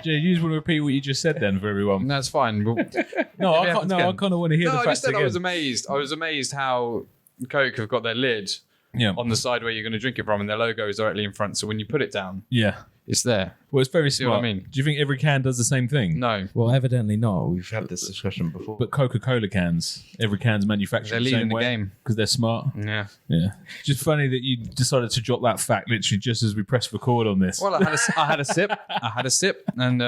Jay, you just want to repeat what you just said then for everyone. That's fine. No, I kind of want to hear the facts I just said again. I was amazed. I was amazed how Coke have got their lid on the side where you're going to drink it from, and their logo is directly in front. So when you put it down, it's there. Well, it's very See smart. what I mean? Do you think every can does the same thing? No. Well, evidently not. We've had this discussion before. But Coca-Cola cans, every can's manufactured They're the leading same the way game. because they're smart. Yeah. Yeah. Just funny that you decided to drop that fact literally just as we pressed record on this. Well, I had a sip. And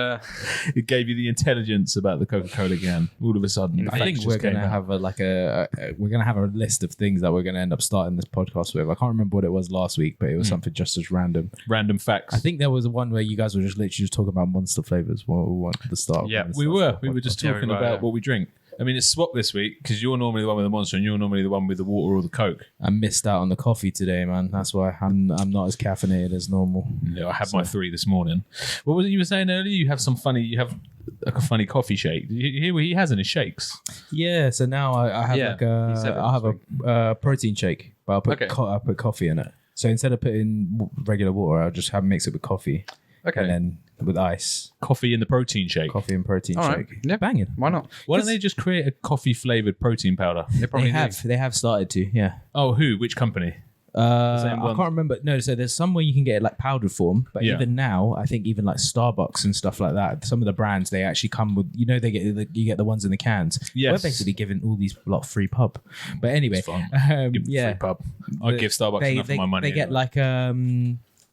It gave you the intelligence about the Coca-Cola can all of a sudden. I think we're going to have we're going to have a list of things that we're going to end up starting this podcast with. I can't remember what it was last week, but it was something just as random. Random facts. I think there was one where you guys were just literally just talking about monster flavors. What we wanted to start. Yeah, we were just talking about what we drink. I mean, it's swapped this week because you're normally the one with the Monster and you're normally the one with the water or the Coke. I missed out on the coffee today, man. That's why I'm not as caffeinated as normal. Yeah, I had my 3 this morning. What was it you were saying earlier? You have like a funny coffee shake. Did you hear what he has in his shakes? Yeah, so now I have a protein shake, but I'll put coffee in it. So instead of putting regular water, I'll just mix it with coffee. Okay. And then with ice. Coffee in the protein shake. Coffee and protein All shake. right. Yeah. Banging. Why not? Why don't they just create a coffee-flavoured protein powder? They have started to, yeah. Oh, who? Which company? I can't remember. No, so there's some where you can get it like powdered form, but even now, I think even like Starbucks and stuff like that, some of the brands they actually come with. You get the ones in the cans. Yes. We're basically giving all these lot free pub. But anyway, Give them free pub. I'd give Starbucks enough for my money. They get like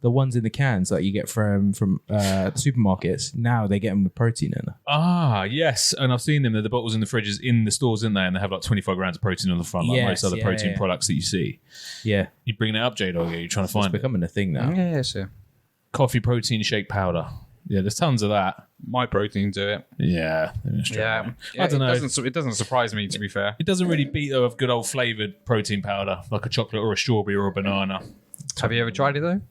the ones in the cans that you get from supermarkets. Now they get them with protein in it. Ah, yes. And I've seen them. They're the bottles in the fridges in the stores, in there, and they have like 25 grams of protein on the front, like most other protein products that you see. Yeah. You bringing it up, J-Dog? Are you trying to find It's becoming a thing now. Yeah, sure. Coffee protein shake powder. Yeah, there's tons of that. My protein do it. Yeah. I don't know. It doesn't surprise me, to be fair. It doesn't really beat though of good old flavoured protein powder, like a chocolate or a strawberry or a banana. Have you ever tried it, though?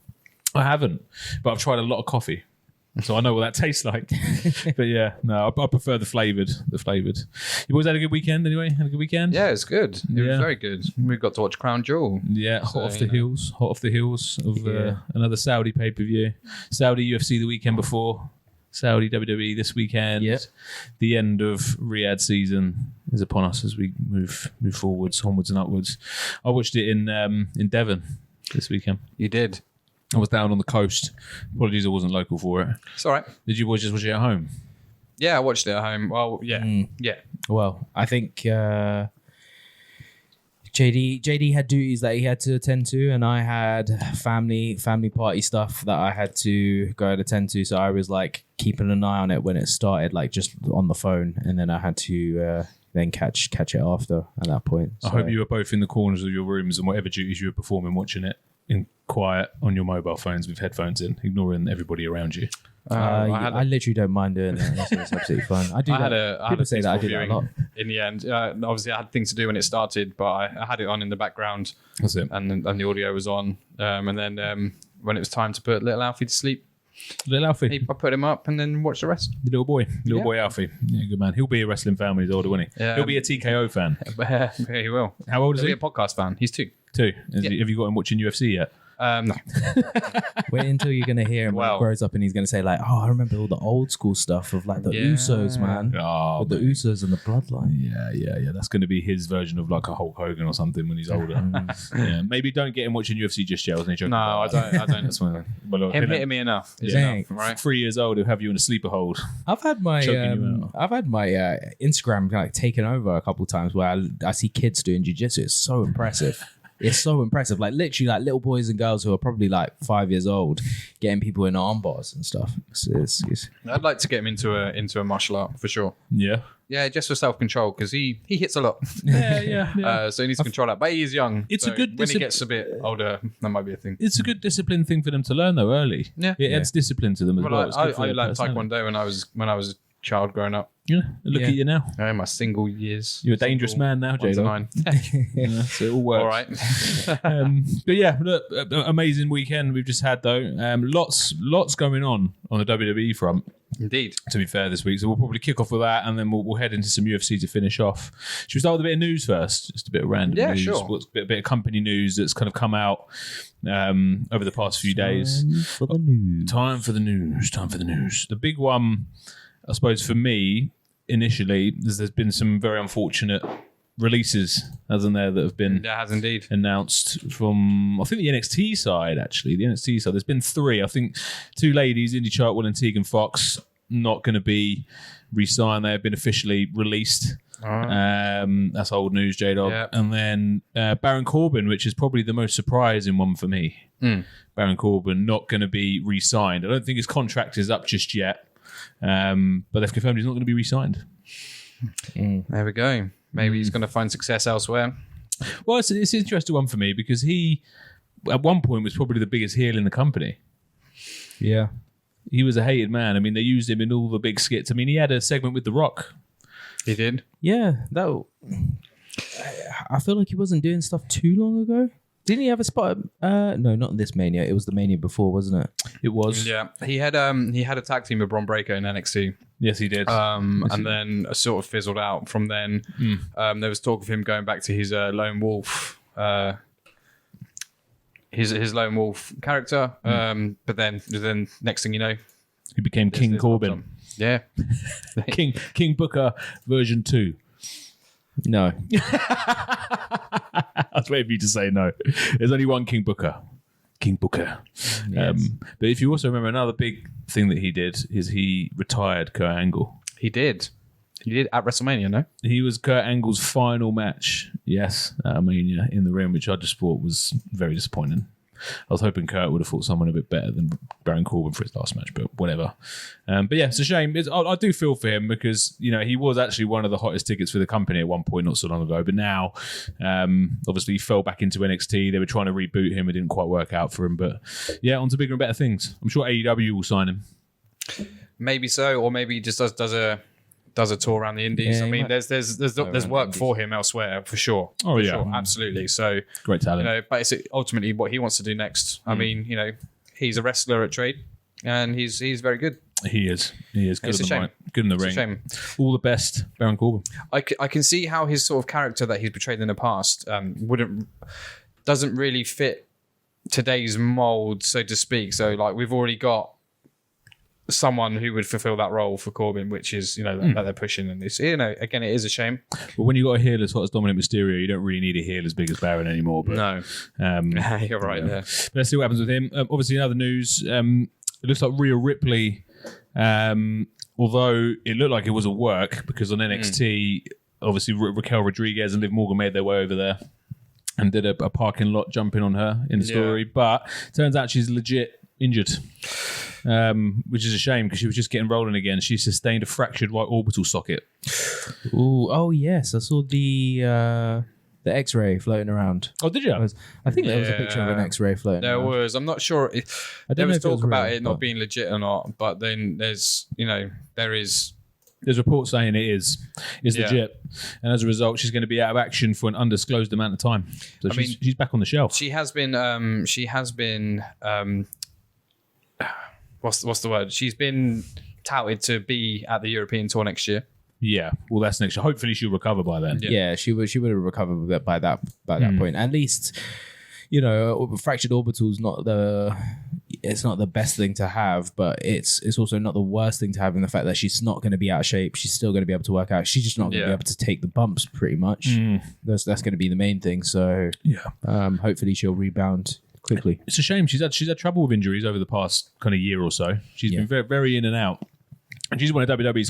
I haven't, but I've tried a lot of coffee, so I know what that tastes like. But yeah, no, I prefer the flavoured. You boys had a good weekend anyway? Had a good weekend? Yeah, it's good. It was very good. We got to watch Crown Jewel. Yeah, hot off the heels of another Saudi pay-per-view. Saudi UFC the weekend before. Saudi WWE this weekend. Yep. The end of Riyadh season is upon us as we move forwards, onwards and upwards. I watched it in Devon this weekend. You did. I was down on the coast. Apologies I wasn't local for it. It's all right. Did you just watch it at home? Yeah, I watched it at home. Well, yeah. Yeah. Well, I think JD had duties that he had to attend to, and I had family party stuff that I had to go and attend to. So I was like keeping an eye on it when it started, like just on the phone, and then I had to then catch it after at that point. So, I hope you were both in the corners of your rooms and whatever duties you were performing, watching it in quiet on your mobile phones with headphones in, ignoring everybody around you. I literally don't mind doing it. It's absolutely fine. People say that I do that a lot. In the end, obviously I had things to do when it started, but I had it on in the background. That's it. And the audio was on. And then when it was time to put little Alfie to sleep, Little Alfie. I put him up and then watched the rest. The little boy Alfie. Yeah, good man. He'll be a wrestling fan when he's older, won't he? Yeah. He'll be a TKO fan. Yeah, he will. How old is He'll he? be a podcast fan. He's 2. 2. Have you got him watching UFC yet? No. Wait until you're going to hear him when he grows up and he's going to say like, oh, I remember all the old school stuff of like the Usos, man. Oh, with the Usos and the bloodline. Yeah. That's going to be his version of like a Hulk Hogan or something when he's older. Yeah, maybe don't get him watching UFC just yet. No, I don't. That's fine. Well, him hitting me enough is enough, right? 3 years old, he'll have you in a sleeper hold. I've had my Instagram like taken over a couple of times where I see kids doing jiu-jitsu. It's so impressive. It's so impressive. Like literally like little boys and girls who are probably like 5 years old getting people in arm bars and stuff. It's I'd like to get him into a martial art for sure. Yeah. Yeah, just for self-control because he hits a lot. Yeah. So he needs to control that. But he's young. It's so a good when he gets a bit older, that might be a thing. It's a good discipline thing for them to learn though early. Yeah. It adds discipline to them as well. I learned Taekwondo when I was a child growing up. Yeah. Look at you now. In my single years. You're a dangerous man now, Jado. Yeah, so it all works. All right. But yeah, look, amazing weekend we've just had though. Lots going on the WWE front. Indeed. To be fair, this week. So we'll probably kick off with that, and then we'll head into some UFC to finish off. Should we start with a bit of news first? Just a bit of random news. Sure. What's a bit of company news that's kind of come out over the past few days. Time for the news. The big one, I suppose, for me, initially, there's been some very unfortunate releases, hasn't there, that have been has indeed announced from, I think, the NXT side, actually. The NXT side. There's been 3. I think 2 ladies, Indy Chartwell and Tegan Fox, not going to be re-signed. They have been officially released. That's old news, J-Dog. Yep. And then Baron Corbin, which is probably the most surprising one for me. Baron Corbin not going to be re-signed. I don't think his contract is up just yet, but they've confirmed he's not going to be re-signed. There we go. Maybe he's going to find success elsewhere. Well, it's an interesting one for me because he, at one point, was probably the biggest heel in the company. Yeah. He was a hated man. I mean, they used him in all the big skits. I mean, he had a segment with The Rock. He did? Yeah. I feel like he wasn't doing stuff too long ago. Didn't he have a spot? No, not this Mania. It was the Mania before, wasn't it? It was. Yeah. He had a tag team with Bron Breakker in NXT. Yes, he did. And then sort of fizzled out from then. There was talk of him going back to his lone wolf, his lone wolf character. But then next thing you know, he became King Corbin. Yeah, King Booker version 2. No. I was waiting for you to say no. There's only one King Booker. King Booker. Yes. But if you also remember, another big thing that he did is he retired Kurt Angle. He did at WrestleMania, no? He was Kurt Angle's final match, yes, at Mania in the ring, which I just thought was very disappointing. I was hoping Kurt would have fought someone a bit better than Baron Corbin for his last match, but whatever. But yeah, it's a shame. I do feel for him because, you know, he was actually one of the hottest tickets for the company at one point not so long ago. But now, obviously, he fell back into NXT. They were trying to reboot him. It didn't quite work out for him. But yeah, on to bigger and better things. I'm sure AEW will sign him. Maybe so, or maybe he just does a tour around the Indies. Yeah, I mean, there's work for him elsewhere for sure. Oh, for yeah, sure. Absolutely. So great talent. You know, but it's ultimately what he wants to do next. I mean, you know, he's a wrestler at trade, and he's very good. He is good. It's a shame. Good in the ring. It's a shame. All the best, Baron Corbin. I can see how his sort of character that he's portrayed in the past doesn't really fit today's mold, so to speak. So like we've already got someone who would fulfill that role for Corbin, which is, you know, that they're pushing. And it's, you know, again, it is a shame. But when you got a heel as hot as Dominic Mysterio, you don't really need a heel as big as Baron anymore. But, no. You're right there. But let's see what happens with him. Obviously, in other news, it looks like Rhea Ripley, although it looked like it was a work because on NXT, obviously Raquel Rodriguez and Liv Morgan made their way over there and did a parking lot jumping on her in the story. But turns out she's legit injured. Which is a shame because she was just getting rolling again. She sustained a fractured right orbital socket. Ooh, oh yes, I saw the X-ray floating around. Oh, did you? I think there was a picture of an X-ray floating. There around. was. I'm not sure. There was talk about it not being legit or not, but then there's, you know, there's reports saying it is legit, and as a result, she's going to be out of action for an undisclosed amount of time. So she's back on the shelf. She has been. What's the word? She's been touted to be at the European tour next year. Yeah, well, that's next year. Hopefully, she'll recover by then. Yeah, she would have recovered by that point. At least, you know, fractured orbital's not the best thing to have, but it's also not the worst thing to have in the fact that she's not going to be out of shape. She's still going to be able to work out. She's just not going to be able to take the bumps, pretty much. That's going to be the main thing. So hopefully she'll rebound quickly. It's a shame. She's had trouble with injuries over the past kind of year or so. She's been very, very in and out. And she's one of WWE's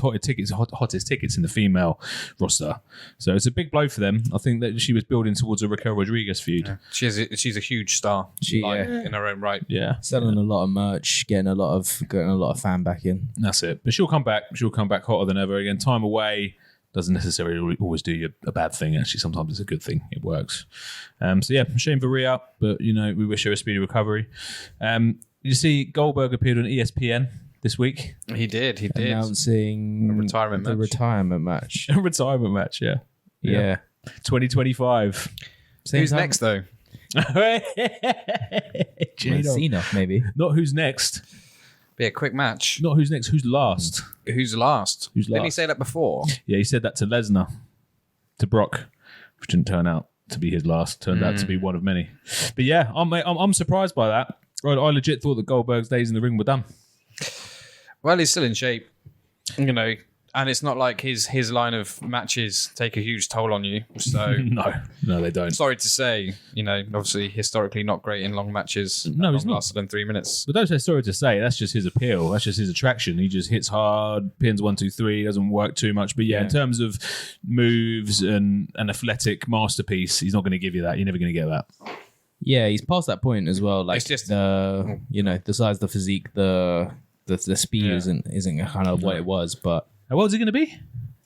hottest tickets in the female roster. So it's a big blow for them. I think that she was building towards a Raquel Rodriguez feud. Yeah. She's a huge star in her own right. Yeah. Selling a lot of merch, getting a lot of fan back in. That's it. But she'll come back. She'll come back hotter than ever again. Time away doesn't necessarily always do you a bad thing. Actually, sometimes it's a good thing. It works. So yeah, shame for Rhea, but you know, we wish her a speedy recovery. You see, Goldberg appeared on ESPN this week. He did. Announcing the retirement match. A retirement match, yeah. 2025. Who's next, though? Cena, maybe. Not who's next. Be a quick match. Not who's next, who's last. Who's last? Who's Didn't he last? say that before? Yeah, he said that to Lesnar, to Brock, which didn't turn out to be his last. Turned out to be one of many. But yeah, I'm surprised by that. I legit thought that Goldberg's days in the ring were done. Well, he's still in shape, you know, and it's not like his line of matches take a huge toll on you. So No, they don't. sorry to say, you know, obviously historically not great in long matches. No, he's not. Lasted than 3 minutes. But don't say sorry to say. That's just his appeal. That's just his attraction. He just hits hard, pins 1, 2, 3. Doesn't work too much. But yeah, in terms of moves and an athletic masterpiece, he's not going to give you that. You're never going to get that. Yeah, he's past that point as well. Like It's just- the the size, the physique, the speed isn't kind of what it was. But How old is he going to be?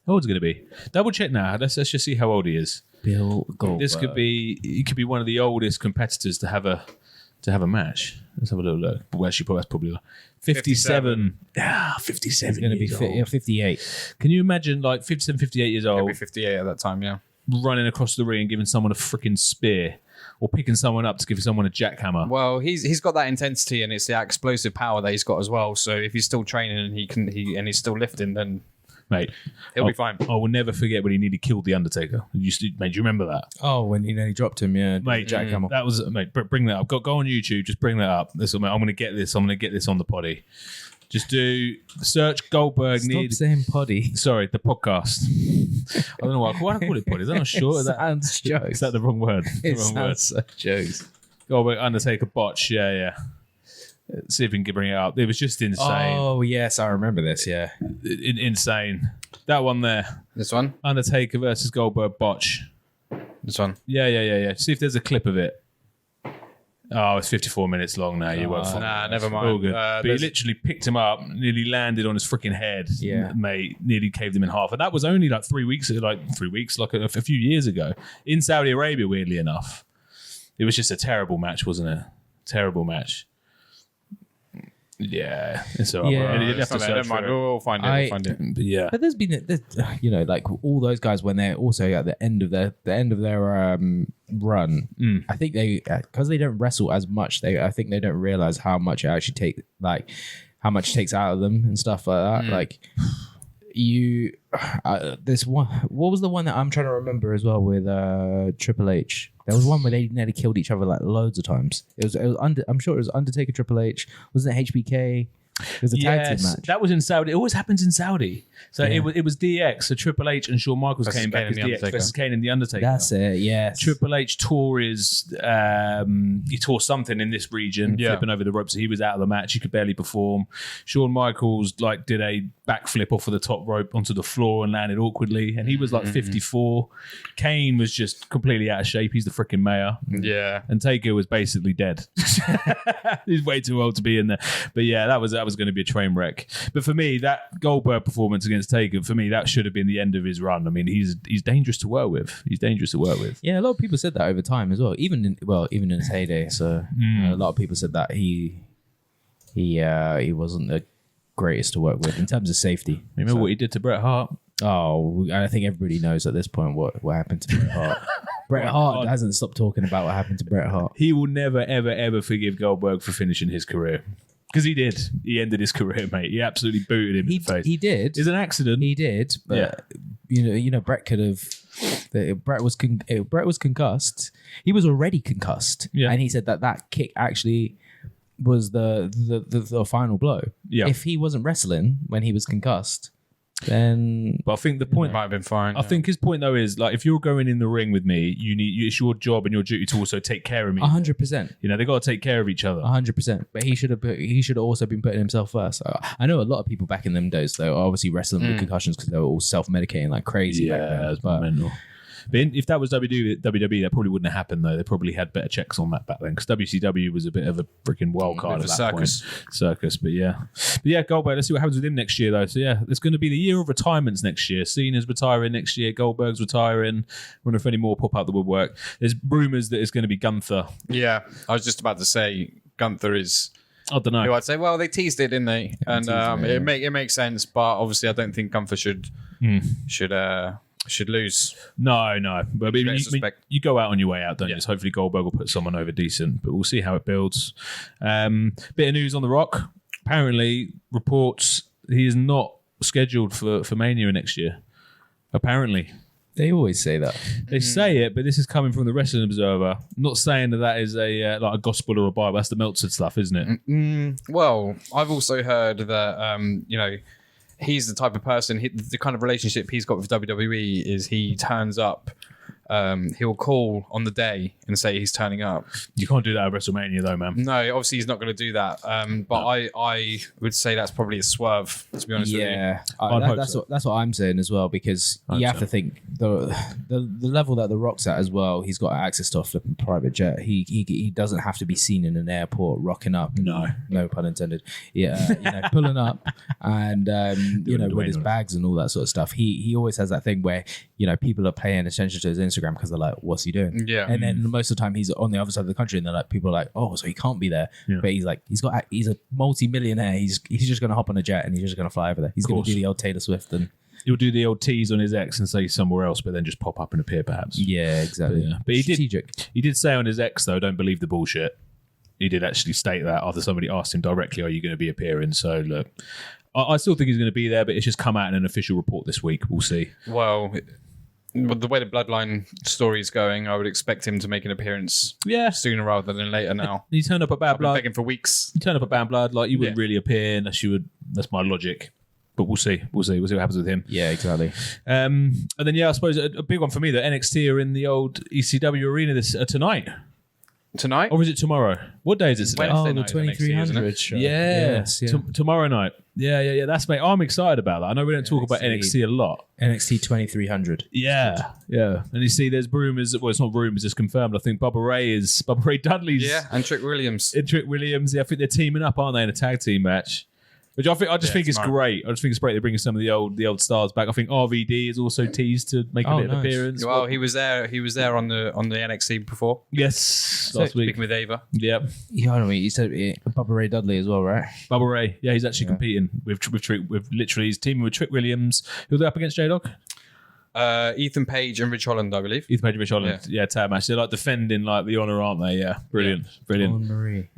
How old is he going to be? Double check now. Let's just see how old he is. Bill Goldberg. This could be. He could be one of the oldest competitors to have a match. Let's have a little look. Well, actually, that's probably 57. Yeah, 57. He's going to be 58. Can you imagine, like 57, 58 years He'll old, be 58 at that time, yeah. running across the ring and giving someone a freaking spear, or picking someone up to give someone a jackhammer? Well, he's got that intensity and it's the explosive power that he's got as well. So if he's still training and he's still lifting, then Mate, he'll be fine. I will never forget when he nearly killed the Undertaker. Mate, do you remember that? Oh, when he dropped him, yeah. Mate, jackhammer. that was, mate, bring that up. Go on YouTube, just bring that up. Listen, mate, I'm going to get this on the potty. Just do search Goldberg. Stop saying poddy. Sorry, the podcast. I don't know why I call it potty. Is that not sure? Sounds jokes. Is that the wrong word? It sounds so jokes. Goldberg Undertaker botch. Yeah. See if we can bring it up. It was just insane. Oh yes, I remember this. Yeah. Insane. That one there. This one? Undertaker versus Goldberg botch. This one? Yeah. See if there's a clip of it. Oh, it's 54 minutes long now. You won't find Nah, it. never mind. All good. But he literally picked him up, nearly landed on his freaking head. Yeah. Mate, nearly caved him in half. And that was only like 3 weeks, like a few years ago in Saudi Arabia, weirdly enough. It was just a terrible match, wasn't it? Terrible match. Yeah, it's all right. Yeah. You have to search Never for mind. it. We'll find it. But yeah. But there's been, like all those guys when they're also at the end of their run. I think they, because they don't wrestle as much, I think they don't realize how much it actually how much it takes out of them and stuff like that. Like this one, what was the one that I'm trying to remember as well with Triple H? There was one where they nearly killed each other like loads of times. It was I'm sure it was Undertaker, Triple H. Wasn't it HBK? It was a tag team match. That was in Saudi. It always happens in Saudi. So it was DX. So Triple H and Shawn Michaels Versus came back Kane as and The DX Undertaker. versus Kane and The Undertaker. That's it. Yes. Triple H tore he tore something in this region, flipping over the ropes. So he was out of the match. He could barely perform. Shawn Michaels did a backflip off of the top rope onto the floor and landed awkwardly. And he was 54. Kane was just completely out of shape. He's the freaking mayor. Yeah. And Taker was basically dead. He's way too old to be in there. But yeah, that was going to be a train wreck. But for me, that Goldberg performance against Taker, for me, that should have been the end of his run. I mean, he's dangerous to work with. Yeah, a lot of people said that over time as well. Even in his heyday. So a lot of people said that he wasn't the greatest to work with in terms of safety. Remember what he did to Bret Hart? Oh, I think everybody knows at this point what happened to Bret Hart. Bret Hart hasn't stopped talking about what happened to Bret Hart. He will never, ever, ever forgive Goldberg for finishing his career. Because he did. He ended his career, mate. He absolutely booted him in the face. He did. It's an accident. He did. But Bret could have. Bret was concussed. He was already concussed. Yeah. And he said that kick actually was the final blow. Yeah. If he wasn't wrestling when he was concussed, then But I think the point Might have been fine. I think his point though is if you're going in the ring with me, it's your job and your duty to also take care of me. 100%. They got to take care of each other. 100%. But he should have also been putting himself first. I know a lot of people back in them days though, obviously wrestling with concussions because they were all self-medicating like crazy back then. That's But mental. But if that was WWE, that probably wouldn't have happened though. They probably had better checks on that back then because WCW was a bit of a freaking wild card at that circus. Circus, but yeah, Goldberg. Let's see what happens with him next year though. So yeah, it's going to be the year of retirements next year. Cena's retiring next year. Goldberg's retiring. I wonder if any more pop out the woodwork. There's rumours that it's going to be Gunther. Yeah. I was just about to say Gunther is I don't know. who I'd say, well, they teased it, didn't they? And teased it, it makes sense, but obviously I don't think Gunther should lose. No. But I mean, Respect. you go out on your way out, don't you? So hopefully Goldberg will put someone over decent, but we'll see how it builds. Bit of news on The Rock. apparently reports he is not scheduled for Mania next year. Apparently. They always say that. They say it, but this is coming from the Wrestling Observer. Not saying that is a like a gospel or a Bible. That's the Meltzer stuff, isn't it? Well, I've also heard that he's the type of person. The kind of relationship he's got with WWE is he turns up. He'll call on the day and say he's turning up. You can't do that at WrestleMania, though, man. No, obviously he's not going to do that. But I would say that's probably a swerve, to be honest with you. Yeah, that's what I'm saying as well, because you have to think the level that The Rock's at as well. He's got access to a flipping private jet. He doesn't have to be seen in an airport rocking up. No pun intended. Yeah, pulling up and with his bags and all that sort of stuff. He always has that thing where people are paying attention to his Instagram because they're like, what's he doing? Yeah. And then most of the time he's on the other side of the country and they're like, people are like, oh, so he can't be there. Yeah. But he's a multi-millionaire. He's just going to hop on a jet and he's just going to fly over there. He's going to do the old Taylor Swift and he'll do the old tease on his ex and say somewhere else, but then just pop up and appear perhaps. Yeah, exactly. But he did say on his ex though, don't believe the bullshit. He did actually state that after somebody asked him directly, are you going to be appearing? So look, I still think he's going to be there, but it's just come out in an official report this week. We'll see. Well, the way the Bloodline story is going, I would expect him to make an appearance sooner rather than later now. You turn up at Bad Blood. I've been begging for weeks. You turn up at Bad Blood, like you wouldn't really appear unless you would. That's my logic. But we'll see. We'll see what happens with him. Yeah, exactly. And then, I suppose a big one for me, that NXT are in the old ECW arena tonight. Tonight? Or is it tomorrow? What day is it today? The 2300 show. Yes. Tomorrow night. Yeah. That's mate. I'm excited about that. I know we don't talk about NXT a lot. NXT 2300. Yeah. And you see, there's rumors. Well, it's not rumors. It's confirmed. I think Bubba Ray Dudley's. Yeah, and Trick Williams. I think they're teaming up, aren't they, in a tag team match? Which I just think it's great. I just think it's great they're bringing some of the old stars back. I think RVD is also teased to make a bit of an appearance. Well, he was there. He was there on the NXT before. Yes, last week speaking with Ava. Yep. Yeah, I don't know. You said Bubba Ray Dudley as well, right? Bubba Ray. Yeah, he's actually competing with literally he's teaming with Trick Williams. Who are they up against, J-Dog? Ethan Page and Rich Holland, I believe. Ethan Page and Rich Holland. Yeah, tag match. They're like defending like the honour, aren't they? Yeah, brilliant. Dawn Marie.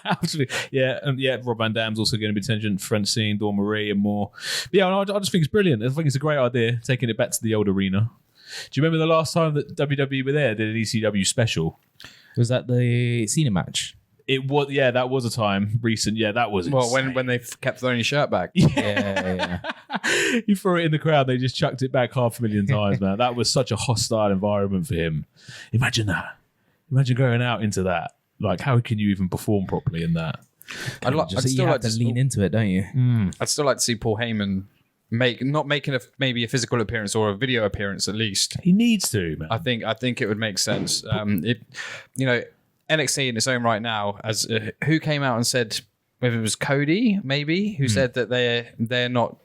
Absolutely. Yeah. Rob Van Dam's also going to be attention. Francine, Dawn Marie, and more. But yeah, I just think it's brilliant. I think it's a great idea taking it back to the old arena. Do you remember the last time that WWE were there? Did an ECW special? Was that the Cena match? It was, that was a time recent. Yeah, that was insane. when they kept throwing your shirt back. Yeah. He threw it in the crowd. They just chucked it back 500,000 times, man. That was such a hostile environment for him. Imagine that. Imagine going out into that. Like, how can you even perform properly in that? I'd still like to lean into it, don't you? I'd still like to see Paul Heyman not making maybe a physical appearance or a video appearance at least. He needs to, man. I think it would make sense. NXT in its own right now, as who came out and said, whether it was Cody maybe, who said that they're not,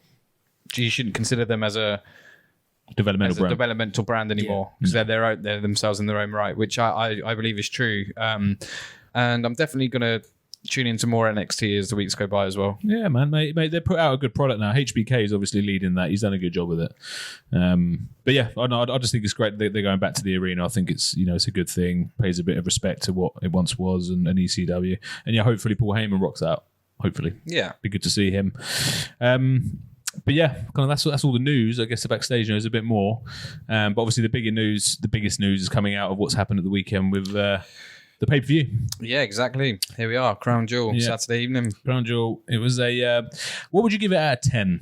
you shouldn't consider them as a developmental brand anymore because they're themselves in their own right, which I believe is true. And I'm definitely going to tune into more NXT as the weeks go by as well. Yeah, man, mate, they put out a good product now. HBK is obviously leading that. He's done a good job with it. But yeah, I just think it's great that they're going back to the arena. I think it's it's a good thing. Pays a bit of respect to what it once was and ECW. And yeah, hopefully Paul Heyman rocks out. Hopefully, yeah, be good to see him. But yeah, kind of that's all the news. I guess the backstage news a bit more. But obviously the biggest news is coming out of what's happened at the weekend with the pay-per-view. Yeah, exactly. Here we are, Crown Jewel, Saturday evening. Crown Jewel. It was a... what would you give it out of 10?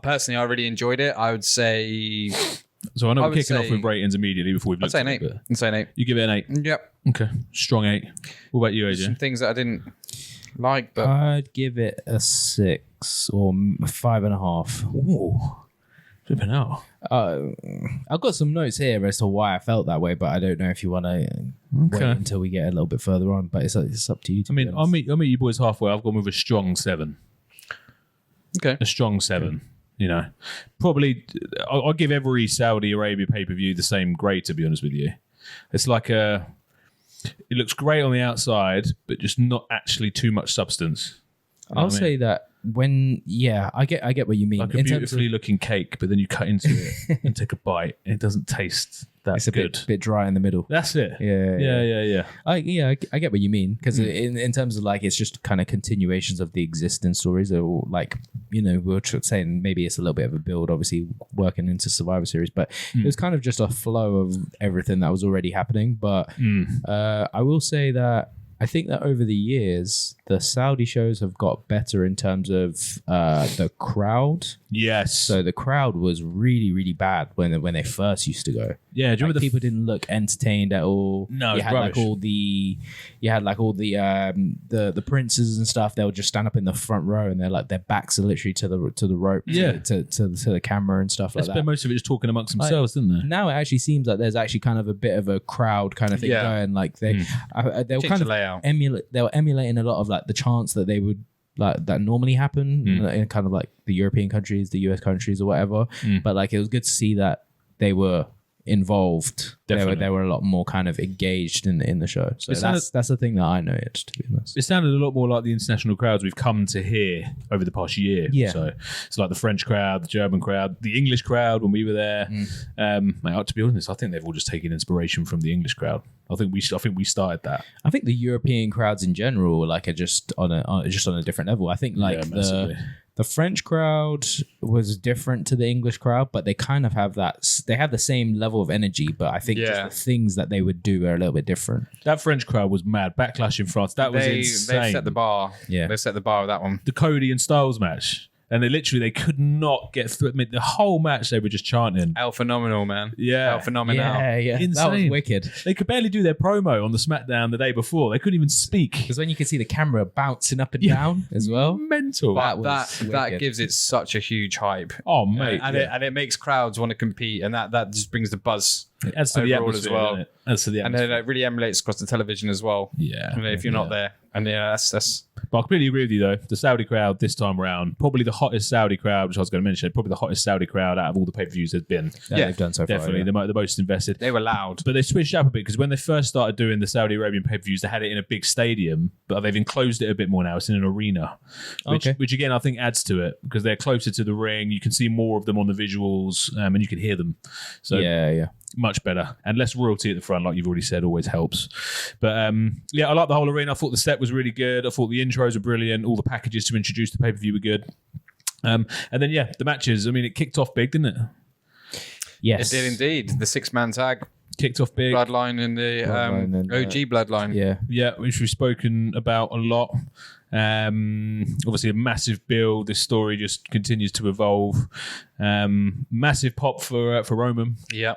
Personally, I really enjoyed it. I would say... So I know we're kicking off with ratings immediately before we've looked at it. I'd say an 8. You give it an 8? Yep. Okay. Strong 8. What about you, AJ? Some things that I didn't like, but... I'd give it a 6 or 5.5. Ooh. Flipping out. I've got some notes here as to why I felt that way, but I don't know if you want to wait until we get a little bit further on. But it's up to you. I'll meet you boys halfway. I've gone with a strong 7. Okay, a strong 7. Probably I'll give every Saudi Arabia pay-per-view the same grade. To be honest with you, it's like it looks great on the outside, but just not actually too much substance. I'll say that I get what you mean. Like a beautifully looking cake, but then you cut into it and take a bite, and it doesn't taste that it's a good. bit dry in the middle. That's it. Yeah. I get what you mean, because in terms of like, it's just kind of continuations of the existing stories. They're all like, we were saying maybe it's a little bit of a build, obviously working into Survivor Series, but it was kind of just a flow of everything that was already happening. But I will say that I think that over the years, the Saudi shows have got better in terms of the crowd. Yes. So the crowd was really, really bad when they first used to go. Yeah, do you remember people didn't look entertained at all? No, you had like all the princes and stuff. They would just stand up in the front row, and their backs are literally to the rope, to the camera and stuff like that. Most of it just talking amongst themselves, didn't they? Now it actually seems like there's actually kind of a bit of a crowd kind of thing going. Like they were kind of they were emulating a lot of like the chants that they would like that normally happen in kind of like the European countries, the US countries, or whatever. But like it was good to see that they were involved. Definitely. They were a lot more kind of engaged in the show. So that's the thing that I noticed, to be honest. It sounded a lot more like the international crowds we've come to hear over the past year. Yeah. So it's like the French crowd, the German crowd, the English crowd when we were there. To be honest, I think they've all just taken inspiration from the English crowd. I think we started that. I think the European crowds in general are just on a different level. I think like the French crowd was different to the English crowd, but they kind of have they have the same level of energy, but I think just the things that they would do are a little bit different. That French crowd was mad. Backlash in France, that was insane. They set the bar. Yeah. They set the bar with that one. The Cody and Styles match. And they could not get through. I mean, the whole match they were just chanting. El Phenomenal, man. Yeah. El Phenomenal. Yeah. Insane. That was wicked. They could barely do their promo on the SmackDown the day before. They couldn't even speak. Because when you could see the camera bouncing up and down as well. Mental. That gives it such a huge hype. Oh, mate. And it makes crowds want to compete, and that just brings the buzz. It adds to the atmosphere as well. Adds to the atmosphere. And then it really emulates across the television as well. Yeah. If you're not there. And that's. But I completely agree with you, though. The Saudi crowd this time around, probably the hottest Saudi crowd, which I was going to mention, probably the hottest Saudi crowd out of all the pay-per-views there's been. They've done so far. Definitely. The most invested. They were loud. But they switched up a bit because when they first started doing the Saudi Arabian pay-per-views, they had it in a big stadium, but they've enclosed it a bit more now. It's in an arena, which again, I think adds to it because they're closer to the ring. You can see more of them on the visuals and you can hear them. So yeah. Much better. And less royalty at the front, like you've already said, always helps. But I like the whole arena. I thought the set was really good. I thought the intros were brilliant. All the packages to introduce the pay-per-view were good. And then, the matches. I mean, it kicked off big, didn't it? Yes. It did indeed. The 6-man tag. Kicked off big. Bloodline and the OG Bloodline. Yeah, which we've spoken about a lot. Obviously a massive build. This story just continues to evolve. Massive pop for Roman. Yeah.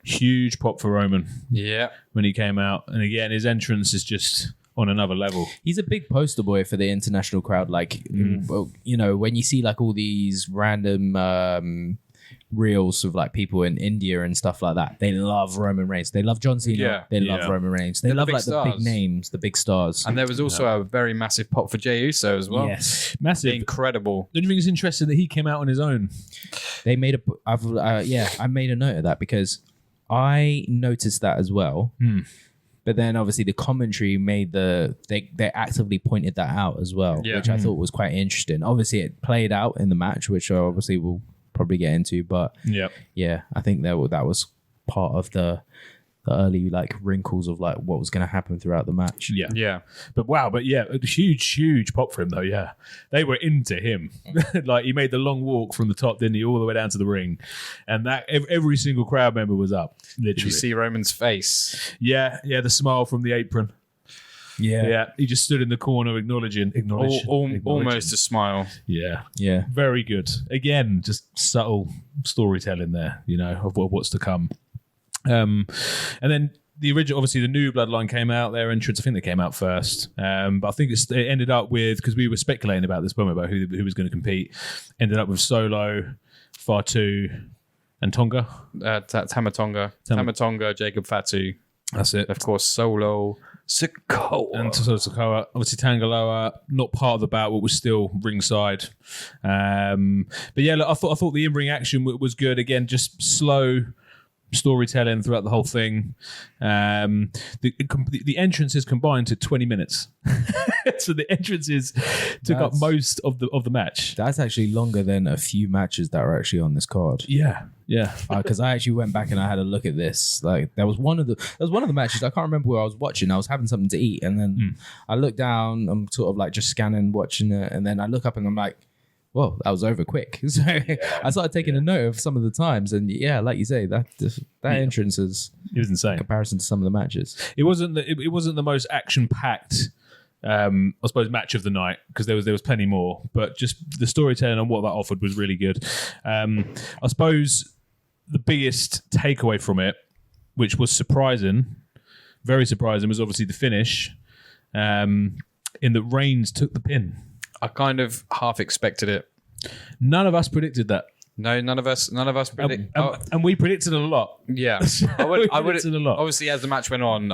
Huge pop for Roman. Yeah. When he came out. And again, his entrance is just on another level. He's a big poster boy for the international crowd. Like, when you see like all these random reels of like people in India and stuff like that, they love Roman Reigns. They love John Cena. Yeah. They love Roman Reigns. They love like the big names, the big stars. And there was also a very massive pop for Jey Uso as well. Yes, massive, incredible. Don't you think it's interesting that he came out on his own? They made I made a note of that because I noticed that as well. But then obviously the commentary made they actively pointed that out as well, which I thought was quite interesting. Obviously it played out in the match, which obviously we'll probably get into, but I think that was part of the early like wrinkles of like what was going to happen throughout the match. But huge pop for him though. They were into him. Like he made the long walk from the top, didn't he, all the way down to the ring, and that every single crowd member was up. Literally. Did you see Roman's face? The smile from the apron. He just stood in the corner acknowledging. Almost a smile. Yeah, very good. Again, just subtle storytelling there, of what's to come. And then the original, obviously the new Bloodline came out, their entrance, I think they came out first. But I think it ended up with, because we were speculating about this moment about who was going to compete, ended up with Solo, Fatu, and Tonga. Tama Tonga, Jacob Fatu. That's it. Of course, Solo, Sikoa. And Sikoa. Obviously Tangaloa, not part of the bout, but was still ringside. But I thought the in-ring action was good. Again, just slow, storytelling throughout the whole thing. The entrances combined to 20 minutes. So the entrances took up most of the match. That's actually longer than a few matches that were actually on this card. Yeah. Because I actually went back and I had a look at this. Like there was one of the matches. I can't remember where I was watching. I was having something to eat, and then I looked down. I'm sort of like just scanning, watching it, and then I look up and I'm like, "Whoa, that was over quick." So I started taking a note of some of the times, and like you say, that entrance it was insane in comparison to some of the matches. It wasn't the most action packed. I suppose match of the night, because there was plenty more, but just the storytelling and what that offered was really good. I suppose the biggest takeaway from it, which was very surprising, was obviously the finish, in that Reigns took the pin. I kind of half expected it. None of us predicted that. No, none of us predicted. And we predicted it a lot. Yeah, I would predicted a lot. Obviously, as the match went on,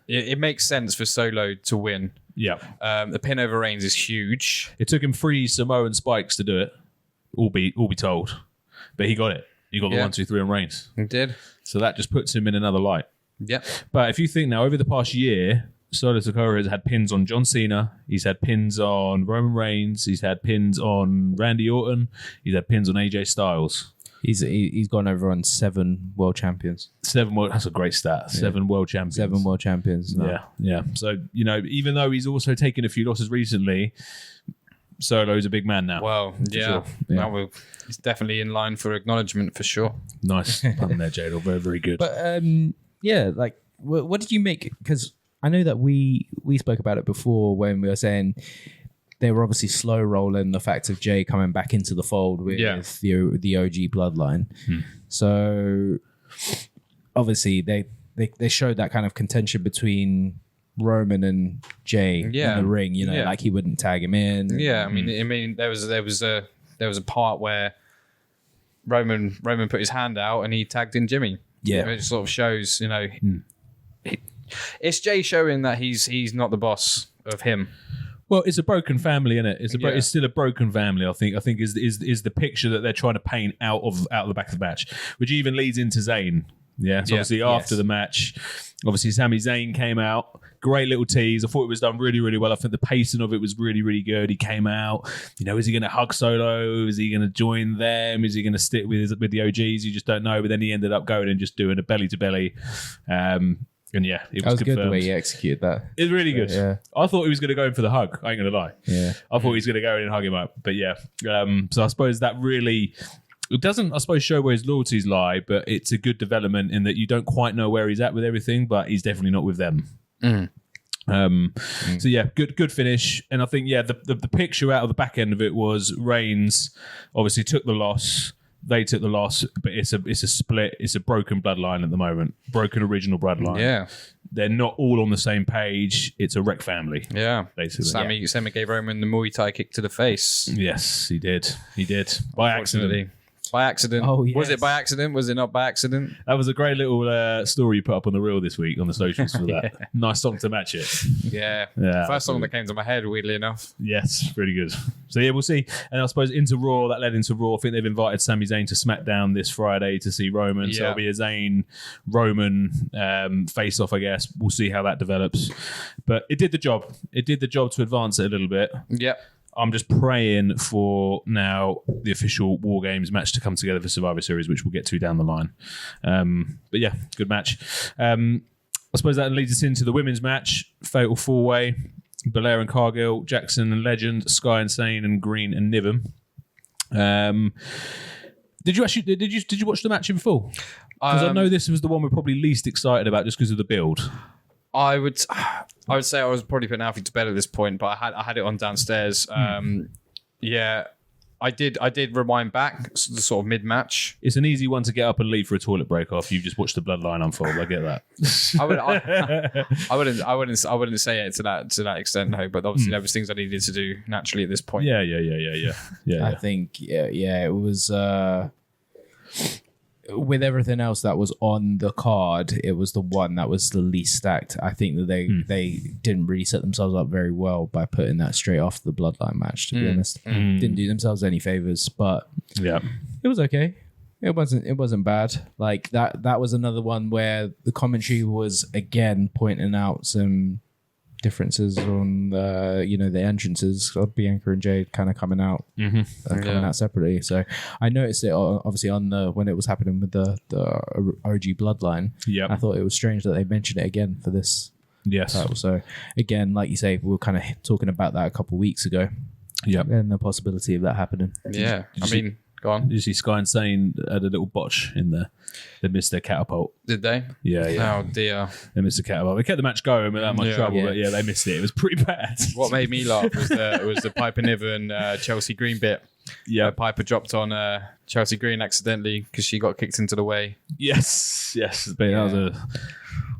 it makes sense for Solo to win. Yeah. The pin over Reigns is huge. It took him 3 Samoan spikes to do it, all be told. But he got it. He got the 1, 2, 3 on Reigns. He did. So that just puts him in another light. Yeah. But if you think now, over the past year, Solo Sikoa has had pins on John Cena. He's had pins on Roman Reigns. He's had pins on Randy Orton. He's had pins on AJ Styles. He's gone over on 7 world champions. 7 world. That's a great stat. 7 world champions. 7 world champions. No. Yeah. So, even though he's also taken a few losses recently, Solo's a big man now. Well, yeah. Sure. Yeah. He's definitely in line for acknowledgement for sure. Nice pun there, Jadal. Very, very good. But like, what did you make? Because I know that we spoke about it before when we were saying they were obviously slow rolling the fact of Jay coming back into the fold with the OG bloodline. So obviously they showed that kind of contention between Roman and Jay in the ring. Like he wouldn't tag him in. Yeah, I mean, there was a part where Roman put his hand out and he tagged in Jimmy. Yeah, it sort of shows, it's Jay showing that he's not the boss of him. Well, it's a broken family, isn't it? It's still a broken family. I think is the picture that they're trying to paint out of the back of the match, which even leads into Zayn. Yeah, so obviously after the match, obviously Sami Zayn came out. Great little tease. I thought it was done really, really well. I think the pacing of it was really, really good. He came out. Is he going to hug Solo? Is he going to join them? Is he going to stick with the OGs? You just don't know. But then he ended up going and just doing a belly to belly. And it was good the way he executed that. It's really good. Yeah. I thought he was going to go in for the hug. I ain't going to lie. Yeah. I thought he was going to go in and hug him up. But so I suppose that really, it doesn't, I suppose, show where his loyalties lie, but it's a good development in that you don't quite know where he's at with everything, but he's definitely not with them. So good finish. And I think the picture out of the back end of it was Reigns obviously took the loss. They took the loss, but it's a split. It's a broken bloodline at the moment. Broken original bloodline. Yeah. They're not all on the same page. It's a wreck family. Yeah. Basically. Sami gave Roman the Muay Thai kick to the face. Yes, he did. By accident. By accident. Oh, yes. Was it by accident? Was it not by accident? That was a great little story you put up on the reel this week on the socials for that. Nice song to match it. Yeah. First song that came to my head, weirdly enough. Yes, really good. So we'll see. And I suppose into Raw, that led into Raw. I think they've invited Sami Zayn to SmackDown this Friday to see Roman. So it'll be a Zayn-Roman face-off, I guess. We'll see how that develops. But it did the job. It did the job to advance it a little bit. Yep. I'm just praying for now the official War Games match to come together for Survivor Series, which we'll get to down the line. But good match. I suppose that leads us into the women's match, Fatal 4-Way, Belair and Cargill, Jackson and Legend, Sky and Sane, and Green and Niven. Did you watch the match in full? Because I know this was the one we're probably least excited about just because of the build. I would say I was probably putting Alfie to bed at this point, but I had it on downstairs. I did rewind back the sort of mid-match. It's an easy one to get up and leave for a toilet break after you've just watched the bloodline unfold. I get that. I wouldn't say it to that extent, no. But obviously there was things I needed to do naturally at this point. Yeah. I think it was. With everything else that was on the card, it was the one that was the least stacked. I think that they didn't really set themselves up very well by putting that straight off the bloodline match, to be honest. Didn't do themselves any favors, but it was okay. It wasn't bad. Like that was another one where the commentary was again pointing out some differences on the entrances of Bianca and Jade kind of coming out out separately. So I noticed it obviously on when it was happening with the OG Bloodline. Yeah, I thought it was strange that they mentioned it again for this title. So again, like you say, we were kind of talking about that a couple of weeks ago. Yeah, and the possibility of that happening. Yeah, I mean, go on. Did you see Sky Insane had a little botch in there? They missed their catapult. Did they? Yeah. Oh dear. They missed the catapult. They kept the match going without much trouble, but they missed it. It was pretty bad. What made me laugh was the Piper Niven Chelsea Green bit. Yeah, Piper dropped on Chelsea Green accidentally because she got kicked into the way. Yes. But that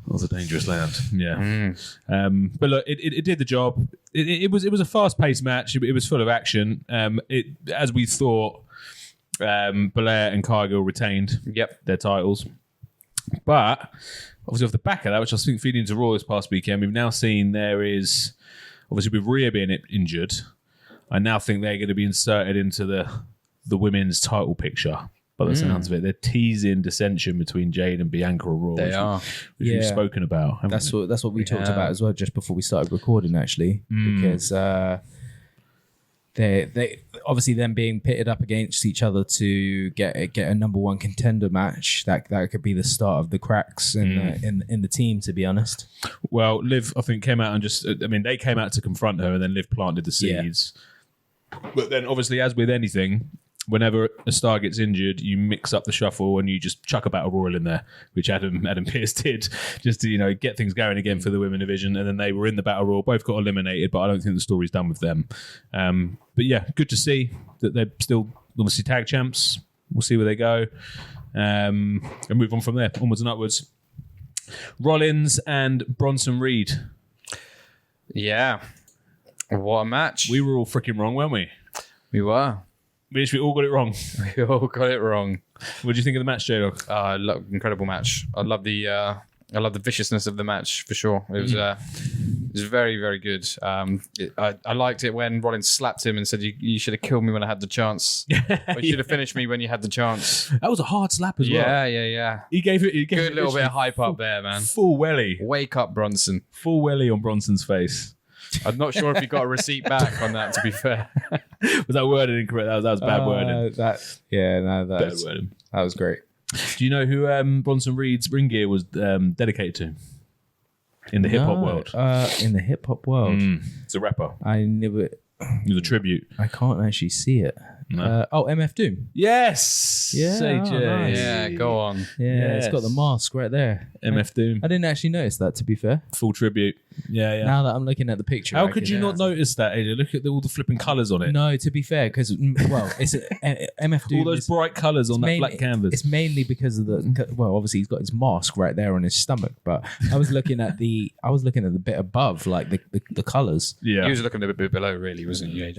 was a dangerous land. Yeah. But look, it did the job. It was a fast paced match. It was full of action. As we thought, Belair and Cargill retained their titles. But obviously off the back of that, which I think feeding into Raw this past weekend, we've now seen there is, obviously with Rhea being injured, I now think they're going to be inserted into the women's title picture. By the sounds of it, they're teasing dissension between Jade and Bianca or Raw. They are. Which we've spoken about. That's what we talked about as well just before we started recording, actually, because they obviously them being pitted up against each other to get a number one contender match. That could be the start of the cracks in the team, to be honest. Well, Liv, I think, came out and they came out to confront her, and then Liv planted the seeds. Yeah. But then, obviously, as with anything, whenever a star gets injured, you mix up the shuffle and you just chuck a battle royal in there, which Adam Pearce did, just to get things going again for the women division. And then they were in the battle royal, both got eliminated, but I don't think the story's done with them. But yeah, good to see that they're still obviously tag champs. We'll see where they go, and move on from there, onwards and upwards. Rollins and Bronson Reed. Yeah, what a match! We were all freaking wrong, weren't we? We were. We all got it wrong. We all got it wrong. What do you think of the match, J-Dog? Incredible match. I love the viciousness of the match for sure. It was very, very good. I liked it when Rollins slapped him and said, "You should have killed me when I had the chance. Or you should have finished me when you had the chance." That was a hard slap as well. Yeah. He gave it good little bit of hype up there, man. Full welly. Wake up, Bronson. Full welly on Bronson's face. I'm not sure if he got a receipt back on that, to be fair. Was that worded incorrect? That was bad wording. That was great. Do you know who Bronson Reed's ring gear was dedicated to? In the hip-hop world. In the hip-hop world. It's a rapper. I never... It was a tribute. I can't actually see it. No. MF Doom. Yes. Yeah. CJ. Nice. Yeah, go on. Yeah, It's got the mask right there. MF Doom. I didn't actually notice that, to be fair. Full tribute. Yeah. Now that I'm looking at the picture. How could you not notice that, AJ? Look at all the flipping colours on it. No, to be fair, because, it's MF Doom. All those bright colours on that black canvas. It's mainly because of obviously he's got his mask right there on his stomach, but I was looking at the bit above, like the colours. Yeah. He was looking a bit below, really, wasn't he, AJ?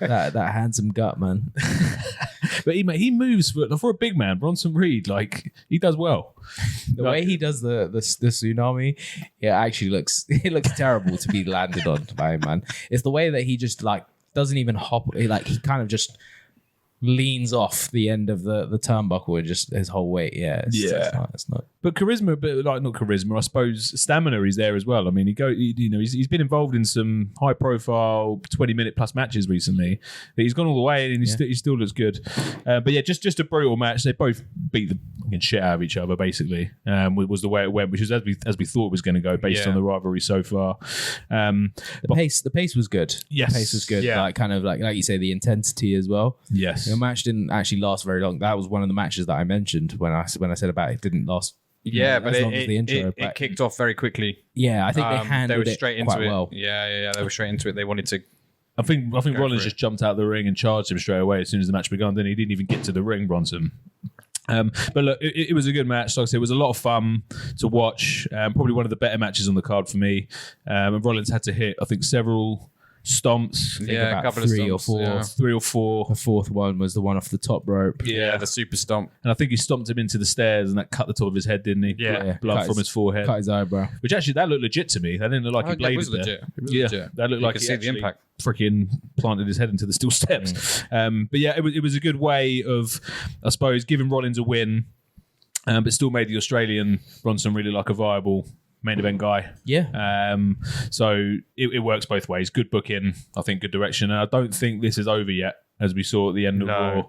that handsome gut, man. But he moves for a big man. Bronson Reed, he does well. The way he does the tsunami, it actually looks terrible to be landed on by him, man. It's the way that he just doesn't even hop. He kind of just leans off the end of the turnbuckle and just his whole weight. It's not. But charisma, not charisma, I suppose stamina is there as well. I mean, he's been involved in some high profile 20-minute plus matches recently. But he's gone all the way and he still looks good. But yeah, just a brutal match. They both beat the fucking shit out of each other basically. Was the way it went, which is as we thought it was going to go based on the rivalry so far. The pace was good. Yes, the pace was good. Yeah. Like you say, the intensity as well. Yes, the match didn't actually last very long. That was one of the matches that I mentioned when I said about it didn't last. Yeah, but it kicked off very quickly. Yeah, I think they handled it quite well. Yeah, they were straight into it. They wanted to. I think Rollins just jumped out the ring and charged him straight away as soon as the match began. Then he didn't even get to the ring, Bronson. But look, it was a good match. Like I said, it was a lot of fun to watch. Probably one of the better matches on the card for me. And Rollins had to hit, I think, several stomps. I think about three or four. Yeah. 3 or 4. The fourth one was the one off the top rope. Yeah, the super stomp. And I think he stomped him into the stairs and that cut the top of his head, didn't he? Yeah. Blood Cut from his forehead. Cut his eyebrow. Which actually, that looked legit to me. That didn't look like he It bladed was there. legit. It was Yeah, legit. that looked You like could he see the actually impact. freaking planted his head into the steel steps. But yeah, it was a good way of, I suppose, giving Rollins a win, but still made the Australian Bronson really like a viable main event guy. Yeah. So it works both ways. Good booking, I think, good direction. And I don't think this is over yet, as we saw at the end of Raw.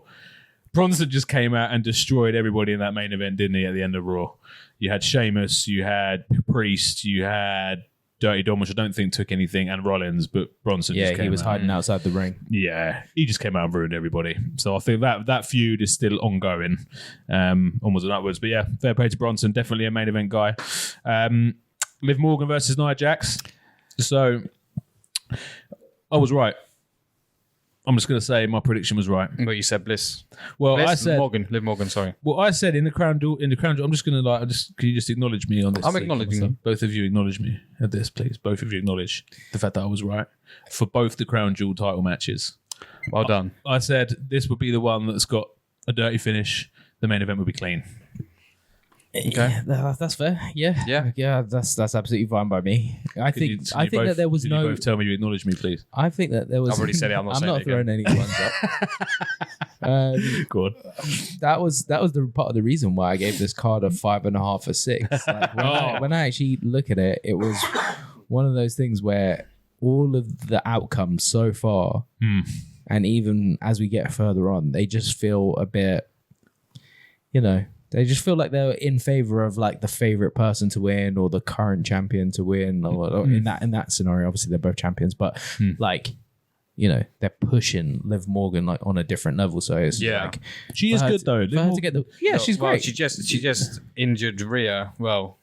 Bronson just came out and destroyed everybody in that main event, didn't he, at the end of Raw? You had Sheamus, you had Priest, you had Dirty Dom, which I don't think took anything, and Rollins, but Bronson just came he was out. hiding outside the ring. Yeah, he just came out and ruined everybody. So I think that feud is still ongoing, onwards and upwards. But yeah, fair play to Bronson, definitely a main event guy. Liv Morgan versus Nia Jax. So I was right. I'm just going to say my prediction was right. But you said Bliss. Well, Bliss? I said Liv Morgan, sorry. Well, I said in the Crown Jewel. I'm just going to can you just acknowledge me on this? I'm acknowledging you. Both of you acknowledge me at this, please. Both of you acknowledge the fact that I was right for both the Crown Jewel title matches. Well done. I said this would be the one that's got a dirty finish. The main event would be clean. Okay, that's fair. Yeah. That's absolutely fine by me. I think that there was Can no. you both tell me you acknowledge me, please? I think that there was. I've already said it, I'm not saying it throwing any ones up. Go on. That was the part of the reason why I gave this card a 5.5 or 6. Like when I actually look at it, it was one of those things where all of the outcomes so far, and even as we get further on, they just feel a bit, they just feel like they're in favor of like the favorite person to win or the current champion to win, or in that scenario, obviously they're both champions, but they're pushing Liv Morgan like on a different level. So it's like She is good though. She's great. She just injured Rhea. Well,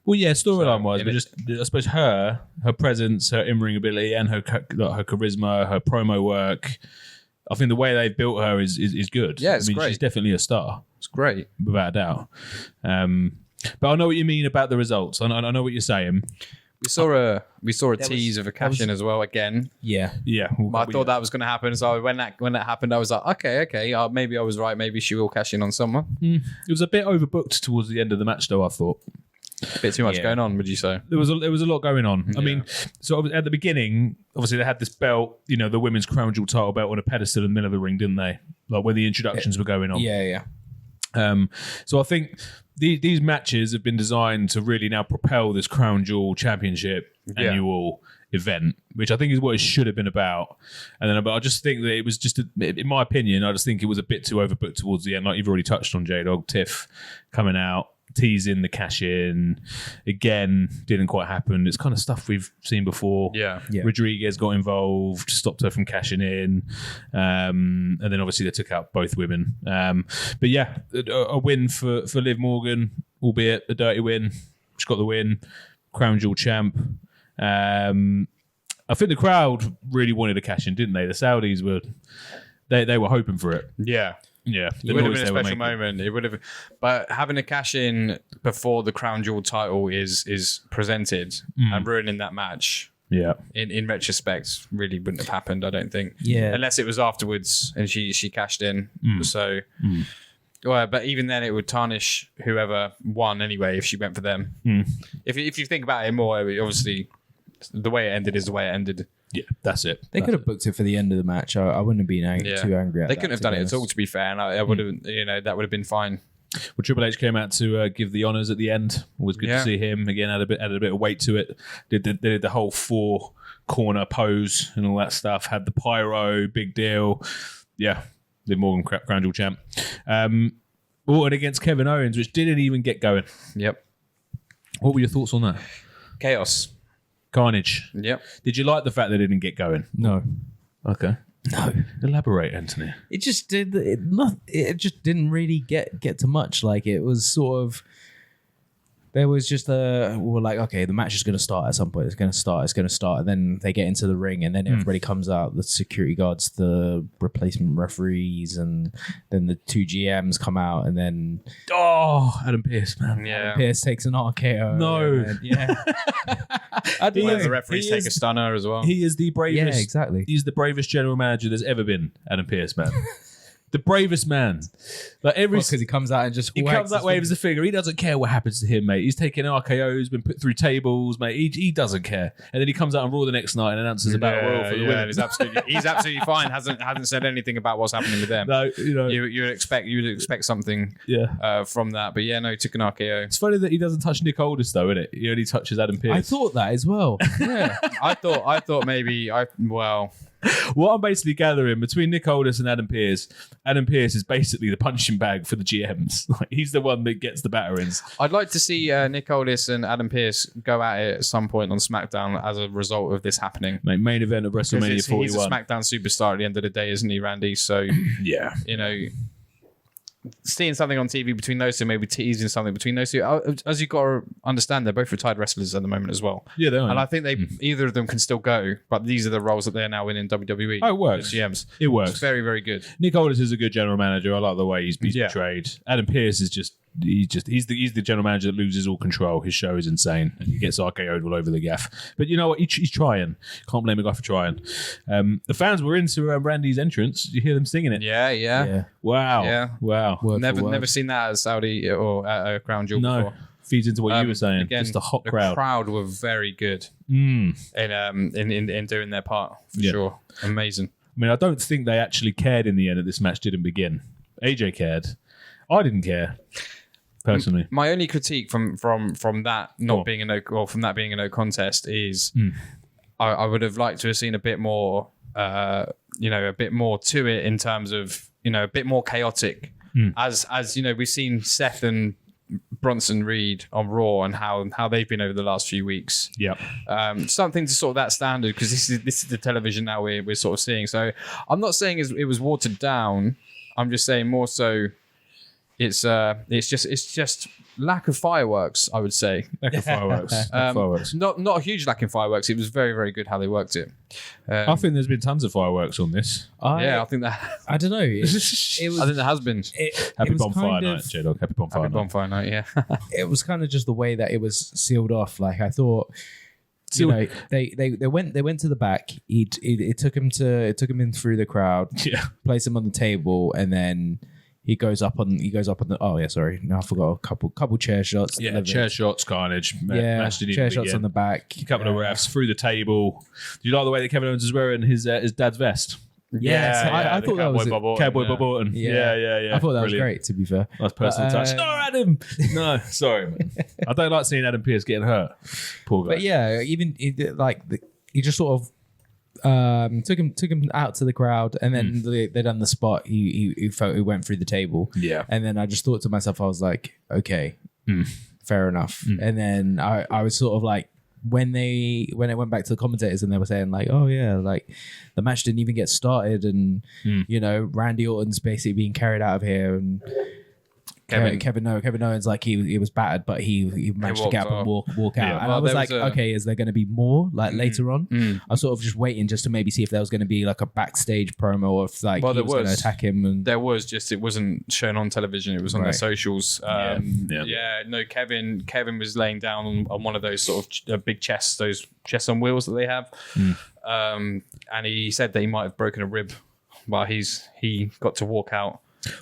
yeah, storyline wise, but just I suppose her presence, her in-ring ability, and her charisma, her promo work. I think the way they've built her is good. Yeah, it's great. She's definitely a star. It's great, without a doubt. But I know what you mean about the results. I know what you're saying. We saw a tease of a cash in as well again. Yeah. I thought that was going to happen. So when that happened, I was like, okay, maybe I was right. Maybe she will cash in on someone. It was a bit overbooked towards the end of the match, though. I thought a bit too much going on. Would you say there was a lot going on? I mean, so at the beginning, obviously they had this belt, the women's Crown Jewel title belt on a pedestal in the middle of the ring, didn't they? Like when the introductions were going on. Yeah. So I think these matches have been designed to really now propel this Crown Jewel Championship annual event, which I think is what it should have been about. But I just think that it was just, in my opinion, I just think it was a bit too overbooked towards the end. Like you've already touched on, J-Dog, Tiff coming out, teasing the cash in again, didn't quite happen. It's kind of stuff we've seen before. Yeah. Rodriguez got involved, stopped her from cashing in, and then obviously they took out both women. But yeah, a win for Liv Morgan, albeit a dirty win. She got the win, Crown Jewel champ. I think the crowd really wanted to cash in, didn't they? The Saudis they were hoping for it. Yeah, it would have been a special moment. It would have, but having a cash in before the Crown Jewel title is presented and ruining that match. Yeah, in retrospect, really wouldn't have happened. I don't think. Yeah, unless it was afterwards and she cashed in. So, well, but even then, it would tarnish whoever won anyway if she went for them. If you think about it more, obviously, the way it ended is the way it ended. Yeah, that's it. They could have booked it for the end of the match. I wouldn't have been too angry at that. They couldn't have done it at all, to be fair. And I would have, that would have been fine. Well, Triple H came out to give the honours at the end. Always good to see him again. Added a bit of weight to it. Did the whole 4 corner pose and all that stuff. Had the pyro, big deal. Yeah, Liv Morgan Crown Jewel champ. Orton against Kevin Owens, which didn't even get going. Yep. What were your thoughts on that? Chaos. Carnage. Yep. Did you like the fact they didn't get going? No. Okay. No. Elaborate, Anthony. It just did. It just didn't really get to much. Like it was sort of There was just we were like, okay, the match is going to start at some point. It's going to start. And then they get into the ring, and then everybody comes out. The security guards, the replacement referees, and then the 2 GMs come out, and then Adam Pearce, man. Yeah. Adam Pearce takes an RKO. No. and then- yeah. I don't know. The referees take a stunner as well. He is the bravest. Yeah, exactly. He's the bravest general manager there's ever been. Adam Pearce, man. The bravest man. Like Because he comes out and just comes out, waves the finger. He doesn't care what happens to him, mate. He's taking RKO's, been put through tables, mate. He doesn't care. And then he comes out on Raw the next night and announces a battle royal for the women. He's absolutely fine. Hasn't said anything about what's happening with them. No, You would expect something from that, but yeah, no, took an RKO. It's funny that he doesn't touch Nick Aldis though, isn't it? He only touches Adam Pearce. I thought that as well. Yeah. I thought maybe What I'm basically gathering between Nick Aldis and Adam Pearce is basically the punching bag for the GMs. Like, he's the one that gets the batterings. I'd like to see Nick Aldis and Adam Pearce go at it at some point on SmackDown as a result of this happening. Mate, main event of WrestleMania 41. He's a SmackDown superstar at the end of the day, isn't he, Randy? So yeah, seeing something on TV between those two, maybe teasing something between those two. As you've got to understand, they're both retired wrestlers at the moment as well. Yeah, they are. And I think either of them can still go, but these are the roles that they're now in WWE. Oh, it works. The GMs. It works. It's very, very good. Nick Aldis is a good general manager. I like the way he's portrayed. Adam Pearce is he's the general manager that loses all control. His show is insane, and he gets RKO'd all over the gaff. But you know what? He's trying. Can't blame a guy for trying. The fans were into Randy's entrance. Did you hear them singing it? Yeah. Wow. Yeah. Wow. Never seen that at Saudi or at Crown Jewel before. Feeds into what you were saying. Again, just a hot the crowd. crowd were very good in doing their part for sure. Amazing. I mean, I don't think they actually cared in the end that this match didn't begin. AJ cared. I didn't care personally. My only critique from that being a no contest is I would have liked to have seen a bit more a bit more to it in terms of a bit more chaotic as we've seen Seth and Bronson Reed on Raw and how they've been over the last few weeks. Yeah. Something to sort of that standard, because this is the television now we're sort of seeing. So I'm not saying it was watered down. I'm just saying more so it's just lack of fireworks, I would say. Lack of fireworks. Not a huge lack in fireworks. It was very, very good how they worked it. I think there's been tons of fireworks on this. I think that. I don't know. It was, I think there has been. Happy was Bonfire kind Night, of- J-Dog. Happy Bonfire Happy Night. Bonfire Night, yeah. it was kind of just the way that it was sealed off. Like, I thought, they went to the back. It took him in through the crowd. Yeah. Placed him on the table, and then he goes up on the. Oh yeah, sorry. No, I forgot a couple chair shots. Yeah, chair shots, carnage. Yeah, Match didn't chair even shots begin. on the back. A couple of refs through the table. Do you like the way that Kevin Owens is wearing his dad's vest? Yes, I thought that was it. Cowboy Bob Orton. Yeah. I thought that was Brilliant. great, to be fair. Nice personal touch. No, Adam. No, sorry, man. I don't like seeing Adam Pearce getting hurt. Poor guy. But yeah, even he just sort of took him out to the crowd, and then they done the spot. He went through the table. Yeah. And then I just thought to myself, I was like, okay, fair enough. And then I was sort of like, when it went back to the commentators and they were saying like, oh yeah, like the match didn't even get started, and Randy Orton's basically being carried out of here, and Kevin Owens, like he was battered, but he managed to get up and walk out. Yeah. And Well, I was there like, was okay, is there going to be more like later on? I was sort of just waiting just to maybe see if there was going to be like a backstage promo, or if like he was going to attack him. And There was, just it wasn't shown on television. It was on their socials. Kevin was laying down on one of those sort of big chests, those chests on wheels that they have, and he said that he might have broken a rib, but he got to walk out.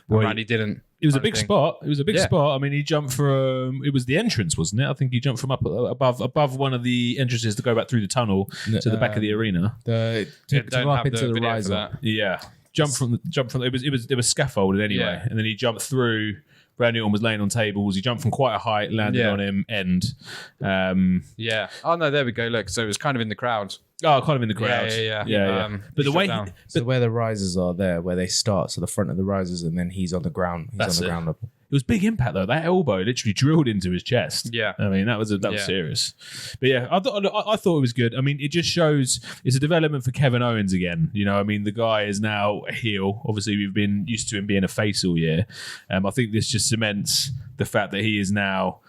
Well, Randy didn't. It was a big spot. It was a big spot. I mean, he jumped from. It was the entrance, wasn't it? I think he jumped from above one of the entrances to go back through the tunnel to the back of the arena. to go up into the riser. Yeah, jump from. It was scaffolded anyway, and then he jumped through. Randy Orton was laying on tables. He jumped from quite a height, landed on him, end. Oh no, there we go. Look, so it was kind of in the crowd. Oh, kind of in the crowd. Yeah. But the way, So where the risers are there, where they start, so the front of the risers, and then he's on the ground. He's on the ground level. it was big impact though. That elbow literally drilled into his chest. Yeah, I mean that was serious. But yeah, I thought it was good. I mean, it just shows it's a development for Kevin Owens again. You know, I mean, the guy is now a heel. Obviously, we've been used to him being a face all year. I think this just cements the fact that he is now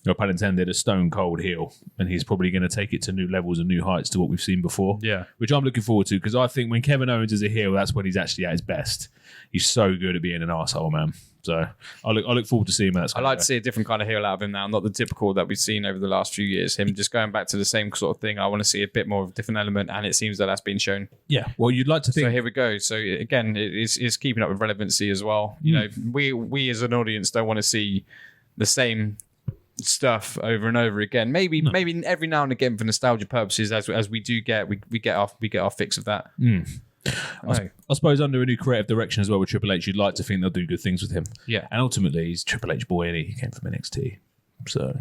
no pun intended, a stone cold heel, and he's probably going to take it to new levels and new heights to what we've seen before. Yeah. Which I'm looking forward to, because I think when Kevin Owens is a heel, that's when he's actually at his best. He's so good at being an arsehole, man. So I look forward to seeing that. I like to see a different kind of heel out of him now, not the typical that we've seen over the last few years. Him just going back to the same sort of thing. I want to see a bit more of a different element, and it seems that that's been shown. Yeah, well, you'd like to think. So here we go. So again, it's keeping up with relevancy as well. You know, we as an audience don't want to see the same stuff over and over again. Maybe every now and again for nostalgia purposes, as we do get we get our fix of that. I suppose under a new creative direction as well with Triple H, you'd like to think they'll do good things with him. Yeah. And ultimately, he's Triple H boy, and he came from NXT. So,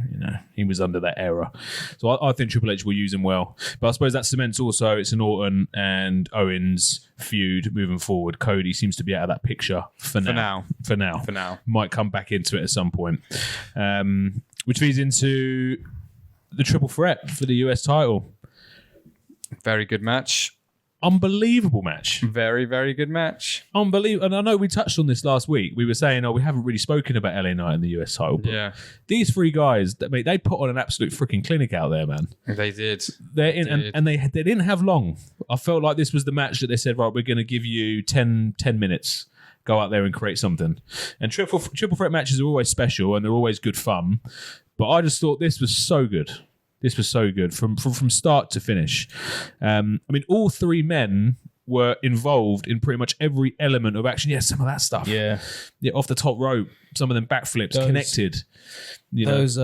he was under that era. So I think Triple H will use him well. But I suppose that cements also it's an Orton and Owens feud moving forward. Cody seems to be out of that picture for now. Might come back into it at some point. Which feeds into the triple threat for the US title. Very good match. Unbelievable match. Very, very good match. Unbelievable. And I know we touched on this last week. We were saying, we haven't really spoken about LA Knight and the US title. But these three guys, they put on an absolute freaking clinic out there, man. They did. They're in, and they didn't have long. I felt like this was the match that they said, right, we're going to give you 10 minutes. Go out there and create something. And triple threat matches are always special and they're always good fun. But I just thought this was so good. This was so good from start to finish. I mean, all three men were involved in pretty much every element of action. Yeah, some of that stuff. Yeah, off the top rope, some of them backflips, connected. Those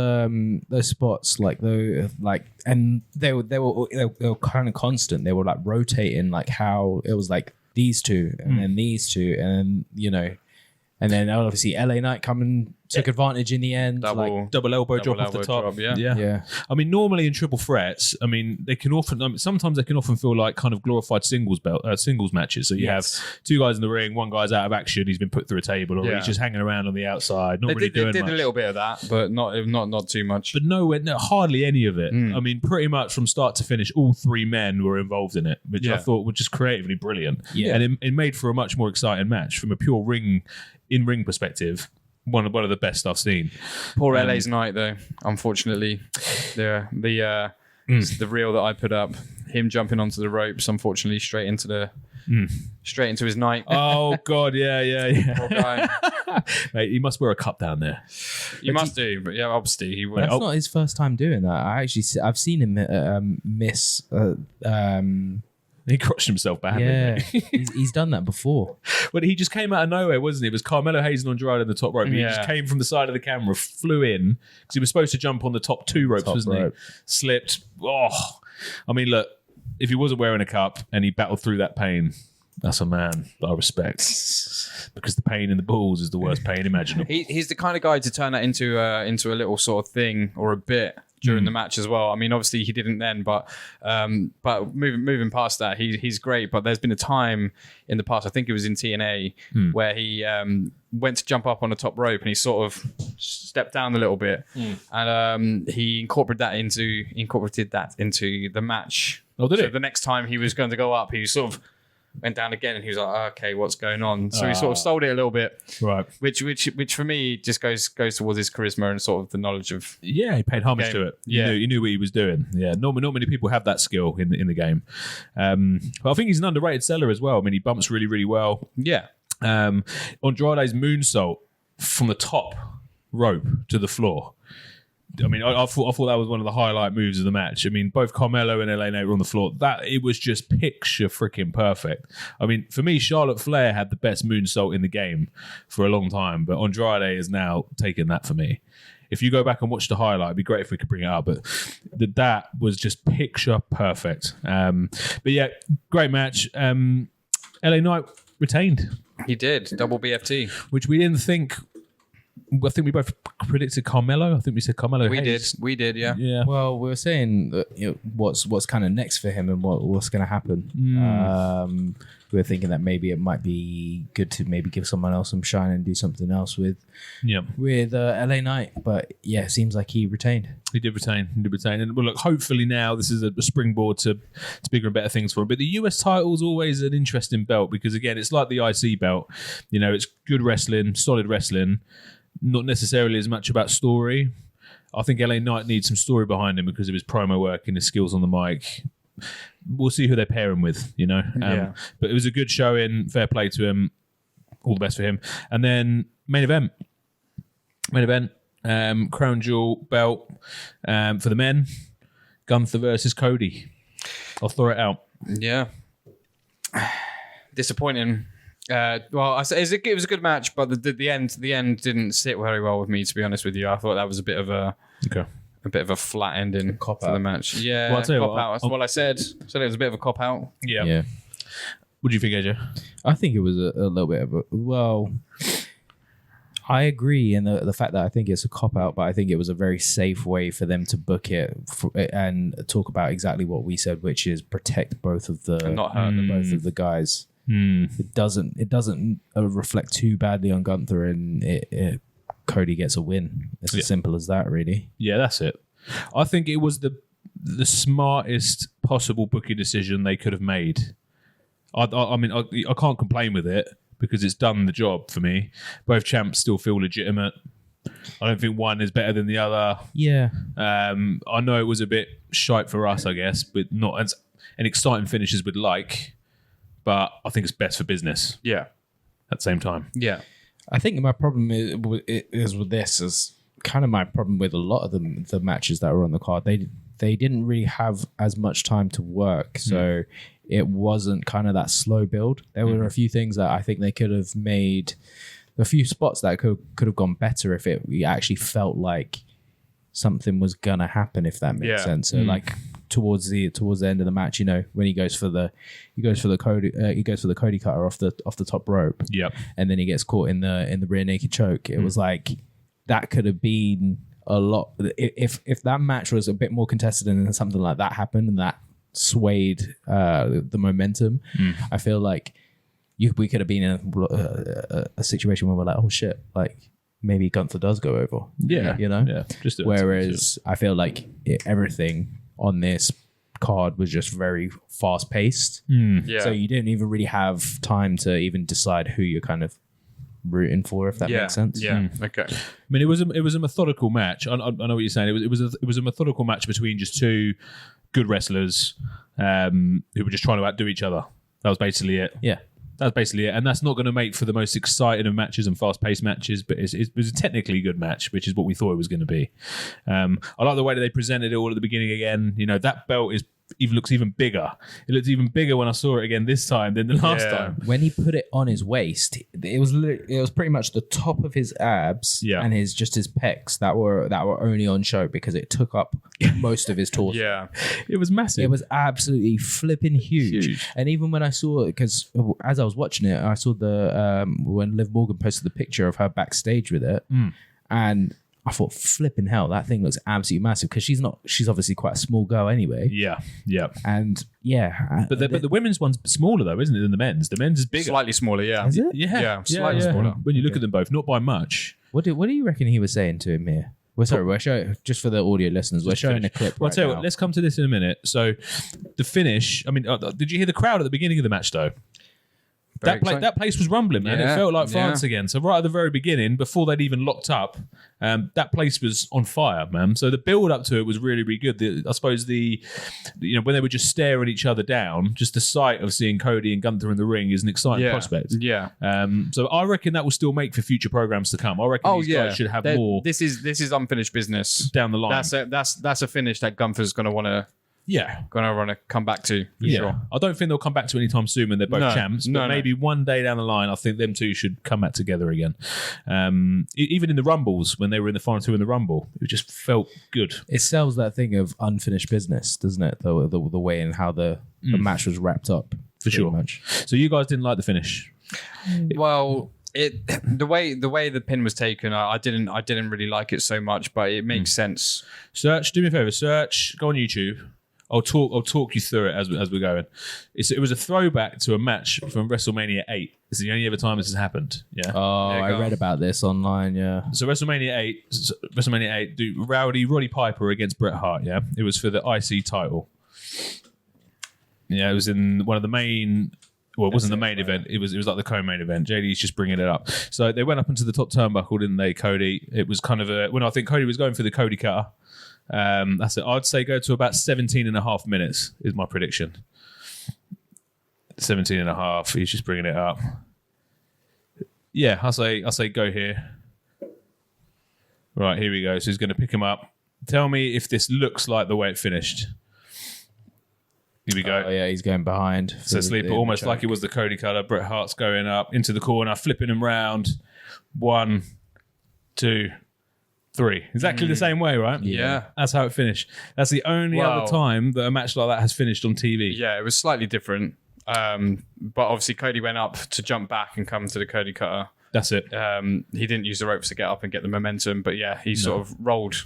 spots, and they were kind of constant. They were like rotating, like how it was like these two, and then these two, and then and then obviously LA Knight took advantage in the end. Double elbow drop off the top. Yeah. I mean, normally in triple threats, I mean, they can often, sometimes they can often feel like kind of glorified singles matches. So you have two guys in the ring, one guy's out of action, he's been put through a table, or he's just hanging around on the outside, not really doing much. They did a little bit of that, but not too much. But hardly any of it. I mean, pretty much from start to finish, all three men were involved in it, which I thought were just creatively brilliant. Yeah. And it made for a much more exciting match from a pure in-ring perspective. One of the best I've seen. Poor LA's Knight though. Unfortunately, the reel that I put up, him jumping onto the ropes. Unfortunately, straight into his night. Oh God, yeah. Poor guy. Mate, he must wear a cup down there. He must do, but yeah, obviously he would. That's not his first time doing that. I've seen him miss. He crushed himself badly. Yeah, he's done that before. But he just came out of nowhere, wasn't he? It was Carmelo Hayes and Andrade in the top rope. He just came from the side of the camera, flew in, because he was supposed to jump on the top two ropes, wasn't he? Slipped. Oh, I mean, look, if he wasn't wearing a cup and he battled through that pain, that's a man that I respect. Because the pain in the balls is the worst pain imaginable. He's the kind of guy to turn that into a little sort of thing or a bit during the match as well. I mean, obviously he didn't then, but moving past that, he's great. But there's been a time in the past, I think it was in TNA, where he went to jump up on the top rope and he sort of stepped down a little bit, and he incorporated that into the match. Oh, did so it? The next time he was going to go up, he sort of went down again, and he was like, okay, what's going on? So he sort of sold it a little bit, right? Which for me just goes towards his charisma and sort of the knowledge of. Yeah, he paid homage to it. He knew what he was doing. Yeah, not many people have that skill in the game. But I think he's an underrated seller as well. I mean, he bumps really, really well. Yeah. Andrade's moonsault from the top rope to the floor. I mean, I thought that was one of the highlight moves of the match. I mean, both Carmelo and LA Knight were on the floor. It was just picture freaking perfect. I mean, for me, Charlotte Flair had the best moonsault in the game for a long time, but Andrade has now taken that for me. If you go back and watch the highlight, it'd be great if we could bring it up. But that was just picture perfect. But yeah, great match. LA Knight retained. He did double BFT, which we didn't think. I think we both predicted Carmelo. I think we said Carmelo. We did, yeah. Well, we were saying that, what's kind of next for him and what's going to happen. We were thinking that maybe it might be good to maybe give someone else some shine and do something else with LA Knight. But yeah, it seems like he retained. He did retain. And well, look, hopefully now this is a springboard to bigger and better things for him. But the US title is always an interesting belt because, again, it's like the IC belt. It's good wrestling, solid wrestling. Not necessarily as much about story, I think LA Knight needs some story behind him because of his promo work and his skills on the mic. We'll see who they pair him with, you know. But it was a good showing. Fair play to him. All the best for him. And then main event. Crown Jewel belt for the men. Gunther versus Cody. I'll throw it out. Yeah. Disappointing. Well, it was a good match, but the end didn't sit very well with me. To be honest with you, I thought that was a bit of a flat ending for the match. Yeah, well, I'll tell you cop out. That's what I said. Said it was a bit of a cop out. Yeah. What do you think, AJ? I think it was a little bit of a I agree in the fact that I think it's a cop out, but I think it was a very safe way for them to book it and talk about exactly what we said, which is protect both of the and not hurt both of the guys. It doesn't reflect too badly on Gunther, and Cody gets a win. It's as simple as that, really. Yeah, that's it. I think it was the smartest possible booking decision they could have made. I mean, I can't complain with it because it's done the job for me. Both champs still feel legitimate. I don't think one is better than the other. Yeah. I know it was a bit shite for us, I guess, but not as an exciting finish as we'd like. But I think it's best for business. Yeah. At the same time. Yeah. I think my problem is with this is kind of my problem with a lot of the matches that were on the card. They didn't really have as much time to work, so it wasn't kind of that slow build. There were a few things that I think they could have made, a few spots that could have gone better if it actually felt like something was gonna happen, if that makes sense. So like towards the end of the match, you know, when he goes for the Cody cutter off the top rope, and then he gets caught in the rear naked choke. It was like that could have been a lot. If that match was a bit more contested and then something like that happened and that swayed the momentum, I feel like we could have been in a situation where we're like, oh shit, like maybe Gunther does go over. Yeah, you know. Yeah. Whereas I feel like everything on this card was just very fast paced. So you didn't even really have time to even decide who you're kind of rooting for, if that makes sense. Okay. I mean, it was a methodical match. I know what you're saying. It was a methodical match between just two good wrestlers who were just trying to outdo each other. That was basically it. Yeah. That's basically it. And that's not going to make for the most exciting of matches and fast-paced matches, but it was a technically good match, which is what we thought it was going to be. I like the way that they presented it all at the beginning again. You know, that belt looks even bigger. It looked even bigger when I saw it again this time than the last time. When he put it on his waist, it was pretty much the top of his abs and his pecs that were only on show because it took up most of his torso. Yeah, it was massive. It was absolutely flipping huge. And even when I saw it, because as I was watching it, I saw when Liv Morgan posted the picture of her backstage with it, and I thought, flipping hell, that thing looks absolutely massive because she's obviously quite a small girl anyway. Yeah. And but the women's one's smaller though, isn't it, than the men's? The men's is bigger. Slightly smaller, yeah. Is it? Yeah, slightly smaller. When you look at them both, not by much. What do you reckon he was saying to him here? We're showing, just for the audio listeners, we're showing a clip. Well, I'll tell you what, let's come to this in a minute. So the finish, I mean, did you hear the crowd at the beginning of the match though? That place was rumbling, man. It felt like France again. So right at the very beginning, before they'd even locked up, that place was on fire, man. So the build up to it was really, really good. I suppose when they were just staring each other down, just the sight of seeing Cody and Gunther in the ring is an exciting prospect. Yeah. So I reckon that will still make for future programs to come. I reckon these guys should have more. This is unfinished business down the line. That's a finish that Gunther's going to want to. Going to come back to, for sure. I don't think they'll come back to anytime soon when they're both champs, but maybe one day down the line, I think them two should come back together again. Even in the Rumbles, when they were in the final two in the Rumble, it just felt good. It sells that thing of unfinished business, doesn't it? The way and how the match was wrapped up. For sure. Much. So you guys didn't like the finish? Well... the way the pin was taken, I didn't really like it so much, but it makes sense. Do me a favor, go on YouTube. I'll talk you through it as we're going. It was a throwback to a match from WrestleMania 8. It's the only ever time this has happened. Yeah. Oh, I read about this online. Yeah. So WrestleMania 8, do Roddy Piper against Bret Hart. Yeah. It was for the IC title. Yeah, it was in one of the main Well, it wasn't the main event. It was like the co-main event. JD's just bringing it up. So they went up into the top turnbuckle, didn't they, Cody? It was kind of when I think Cody was going for the Cody cutter. That's it. I'd say go to about 17 and a half minutes is my prediction. 17 and a half. He's just bringing it up. Yeah, I'll say go here. Right, here we go. So he's going to pick him up. Tell me if this looks like the way it finished. Here we go. Oh, yeah, he's going behind. So sleeper, almost like it was the Cody cutter. Bret Hart's going up into the corner, flipping him round. 1, 2, 3. Exactly the same way, right? Yeah. That's how it finished. That's the only other time that a match like that has finished on TV. Yeah, it was slightly different. But obviously Cody went up to jump back and come to the Cody cutter. That's it. He didn't use the ropes to get up and get the momentum, but yeah, he sort of rolled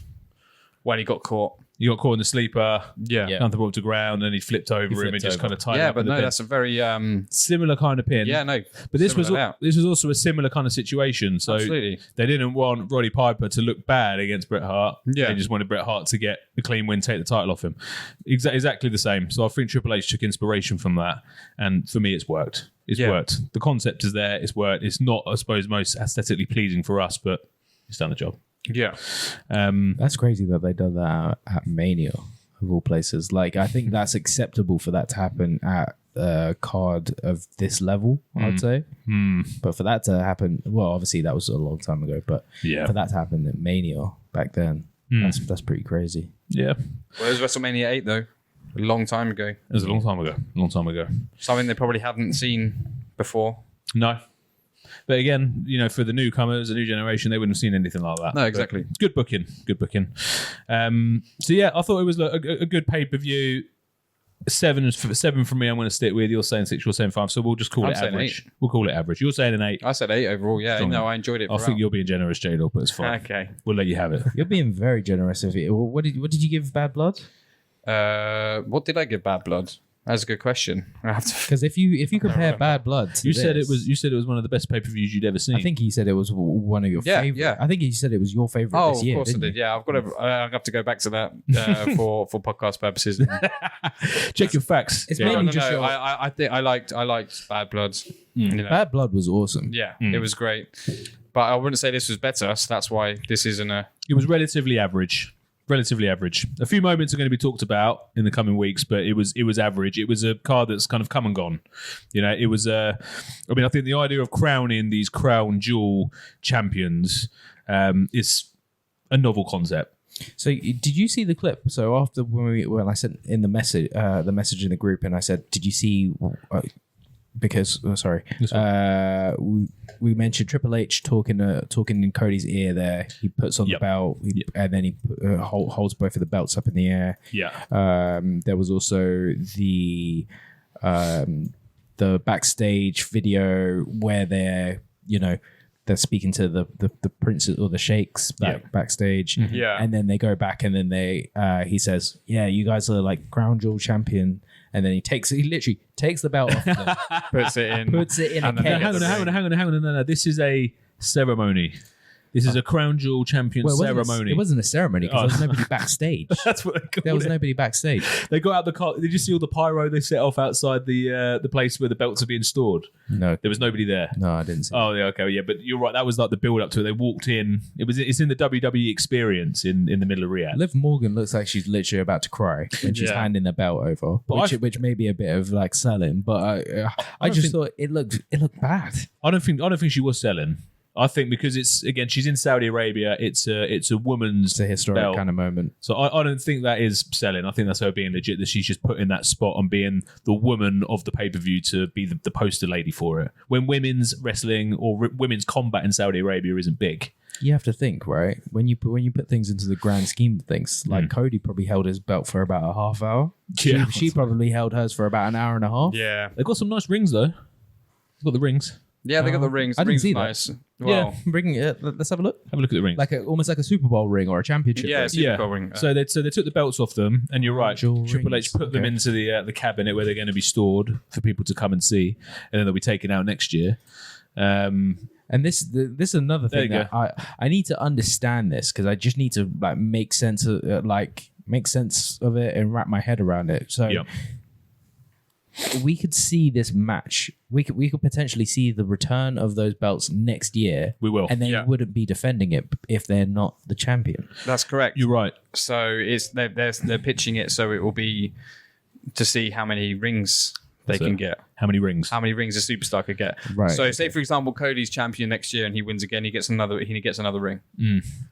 when he got caught. You got caught in the sleeper. Yeah. Gunther brought to ground, and he flipped over him and just kind of tied him up. Yeah, but in the no, pin. that's a very similar kind of pin. yeah, no. But this was similar also a similar kind of situation. So Absolutely. they didn't want Roddy Piper to look bad against Bret Hart. Yeah. They just wanted Bret Hart to get a clean win, take the title off him. Exactly the same. So I think Triple H took inspiration from that, and for me, it's worked. It's worked. The concept is there. It's worked. It's not, I suppose, most aesthetically pleasing for us, but it's done the job. Yeah. That's crazy that they did that at Mania, of all places. Like, I think that's acceptable for that to happen at a card of this level, I'd say. But for that to happen, well, obviously that was a long time ago, but for that to happen at Mania back then, that's pretty crazy. Yeah. Well, it was WrestleMania 8, though. A long time ago. It was a long time ago. Something they probably hadn't seen before. No. But again, for the newcomers, the new generation, they wouldn't have seen anything like that. No, exactly. But good booking. So yeah, I thought it was a good pay-per-view. 7 from me. I'm going to stick with. You're saying 6. You're saying 5. So we'll just call it average. 8. We'll call it average. You're saying an 8. I said 8 overall. Yeah, Strong. no, I enjoyed it. I think you're being generous, J-Dog, but it's fine. Okay. We'll let you have it. You're being very generous of it. What did you give Bad Blood? What did I give Bad Blood? That's a good question. I have to. Because if you compare Bad Blood to You said it was one of the best pay-per-views you'd ever seen. I think he said it was one of your favorite. Yeah. I think he said it was your favorite Oh, this year. of course I did. Yeah, I'll have to go back to that for podcast purposes. Check your facts. It's Yeah. mainly No, just your... I think I liked Bad Blood. Bad Blood was awesome. Yeah, it was great. But I wouldn't say this was better, so that's why this isn't a. It was relatively average. A few moments are going to be talked about in the coming weeks, but it was average. It was a card that's kind of come and gone. It was I think the idea of crowning these Crown Jewel champions is a novel concept. So did you see the clip? So after when I sent in the message in the group, and I said, did you see? We mentioned Triple H talking in Cody's ear there. He puts on the belt, and then he holds both of the belts up in the air. Yeah. There was also the backstage video where they're speaking to the princes or the sheikhs backstage. Yeah. And then they go back, and then he says, "Yeah, you guys are like Crown Jewel champion." And then he literally takes the belt off them, puts it in a cage. Hang on. No. This is a ceremony. This is a Crown Jewel champion ceremony. It wasn't a ceremony because there was nobody backstage. That's what they called There was it. nobody backstage. They got out the car. Did you see all the pyro they set off outside the place where the belts are being stored? No, There was nobody there. no, I didn't see. Oh, yeah, okay, yeah, but you're right. That was like the build up to it. They walked in. It's in the WWE experience in the middle of Riyadh. Liv Morgan looks like she's literally about to cry when she's handing the belt over, which may be a bit of like selling. But I just thought it looked bad. I don't think she was selling. I think because she's in Saudi Arabia. It's a woman's. It's a historic belt. kind of moment. So I don't think that is selling. I think that's her being legit. That she's just put in that spot on being the woman of the pay-per-view to be the poster lady for it. When women's wrestling or women's combat in Saudi Arabia isn't big. You have to think, right? When you put things into the grand scheme of things, like Cody probably held his belt for about a half hour. Yeah. She probably held hers for about an hour and a half. Yeah. They've got some nice rings though. They've got the rings. Yeah, they got the rings. I didn't rings see are that. nice. Well, Let's have a look. Have a look at the rings. Almost like a Super Bowl ring or a championship yeah, ring. Super Bowl ring. So they took the belts off them, and you're right. Jewel Triple rings. H put them into the cabinet where they're going to be stored for people to come and see, and then they'll be taken out next year. And this is another thing There you that I need to understand this because I just need to make sense of it and wrap my head around it. So we could see this match. We could potentially see the return of those belts next year. We will. And they wouldn't be defending it if they're not the champion. That's correct. You're right. So they're pitching it so it will be to see how many rings they can get. How many rings? How many rings a superstar could get. Right. So say, for example, Cody's champion next year and he wins again, he gets another ring.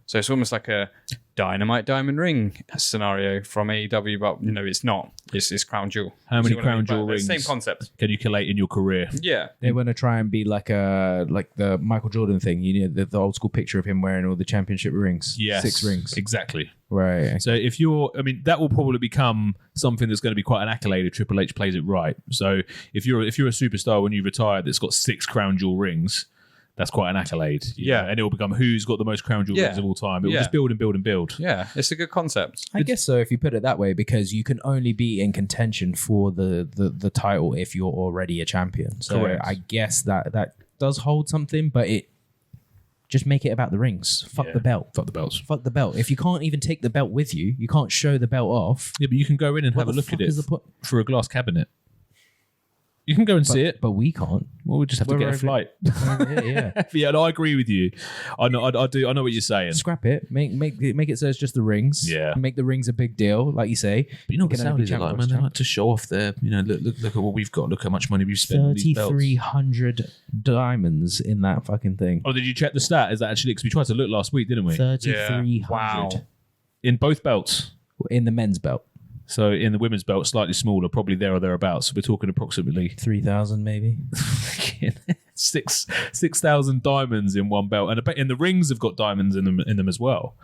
So it's almost like a Dynamite Diamond Ring scenario from AEW, but it's not. It's Crown Jewel. How many Crown Jewel rings? Same concept. Can you collate in your career? Yeah. They want to try and be like the Michael Jordan thing. The old school picture of him wearing all the championship rings. Yes. 6 rings. Exactly. Right. So if that will probably become something that's going to be quite an accolade if Triple H plays it right. So if you're a superstar when you retire that's got 6 Crown Jewel rings, that's quite an accolade. Yeah. And it will become who's got the most Crown Jewel rings of all time. It will just build and build and build. Yeah, it's a good concept. I guess so if you put it that way, because you can only be in contention for the title if you're already a champion. So Correct. I guess that does hold something, but it just make it about the rings. Fuck the belt. Fuck the belts. Fuck the belt. If you can't even take the belt with you, you can't show the belt off. Yeah, but you can go in and have a look at it for a glass cabinet. You can go and see it. But we can't. Well, we just have to get a flight. Yeah. Yeah, no, I agree with you. I know what you're saying. Scrap it. Make it so it's just the rings. Yeah. Make the rings a big deal, like you say. But you know what Can only be Saudis are like, champ man? They versus like to show off their, look at what we've got. Look how much money we've spent on these belts. 3,300 diamonds in that fucking thing. Oh, did you check the stat? Is that actually, because we tried to look last week, didn't we? 3,300. Wow. In both belts. In the men's belt. So in the women's belt, slightly smaller, probably there or thereabouts. So we're talking approximately 3,000 maybe. 6,000 diamonds in one belt, and I bet in the rings have got diamonds in them as well.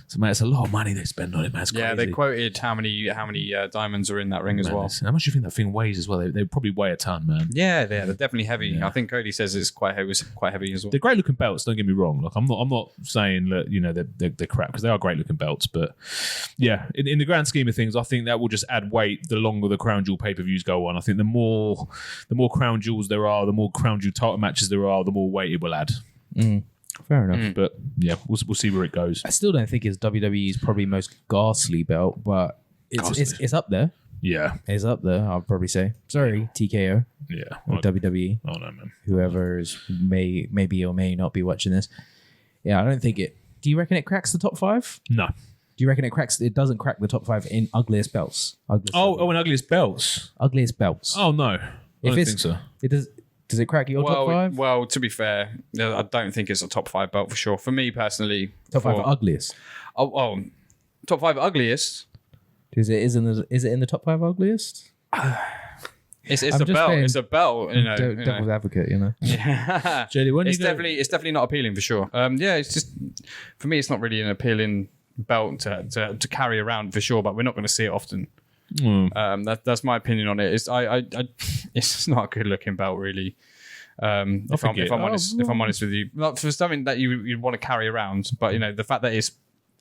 So man, it's a lot of money they spend on it, man. It's Yeah, crazy. they quoted how many diamonds are in that ring as well. How much do you think that thing weighs as well? They probably weigh a ton, man. Yeah, they're definitely heavy. Yeah. I think Cody says it's quite heavy as well. They're great looking belts. Don't get me wrong. Like I'm not saying that they're crap, because they are great looking belts. But yeah, in the grand scheme of things, I think that will just add weight the longer the Crown Jewel pay-per-views go on. I think the more Crown Jewels there are, the more Crown Jewel title matches there are, the more weight it will add. Fair enough. But yeah, we'll see where it goes. I still don't think it's WWE's probably most ghastly belt, but it's up there. Yeah, It's up there, I'll probably say. Sorry, TKO yeah. or WWE. Oh no, man. Whoever may or may not be watching this. Yeah, I don't think it. Do you reckon it cracks the top 5? No. Do you reckon it doesn't crack the top 5 in ugliest belts? And ugliest belts. Ugliest belts. Oh no, I don't think so. It does. Does it crack your top 5? Well, to be fair, I don't think it's a top 5 belt for sure. For me personally, Top 5 ugliest. Top 5 ugliest. Is it in the top 5 ugliest? It's I'm a just belt. saying, It's a belt. Devil's advocate, Yeah. JD, when It's definitely not appealing for sure. Yeah, it's just for me, it's not really an appealing belt to carry around for sure. But we're not going to see it often. That's my opinion on it. It's just not a good looking belt, really. If I'm honest with you, not for something that you'd want to carry around, but the fact that it's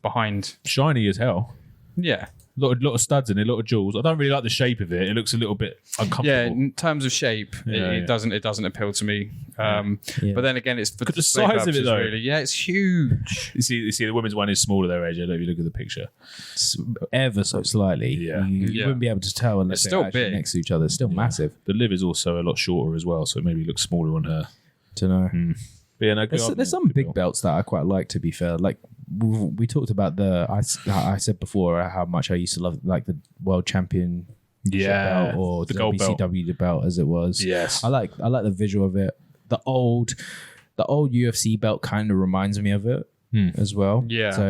behind, shiny as hell. yeah. A lot of studs in it, a lot of jewels. I don't really like the shape of it. It looks a little bit uncomfortable. Yeah, in terms of shape, Yeah. it doesn't appeal to me. Yeah. But then again, it's for Look at the size of it, though. Really. Yeah, it's huge. You see, the women's one is smaller there, AJ. If you look at the picture. ever so slightly. Yeah. You wouldn't be able to tell unless It's they're still actually big. next to each other. It's still massive. The liv is also a lot shorter as well, so maybe it looks smaller on her. To know. But yeah, no, There's some big belts that I quite like, to be fair. Like we talked about I said before how much I used to love like the world champion belt or the the gold belt. WCW belt as it was. Yes. I like the visual of it. The old UFC belt kind of reminds me of it as well. Yeah. So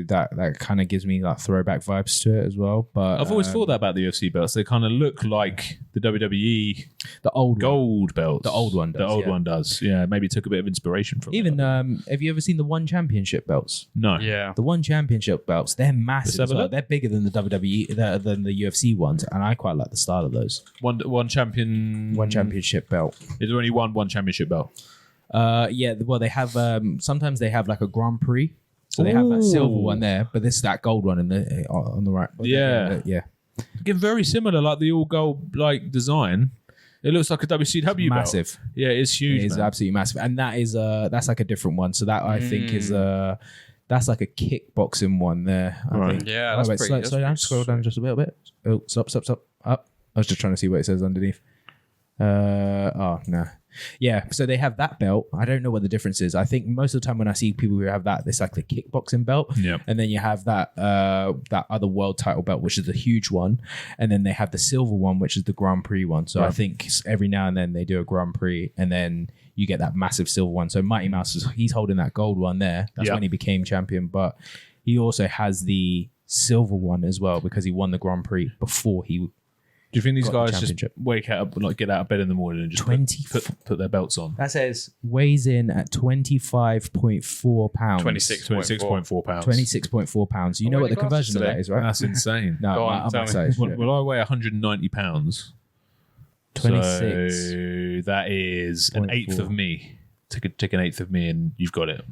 that kind of gives me like throwback vibes to it as well. But I've always thought that about the UFC belts. They kind of look like the WWE the old gold belts. The old one does, The old yeah. one does. Yeah, maybe took a bit of inspiration from even it. have you ever seen the One Championship belts? No. Yeah. The One Championship belts, they're massive. have As a well. look. They're bigger than the WWE, than the UFC ones, and I quite like the style of those. One champion. One Championship belt. Is there only one championship belt? Yeah. Well, they have. Sometimes they have like a Grand Prix, so they have that silver one there, but this is that gold one in the on the right. Yeah. Yeah. Again, very similar, like the all gold like design. It looks like a WCW Massive. belt. Yeah, it's huge. It is man. absolutely massive, and that is that's like a different one. So that I think is that's like a kickboxing one there. I Right. think. Yeah, that's wait, pretty- slow down, scroll down just a little bit. Oh, stop, up. I was just trying to see what it says underneath. Oh no. Yeah, so they have that belt. I don't know what the difference is. I think most of the time when I see people who have that, it's like the kickboxing belt. Yeah. And then you have that that other world title belt, which is the huge one. And then they have the silver one, which is the Grand Prix one. So I think every now and then they do a Grand Prix and then you get that massive silver one. So Mighty Mouse, he's holding that gold one there. That's when he became champion. But he also has the silver one as well because he won the Grand Prix before he... Do you think these guys just wake up, like get out of bed in the morning and just put their belts on? That says weighs in at 25.4 pounds. 26.4 pounds. 26.4 pounds. You know what the conversion of that is, right? That's insane. No, I'm excited. Well, I weigh 190 pounds. 26. So that is an eighth of me. Take an eighth of me and you've got it.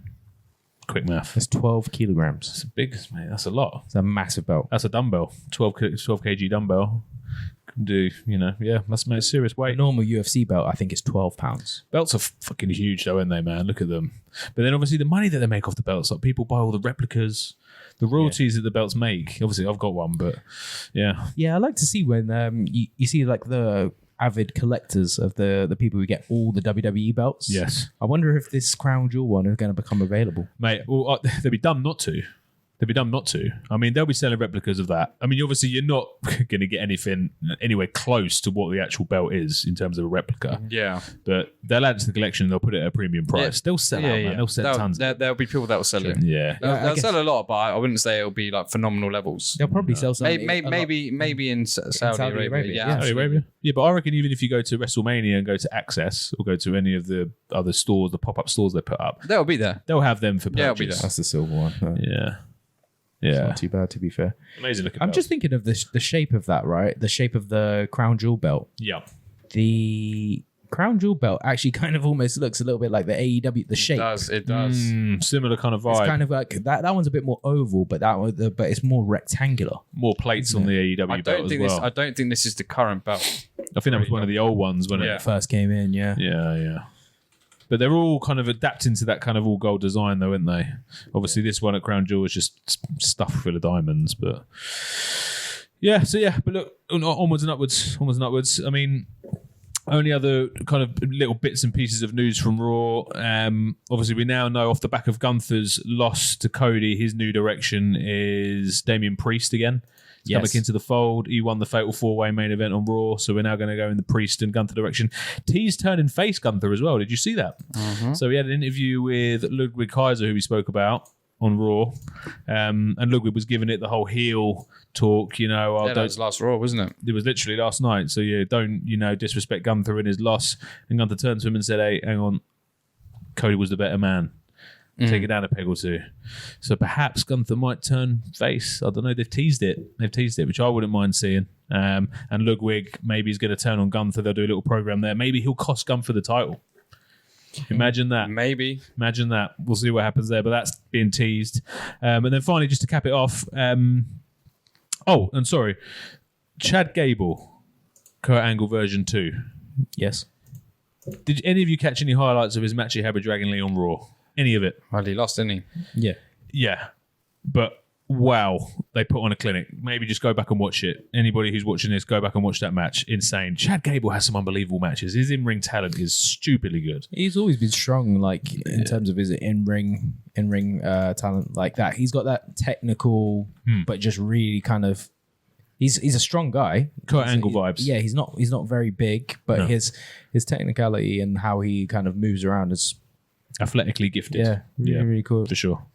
Quick math. That's 12 kilograms. That's big, mate. That's a lot. It's a massive belt. That's a dumbbell. 12 kg dumbbell. Do that's serious weight. A normal UFC belt, I think, is 12 pounds. Belts are fucking huge, though, aren't they, man? Look at them. But then obviously the money that they make off the belts, like people buy all the replicas, the royalties that the belts make. Obviously, I've got one, but yeah, I like to see when you see like the avid collectors of the people who get all the WWE belts. Yes, I wonder if this Crown Jewel one is going to become available, mate. Well, they'd be dumb not to. They'd be dumb not to. I mean, they'll be selling replicas of that. I mean, obviously, you're not going to get anything anywhere close to what the actual belt is in terms of a replica. Yeah. But they'll add it to the collection and they'll put it at a premium price. They'll sell out, man. They'll sell tons. There'll be people that will sell it. Yeah. They'll sell a lot, but I wouldn't say it'll be like phenomenal levels. They'll probably sell some. Maybe in Saudi Arabia. Yeah, Saudi Arabia. Yeah, but I reckon even if you go to WrestleMania and go to Access or go to any of the other stores, the pop-up stores they put up, they'll be there. They'll have them for purchase. Yeah, it'll be there. That's the silver one. Yeah. It's not too bad, to be fair. Amazing looking. I'm just thinking of the shape of that, right? The shape of the Crown Jewel belt. Yeah. The Crown Jewel belt actually kind of almost looks a little bit like the AEW. The shape. It does. Similar kind of vibe. It's kind of like that one's a bit more oval, but but it's more rectangular. More plates on the AEW belt as well. I don't think this is the current belt. I think that was one of the old ones when it first came in. Yeah. Yeah. But they're all kind of adapting to that kind of all gold design, though, aren't they? Obviously, this one at Crown Jewel is just stuffed full of diamonds, but But look, onwards and upwards. I mean, only other kind of little bits and pieces of news from Raw. Obviously, we now know off the back of Gunther's loss to Cody, his new direction is Damian Priest again. He's coming into the fold. He won the Fatal 4-Way main event on Raw, so we're now going to go in the Priest and Gunther direction. T's turning face Gunther as well. Did you see that? Mm-hmm. So we had an interview with Ludwig Kaiser, who we spoke about on Raw, and Ludwig was giving it the whole heel talk. That was last Raw, wasn't it? It was literally last night. So don't disrespect Gunther in his loss. And Gunther turned to him and said, "Hey, hang on, Cody was the better man. Take it down a peg or two." So perhaps Gunther might turn face. I don't know. They've teased it, which I wouldn't mind seeing. And Ludwig maybe he's going to turn on Gunther. They'll do a little program there. Maybe he'll cost Gunther the title. Imagine that. Maybe. Imagine that. We'll see what happens there. But that's being teased. And then finally, just to cap it off. Chad Gable, Kurt Angle version 2. Yes. Did any of you catch any highlights of his match he had with Dragon Lee on Raw? Any of it? Well, he lost, didn't he? Yeah. Yeah. But wow, they put on a clinic. Maybe just go back and watch it. Anybody who's watching this, go back and watch that match. Insane. Chad Gable has some unbelievable matches. His in-ring talent is stupidly good. He's always been strong, in terms of his in-ring talent like that. He's got that technical, but just really kind of. He's a strong guy. Kurt Angle vibes. Yeah, he's not very big, but his technicality and how he kind of moves around is athletically gifted. Yeah, really cool. For sure.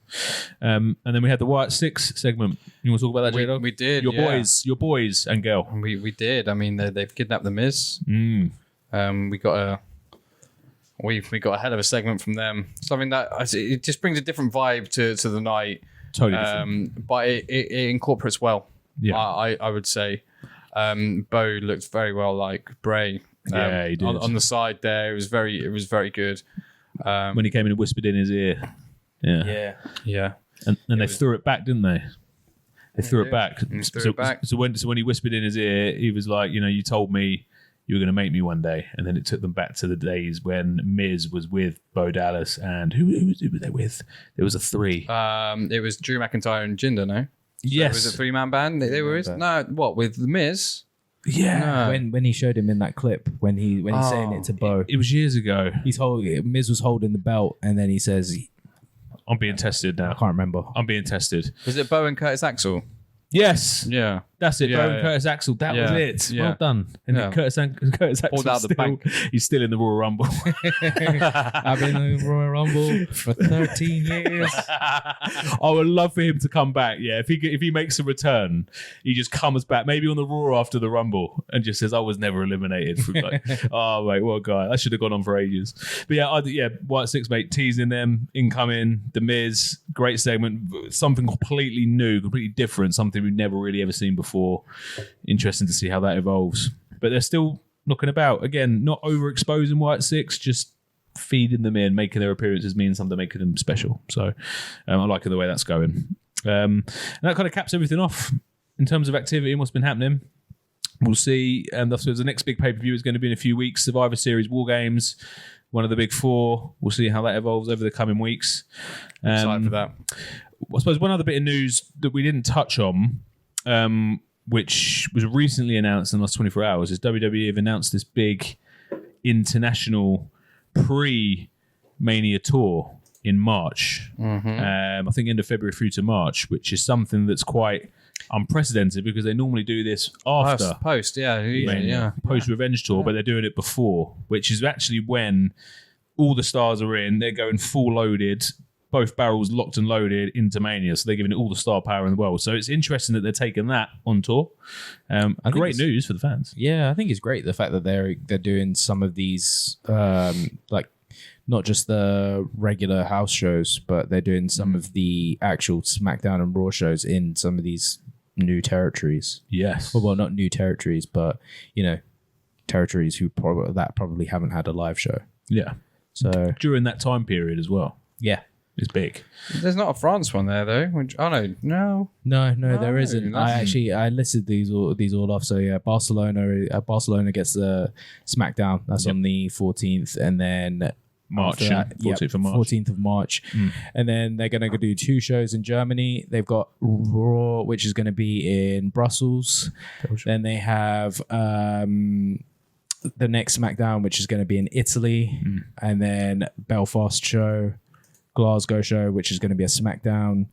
And then we had the Wyatt Six segment. You want to talk about that, J-Dog? We did. Your boys and girl. We did. I mean, they've kidnapped the Miz. We got a hell of a segment from them. Something that it just brings a different vibe to the night. Totally different. But it incorporates well. Yeah, I would say. Bo looked very well like Bray. He did. On the side there. It was very good. When he came in and whispered in his ear. Yeah. And they threw it back, didn't they? They threw it back. So when he whispered in his ear, he was like, you told me you were going to make me one day. And then it took them back to the days when Miz was with Bo Dallas. And who were they with? There was a 3. It was Drew McIntyre and Jinder, no? Yes. So it was a 3-man band they were with? No, what, with The Miz? Yeah. When he showed him in that clip, when he's saying it to Bo. It was years ago. Miz was holding the belt, and then he says, I'm being tested I now. can't remember. I'm being tested. Was it Bo and Curtis Axel? Yes. Yeah. That's it. Yeah, Bo and yeah. Curtis Axel. That was it. Yeah. Well done. And Yeah. Curtis Axel Pulled out the bank. He's still in the Royal Rumble. I've been in the Royal Rumble for 13 years. I would love for him to come back. Yeah, if he makes a return, he just comes back, maybe on the Raw after the Rumble, and just says, "I was never eliminated." Oh mate, what a guy! That should have gone on for ages. But yeah, White Six, mate, teasing them incoming. The Miz, great segment, something completely new, completely different, something we've never really ever seen before. Interesting to see how that evolves. But they're still knocking about again, not overexposing White Six, just feeding them in, making their appearances mean something, making them special. So I like the way that's going. And that kind of caps everything off in terms of activity and what's been happening. We'll see. The next big pay-per-view is going to be in a few weeks. Survivor Series War Games, one of the big four. We'll see how that evolves over the coming weeks. Excited for that. I suppose one other bit of news that we didn't touch on, which was recently announced in the last 24 hours, is WWE have announced this big international pre-Mania tour in March. I think end of February through to March, which is something that's quite unprecedented because they normally do this after Post, yeah. Post-Revenge tour, but they're doing it before, which is actually when all the stars are in, they're going full loaded, both barrels locked and loaded into Mania, so they're giving it all the star power in the world. So it's interesting that they're taking that on tour. Great news for the fans. Yeah, I think it's great the fact that they're doing some of these like not just the regular house shows, but they're doing some of the actual SmackDown and Raw shows in some of these new territories. Yes. Well, not new territories, but territories who probably haven't had a live show. Yeah. So During that time period as well. yeah. It's big. There's not a France one there though. No, there isn't. nothing. I listed these all off. So yeah, Barcelona gets the SmackDown. That's on the 14th, and then March, after that, 14th of March. 14th of March, and then they're going to do 2 shows in Germany. They've got Raw, which is going to be in Brussels. Then they have the next SmackDown, which is going to be in Italy, and then Belfast show. Glasgow show, which is going to be a SmackDown,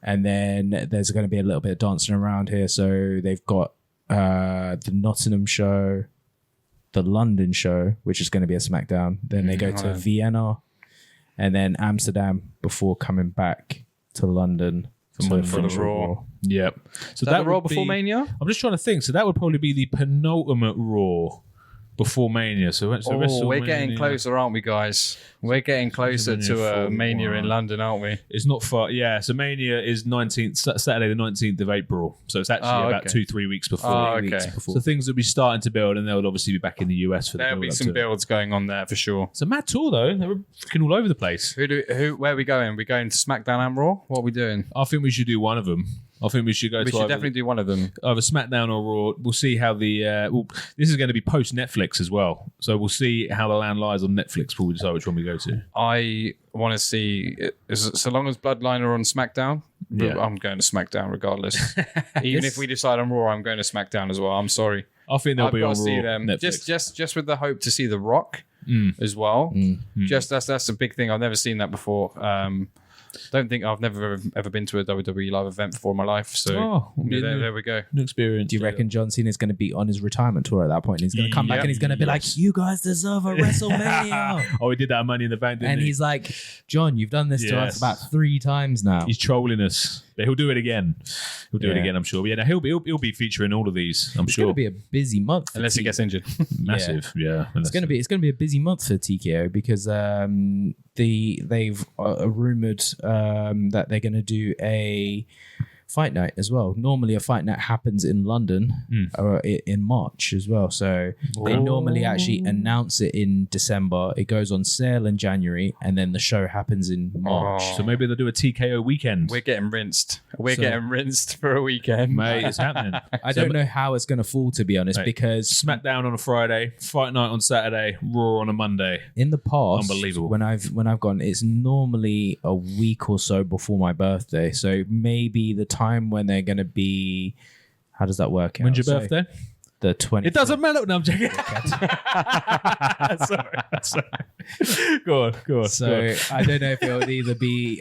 and then there's going to be a little bit of dancing around here. So they've got the Nottingham show, the London show, which is going to be a SmackDown. Then they go to Vienna, and then Amsterdam before coming back to London for the Raw. Yep. So that the Raw would before be, Mania? I'm just trying to think. So that would probably be the penultimate Raw before Mania. So we're getting closer, aren't we, guys? We're getting closer to Mania in London, aren't we? It's not far. Yeah, so Mania is Saturday the 19th of April. So it's actually about 2-3 weeks before. Okay. So things will be starting to build, and they'll obviously be back in the US for the There'll be some builds going on there for sure. It's a mad tour though. They were freaking all over the place. Where are we going? We're going to SmackDown and Raw? What are we doing? I think we should do one of them. I think we should go We to should definitely do one of them. either SmackDown or Raw. We'll see how this is going to be post Netflix as well. So we'll see how the land lies on Netflix before we decide which one we go to. I want to see, so long as Bloodline are on SmackDown, Yeah. I'm going to SmackDown regardless. Even if we decide on Raw, I'm going to SmackDown as well. I'm sorry. I think they'll I've be got on to see Raw. them. Netflix. Just with the hope to see The Rock as well. Just that's a big thing. I've never seen that before. Don't think I've never ever been to a WWE live event before in my life. So there we go. New experience. Do you reckon John Cena is going to be on his retirement tour at that point? He's going to come back and he's going to be like, "You guys deserve a WrestleMania." Oh, he did that at Money in the Bank, didn't And he? he's like, "John, you've done this to us about 3 times now." He's trolling us. But he'll do it again. He'll do it again, I'm sure. But he'll be featuring all of these, I'm It's sure. going to be a busy month. Unless he gets injured. Massive, yeah. It's going to be a busy month for TKO because they've rumored that they're going to do a fight night as well. Normally a fight night happens in London or in March as well. So they normally actually announce it in December. It goes on sale in January and then the show happens in March. So maybe they'll do a TKO weekend. We're getting rinsed. Getting rinsed for a weekend. Mate, it's happening. I don't know how it's going to fall, to be honest, because SmackDown on a Friday, Fight Night on Saturday, Raw on a Monday. in the past, Unbelievable. when I've gone, it's normally a week or so before my birthday. So maybe the time when they're going to be, how does that work out? When's your So birthday? the 20. It doesn't matter. No, I'm joking. sorry. Go on. So I don't know if it would either be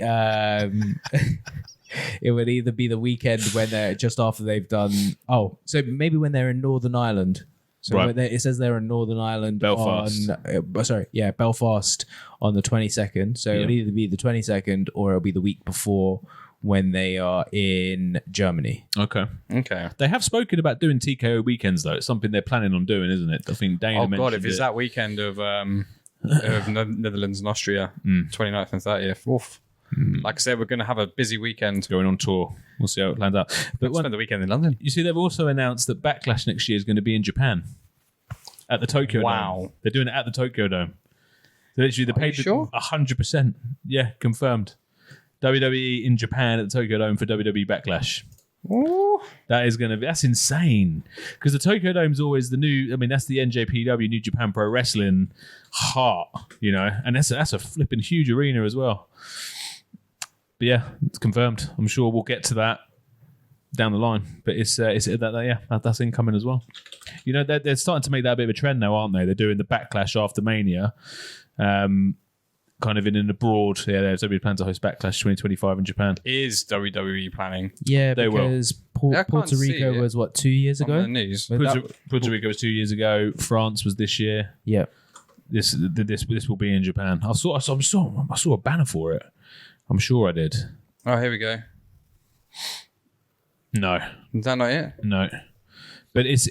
it would either be the weekend when they're just after they've done. Oh, so maybe when they're in Northern Ireland. So Right. it says they're in Northern Ireland Belfast. on Belfast on the 22nd. So it'll either be the 22nd or it'll be the week before when they are in Germany. Okay. They have spoken about doing TKO weekends though. It's something they're planning on doing, isn't it? I think Dana mentioned God, if it's that weekend of Netherlands and Austria, 29th and 30th. Oof. Like I said, we're going to have a busy weekend. going on tour. We'll see how it plans out. But Spend the weekend in London. you see, they've also announced that Backlash next year is going to be in Japan at the Tokyo Dome. They're doing it at the Tokyo Dome. So literally, they paid sure? 100%. Yeah, confirmed. WWE in Japan at the Tokyo Dome for WWE Backlash. Ooh. That's insane. Because the Tokyo Dome's always the new, I mean, that's the NJPW, New Japan Pro Wrestling heart, you know, and that's a flipping huge arena as well. But yeah, it's confirmed. I'm sure we'll get to that down the line. But that's incoming as well. You know, they're starting to make that a bit of a trend now, aren't they? They're doing the Backlash after Mania. Kind of in an abroad. Yeah, WWE plans to host Backlash 2025 in Japan. Is WWE planning? Yeah, They will. because I can't Puerto see Rico it was, 2 years On ago? the news. Puerto Rico was 2 years ago. France was this year. Yeah. This will be in Japan. I saw a banner for it. I'm sure I did. Oh, here we go. No, Is that not it? no. But it's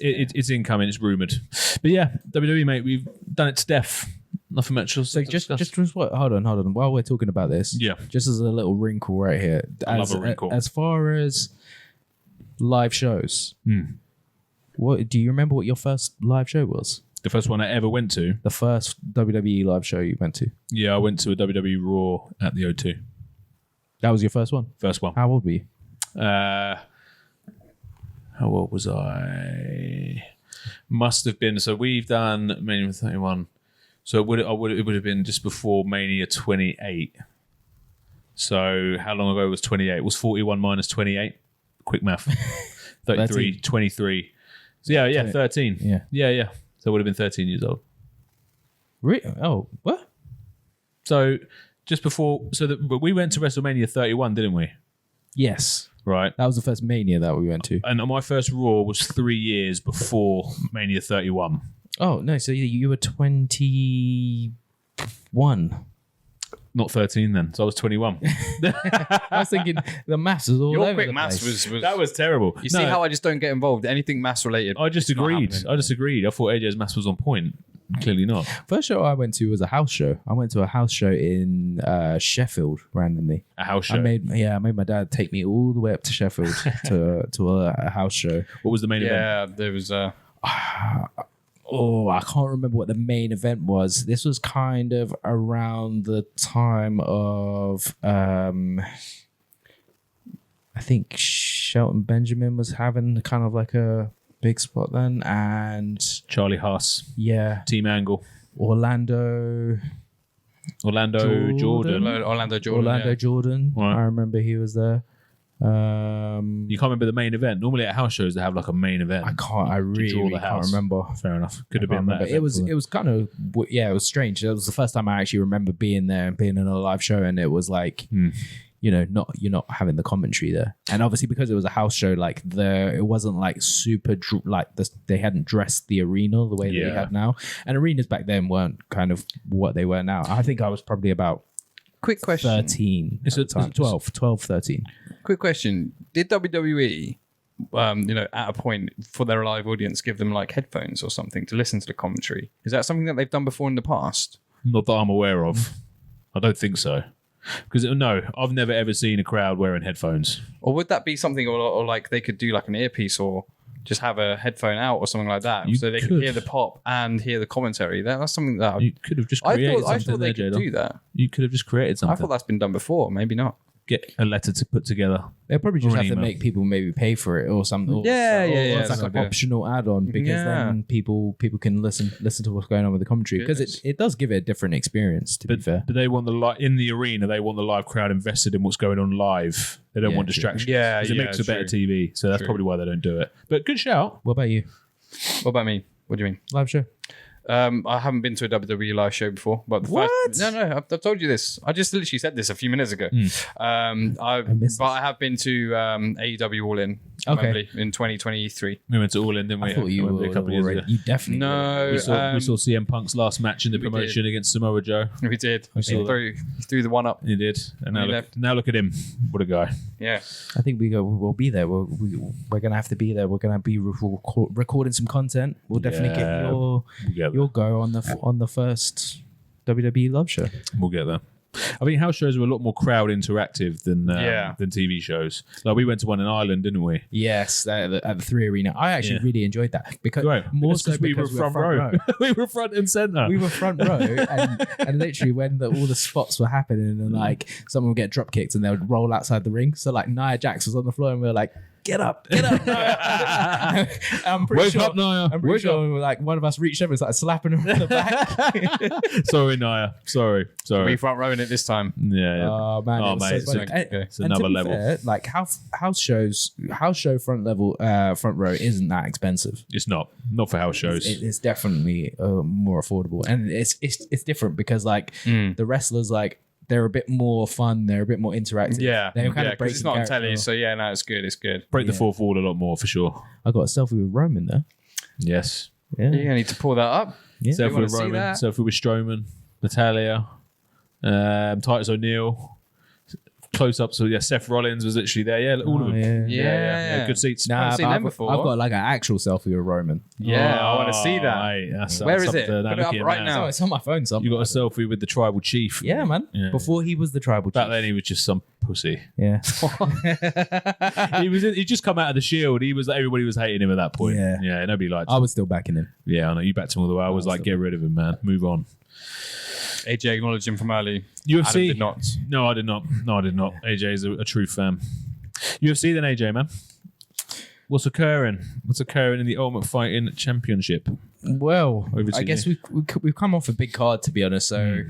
incoming. It's rumored. But yeah, WWE, mate, we've done it to death. Nothing much else. So just what? Hold on. While we're talking about this, Yeah. just as a little wrinkle right here. I love a wrinkle. As far as live shows, what do you remember? What your first live show was? The first one I ever went to. The first WWE live show you went to? Yeah, I went to a WWE Raw at the O2. That was your first one. First one. How old were you? How old was I? Must have been. So we've done Mania 31. So it would have been just before Mania 28. So how long ago was 28? It was 41 minus 28. Quick math. 33, 13. 23. So yeah, 13. Yeah. So I would have been 13 years old. Oh, what? So just before, but we went to WrestleMania 31, didn't we? Yes. Right. That was the first Mania that we went to. And my first Raw was 3 years before Mania 31. Oh, no. So you were 21. Not 13 then. So I was 21. I was thinking the maths was all Your over quick the maths place. was. That was terrible. You see how I just don't get involved? Anything maths related. I just it's not agreed. happening. I thought AJ's maths was on point. Clearly not. First show I went to was a house show. I went to a house show in Sheffield randomly. A house show. I made my dad take me all the way up to Sheffield to a house show. What was the main event? Yeah, there was. Oh, I can't remember what the main event was. This was kind of around the time of I think Shelton Benjamin was having kind of like a big spot then, and Charlie Haas. yeah, Team Angle. Orlando Jordan. Orlando Jordan. Orlando yeah. Jordan. Right. I remember he was there. You can't remember the main event. Normally at house shows they have like a main event. I really the can't house. remember. Fair enough. Could have I can't been that. remember. It was kind of it was strange. It was the first time I actually remember being there and being in a live show, and it was like you're not having the commentary there. And obviously because it was a house show, like it wasn't like super they hadn't dressed the arena the way that they had now. And arenas back then weren't kind of what they were now. I think I was probably about Quick question. 13 at the time. 12, 13. Quick question. Did WWE, at a point for their live audience, give them like headphones or something to listen to the commentary? Is that something that they've done before in the past? Not that I'm aware of. I don't think so. Because no, I've never ever seen a crowd wearing headphones. Or would that be something, or like they could do like an earpiece or just have a headphone out or something like that, so they could hear the pop and hear the commentary? That's something that You could have just I created thought something they there, could Jada. do that. You could have just created I something. thought that's been done before. Maybe not. Get a letter to put together. They'll probably just Or an have to email. make people maybe pay for it or something. Or Yeah. It's like that's an okay. optional add-on because then people can listen to what's going on with the commentary, because it does give it a different experience. To be fair, But they want in the arena. They want the live crowd invested in what's going on live. They don't Yeah, want true. distraction. Yeah, 'Cause it makes a better true. TV. So that's True. probably why they don't do it. But good shout. what about you? What about me? What do you mean? Live show. I haven't been to a WWE live show before, but I've told you this. I just literally said this a few minutes ago. I have been to AEW All In in 2023. We went to All In, didn't we? I thought you were a couple of years ago. You definitely No, We saw CM Punk's last match in the promotion against Samoa Joe. we did. We saw threw the one up. He did, and left. now look at him. What a guy! Yeah, I think we'll be there. We're gonna have to be there. We're gonna be recording some content. We'll definitely get your go on the first WWE Love show. We'll get there. I think house shows were a lot more crowd interactive than TV shows. Like we went to one in Ireland, didn't we? Yes, at the 3 Arena. I actually really enjoyed that because we were front row. We were front and center. We were front row, and literally when all the spots were happening, and like someone would get drop kicked and they would roll outside the ring. So like Nia Jax was on the floor, and we were like, Get up, Nia. I'm pretty sure like one of us reached over and started slapping her on the back. Sorry, Nia. Sorry. We front rowing it this time. Yeah. Oh man, mate, it's another level. Fair, like house show front row isn't that expensive. It's not for house shows. It's definitely more affordable, and it's different because like the wrestlers like. They're a bit more fun. They're a bit more interactive. Yeah, they're kind of break. It's not on telly, so no, it's good. It's good. Break the fourth wall a lot more for sure. I got a selfie with Roman there. Yes. Yeah. You're gonna need to pull that up. Yeah. Selfie with Roman. Selfie with Strowman, Natalia, Titus O'Neil. Close up, so Seth Rollins was literally there. Yeah, all of them. Yeah, good seats. I've seen them before. I've got like an actual selfie with Roman. Yeah, I want to see that. Mate, where is it? Put it up right now. It's on my phone. You got a selfie with the tribal chief. Yeah, man. Yeah. Before he was the tribal chief. Back then, he was just some pussy. Yeah. He just come out of the Shield. He was everybody was hating him at that point. Yeah, nobody liked him. I was still backing him. Yeah, I know you backed him all the way. I was like, get rid of him, man. Move on. AJ acknowledged him from early. UFC Adam did not. No, I did not. AJ is a true fan. UFC then, AJ, man. What's occurring in the Ultimate Fighting Championship? Well, I guess we've come off a big card, to be honest. So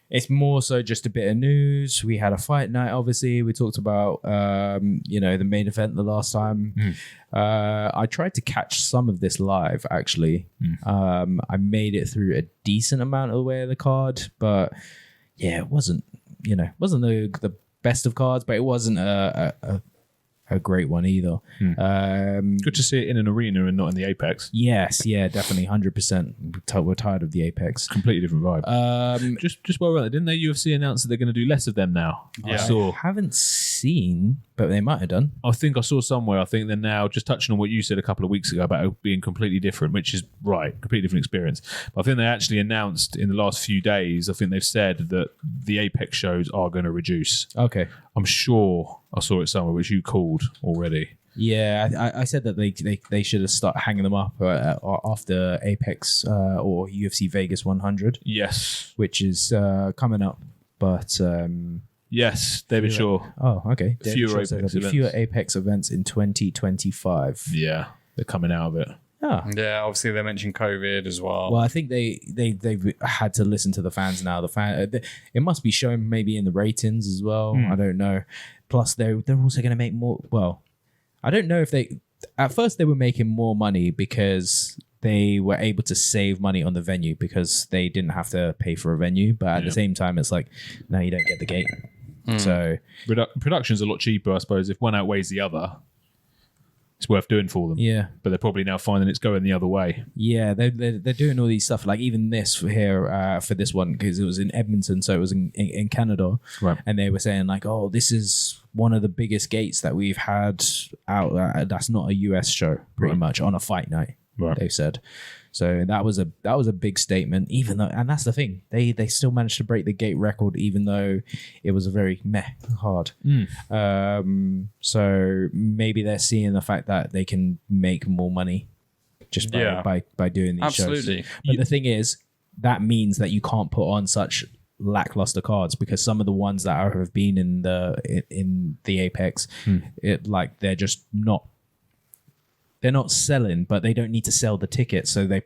it's more so just a bit of news. We had a fight night, obviously. We talked about the main event the last time. I tried to catch some of this live, actually. I made it through a decent amount of the way of the card, but it wasn't the best of cards, but it wasn't a great one either. Good to see it in an arena and not in the Apex. Yes, definitely, 100%. We're tired of the Apex. Completely different vibe. Just while we're at it, didn't they UFC announce that they're going to do less of them now? Yeah. I haven't seen, but they might have done. I think I saw somewhere. I think they're now just touching on what you said a couple of weeks ago about it being completely different, which is right, completely different experience. But I think they actually announced in the last few days. I think they've said that the Apex shows are going to reduce. Okay, I'm sure I saw it somewhere, which you called already. Yeah, I said that they should have started hanging them up after Apex or UFC Vegas 100. Yes, which is coming up, but. Yes, David Shaw. Oh, okay. Fewer Apex events in 2025. Yeah, they're coming out of it. Oh. Yeah, obviously they mentioned COVID as well. Well, I think they've had to listen to the fans now. It must be shown maybe in the ratings as well. I don't know. Plus, they're also going to make more. Well, I don't know if at first they were making more money because they were able to save money on the venue because they didn't have to pay for a venue. But at the same time, it's like, no, you don't get the gate. So production's a lot cheaper, I suppose. If one outweighs the other, it's worth doing for them. Yeah, but they're probably now finding it's going the other way. Yeah, they're doing all these stuff. Like even this here for this one because it was in Edmonton, so it was in Canada, right? And they were saying like, oh, this is one of the biggest gates that we've had out. That's not a US show, pretty much on a fight night. Right. They said. So that was a big statement, even though, and that's the thing, they still managed to break the gate record, even though it was a very hard. So maybe they're seeing the fact that they can make more money just by doing these shows. But the thing is, that means that you can't put on such lackluster cards because some of the ones that have been in the Apex, they're just not. They're not selling, but they don't need to sell the tickets, so they're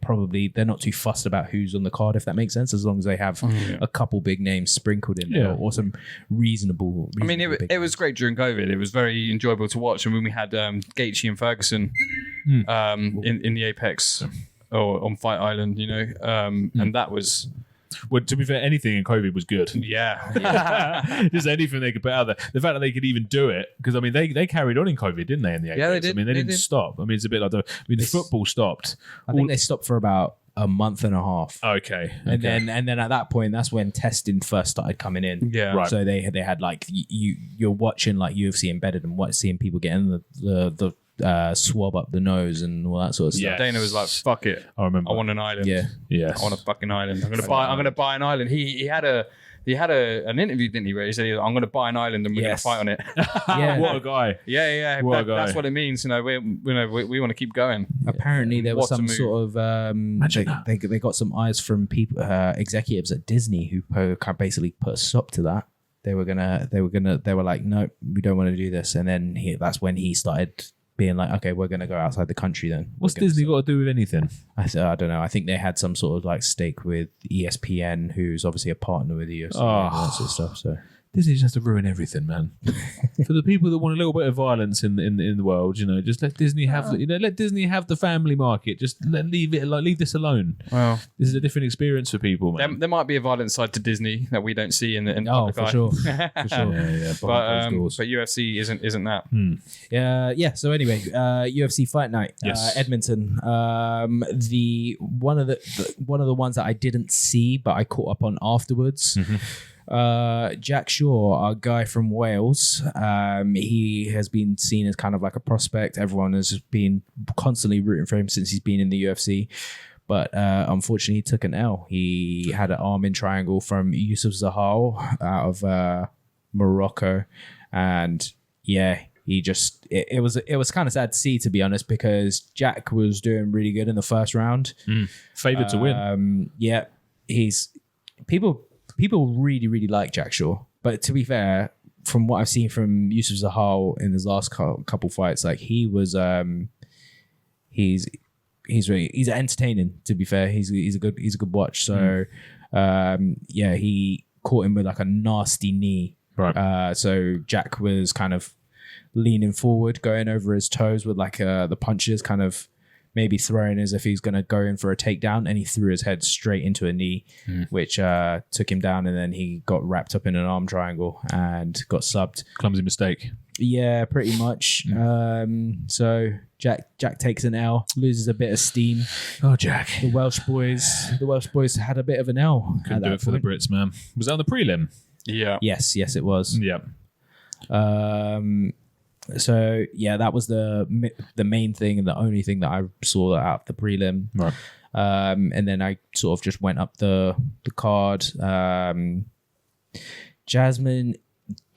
not too fussed about who's on the card, if that makes sense, as long as they have a couple big names sprinkled in there or some reasonable. I mean, it was great during COVID. It was very enjoyable to watch, and when we had Gaethje and Ferguson in the Apex or on Fight Island, and that was. Well, to be fair, anything in COVID was good. Yeah. Just anything they could put out there. The fact that they could even do it, because I mean, they carried on in COVID, didn't they? In the Apex? Yeah, they did. I mean, they didn't stop. I mean, it's a bit like the football stopped. I think they stopped for about a month and a half. Okay. And then at that point, that's when testing first started coming in. Yeah. Right. So they had like you're watching like UFC Embedded and seeing people getting the swab up the nose and all that sort of stuff. Yeah. Dana was like, "Fuck it, I remember. I want an island. Yeah. Yes. I want a fucking island. I'm gonna buy an island." He had an interview, didn't he? Where he said, "I'm gonna buy an island and we're gonna fight on it." Yeah. What a guy. Yeah. What a guy. That's what it means. We want to keep going. Apparently, there was What a some move. sort of they got some eyes from people, executives at Disney who basically put a stop to that. They were like, "No, we don't want to do this." And then that's when he started being like, "Okay, we're gonna go outside the country then." What's Disney got to do with anything? I don't know. I think they had some sort of like stake with ESPN, who's obviously a partner with the UFC and all that sort of stuff. So Disney just has to ruin everything, man. For the people that want a little bit of violence in the world, just let Disney have let Disney have the family market. Just leave this alone. Well, This is a different experience for people, man. there might be a violent side to Disney that we don't see in the public for eye. sure, for sure. Yeah, But UFC isn't that. Yeah. So anyway, UFC Fight Night, Yes. Edmonton. The one of the ones that I didn't see, but I caught up on afterwards. Jack Shaw, our guy from Wales, he has been seen as kind of like a prospect. Everyone has been constantly rooting for him since he's been in the UFC. But unfortunately, he took an L. He had an arm in triangle from Yusuf Zahal out of Morocco. And yeah, it was kind of sad to see, to be honest, because Jack was doing really good in the first round. Favored to win. Yeah, people really, really like Jack Shaw. But to be fair, from what I've seen from Yusuf Zahal in his last couple fights, like he was, he's entertaining. To be fair, he's a good watch. So, he caught him with like a nasty knee. Right. So Jack was kind of leaning forward, going over his toes with like the punches, kind of maybe throwing as if he's going to go in for a takedown, and he threw his head straight into a knee, which took him down, and then he got wrapped up in an arm triangle and got subbed. Clumsy mistake. Yeah, pretty much. So Jack takes an L, loses a bit of steam. Oh, Jack. The Welsh boys had a bit of an L. Couldn't do it for the Brits, man. Was that on the prelim? Yeah. Yes, it was. Yeah. So yeah, that was the main thing and the only thing that I saw out of the prelim. Right. And then I sort of just went up the card. Jasmine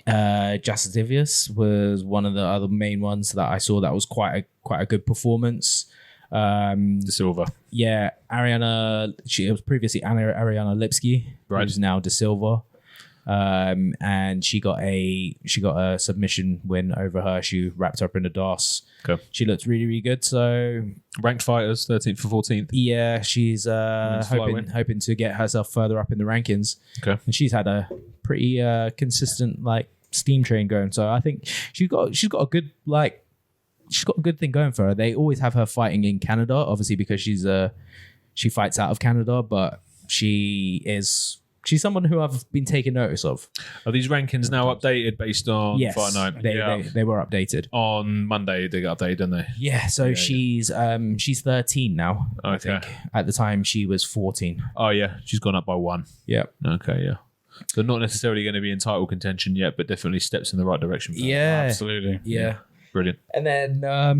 Jasadivius was one of the other main ones that I saw that was quite a good performance. De Silva. Yeah, it was previously Ariana Lipski, Right. who's now De Silva. And she got a submission win over her. She wrapped her up in a DOS. Okay. She looked really, really good. So Ranked fighters, 13th for 14th. yeah, she's win. hoping to get herself further up in the rankings. Okay. And she's had a pretty consistent like steam train going. So I think she's got a good thing going for her. They always have her fighting in Canada, obviously because she fights out of Canada, but she's someone who I've been taking notice of. Are these rankings now updated based on Yes, Fight Night? they were updated. On Monday, they got updated, didn't they? Yeah, so she's 13 now. I Okay. think. At the time, she was 14. Oh, yeah. She's gone up by 1. Yeah. Okay, yeah. So not necessarily going to be in title contention yet, but definitely steps in the right direction. For her. Yeah. Absolutely. Yeah. Brilliant. And then, I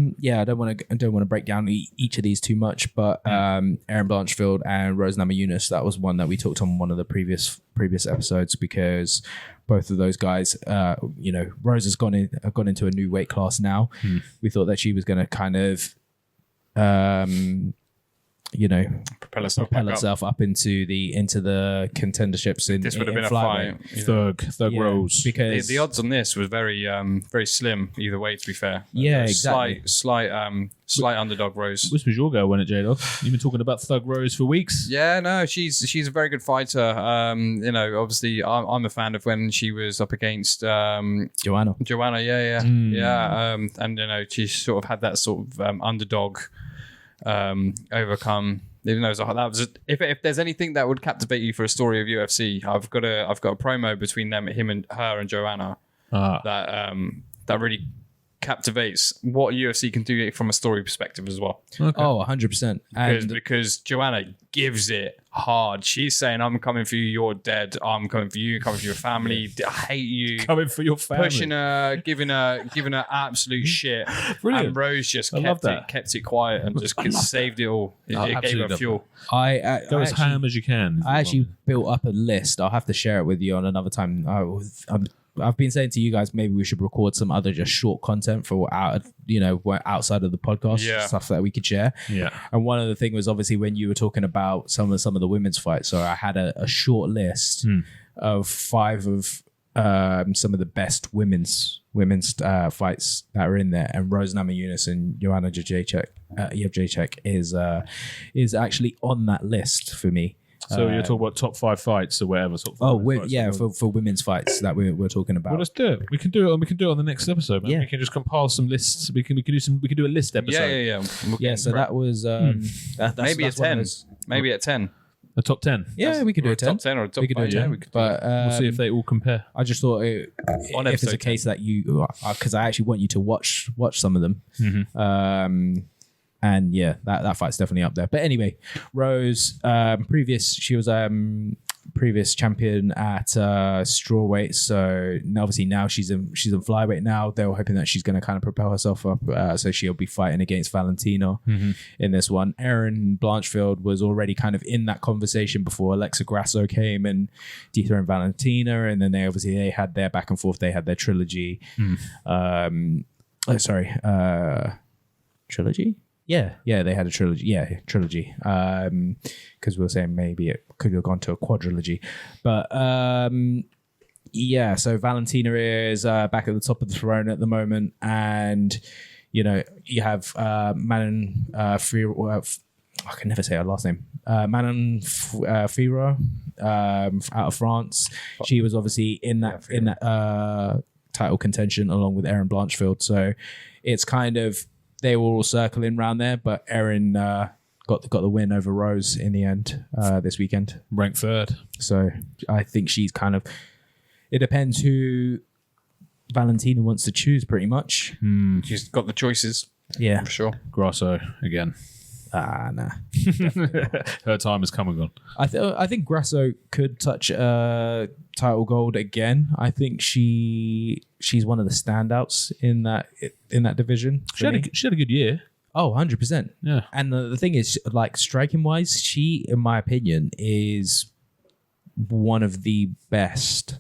don't want to break down each of these too much, but Erin Blanchfield and Rose Namajunas, that was one that we talked on one of the previous episodes because both of those guys, Rose has gone into a new weight class now. We thought that she was going to kind of propel herself up into the contenderships in This would have been a flyweight. fight. Thug Rose. Because The odds on this was very very slim either way, to be fair. Yeah, exactly. Slight underdog Rose. Which was your girl, wasn't it, J-Dog? You've been talking about Thug Rose for weeks. Yeah, no, she's a very good fighter. Obviously I'm a fan of when she was up against Joanna. Yeah. And she sort of had that sort of underdog overcome. Even though that was if there's anything that would captivate you for a story of UFC, I've got a promo between her and Joanna that really captivates what UFC can do from a story perspective as well. Okay. Oh, 100%. Because Joanna gives it hard. She's saying, "I'm coming for you. You're dead. I'm coming for you. Coming for your family. I hate you." Coming for your family. Pushing her, giving her absolute shit. Brilliant. And Rose just kept it quiet and just saved it all. It gave her fuel. Go as ham as you can. I actually built up a list. I'll have to share it with you on another time. I've been saying to you guys, maybe we should record some other just short content for outside of the podcast, stuff that we could share. Yeah. And one of the things was obviously when you were talking about some of the women's fights. So I had a short list of 5 of some of the best women's fights that are in there, and Rose Namajunas and Joanna Jędrzejczyk is actually on that list for me. So you're talking about top 5 fights or whatever. For women's fights that we're talking about. Well, let's do it. We can do it. We can do it on the next episode. Man. Yeah. We can just compile some lists. We can do a list episode. Yeah. So that was maybe that's a 10. Maybe at 10. A top 10. Yeah, we could do a 10. Top 10 or a top 5. We could do a 10. But we'll see if they all compare. I just thought if it's a case that you, because I actually want you to watch some of them. Mm-hmm. And yeah, that fight's definitely up there. But anyway, Rose, she was previous champion at strawweight. So obviously now she's in flyweight now. They were hoping that she's going to kind of propel herself up. So she'll be fighting against Valentina in this one. Erin Blanchfield was already kind of in that conversation before Alexa Grasso came and dethroned Valentina. And then they had their back and forth. They had their trilogy. Trilogy? Yeah, they had a trilogy. Yeah, trilogy. Because we were saying maybe it could have gone to a quadrilogy. But so Valentina is back at the top of the throne at the moment. And, you have Manon I can never say her last name. Manon Fiorot out of France. She was obviously in that title contention along with Erin Blanchfield. So it's kind of, they were all circling around there, but Erin got the win over Rose in the end this weekend. Ranked 3rd. So I think she's kind of, it depends who Valentina wants to choose pretty much. She's got the choices. Yeah. For sure. Grasso again. Nah. Her time has come and gone. I think Grasso could touch title gold again. I think she's one of the standouts in that division. She had a good year. Oh, 100%. Yeah. And the thing is, like, striking wise, she, in my opinion, is one of the best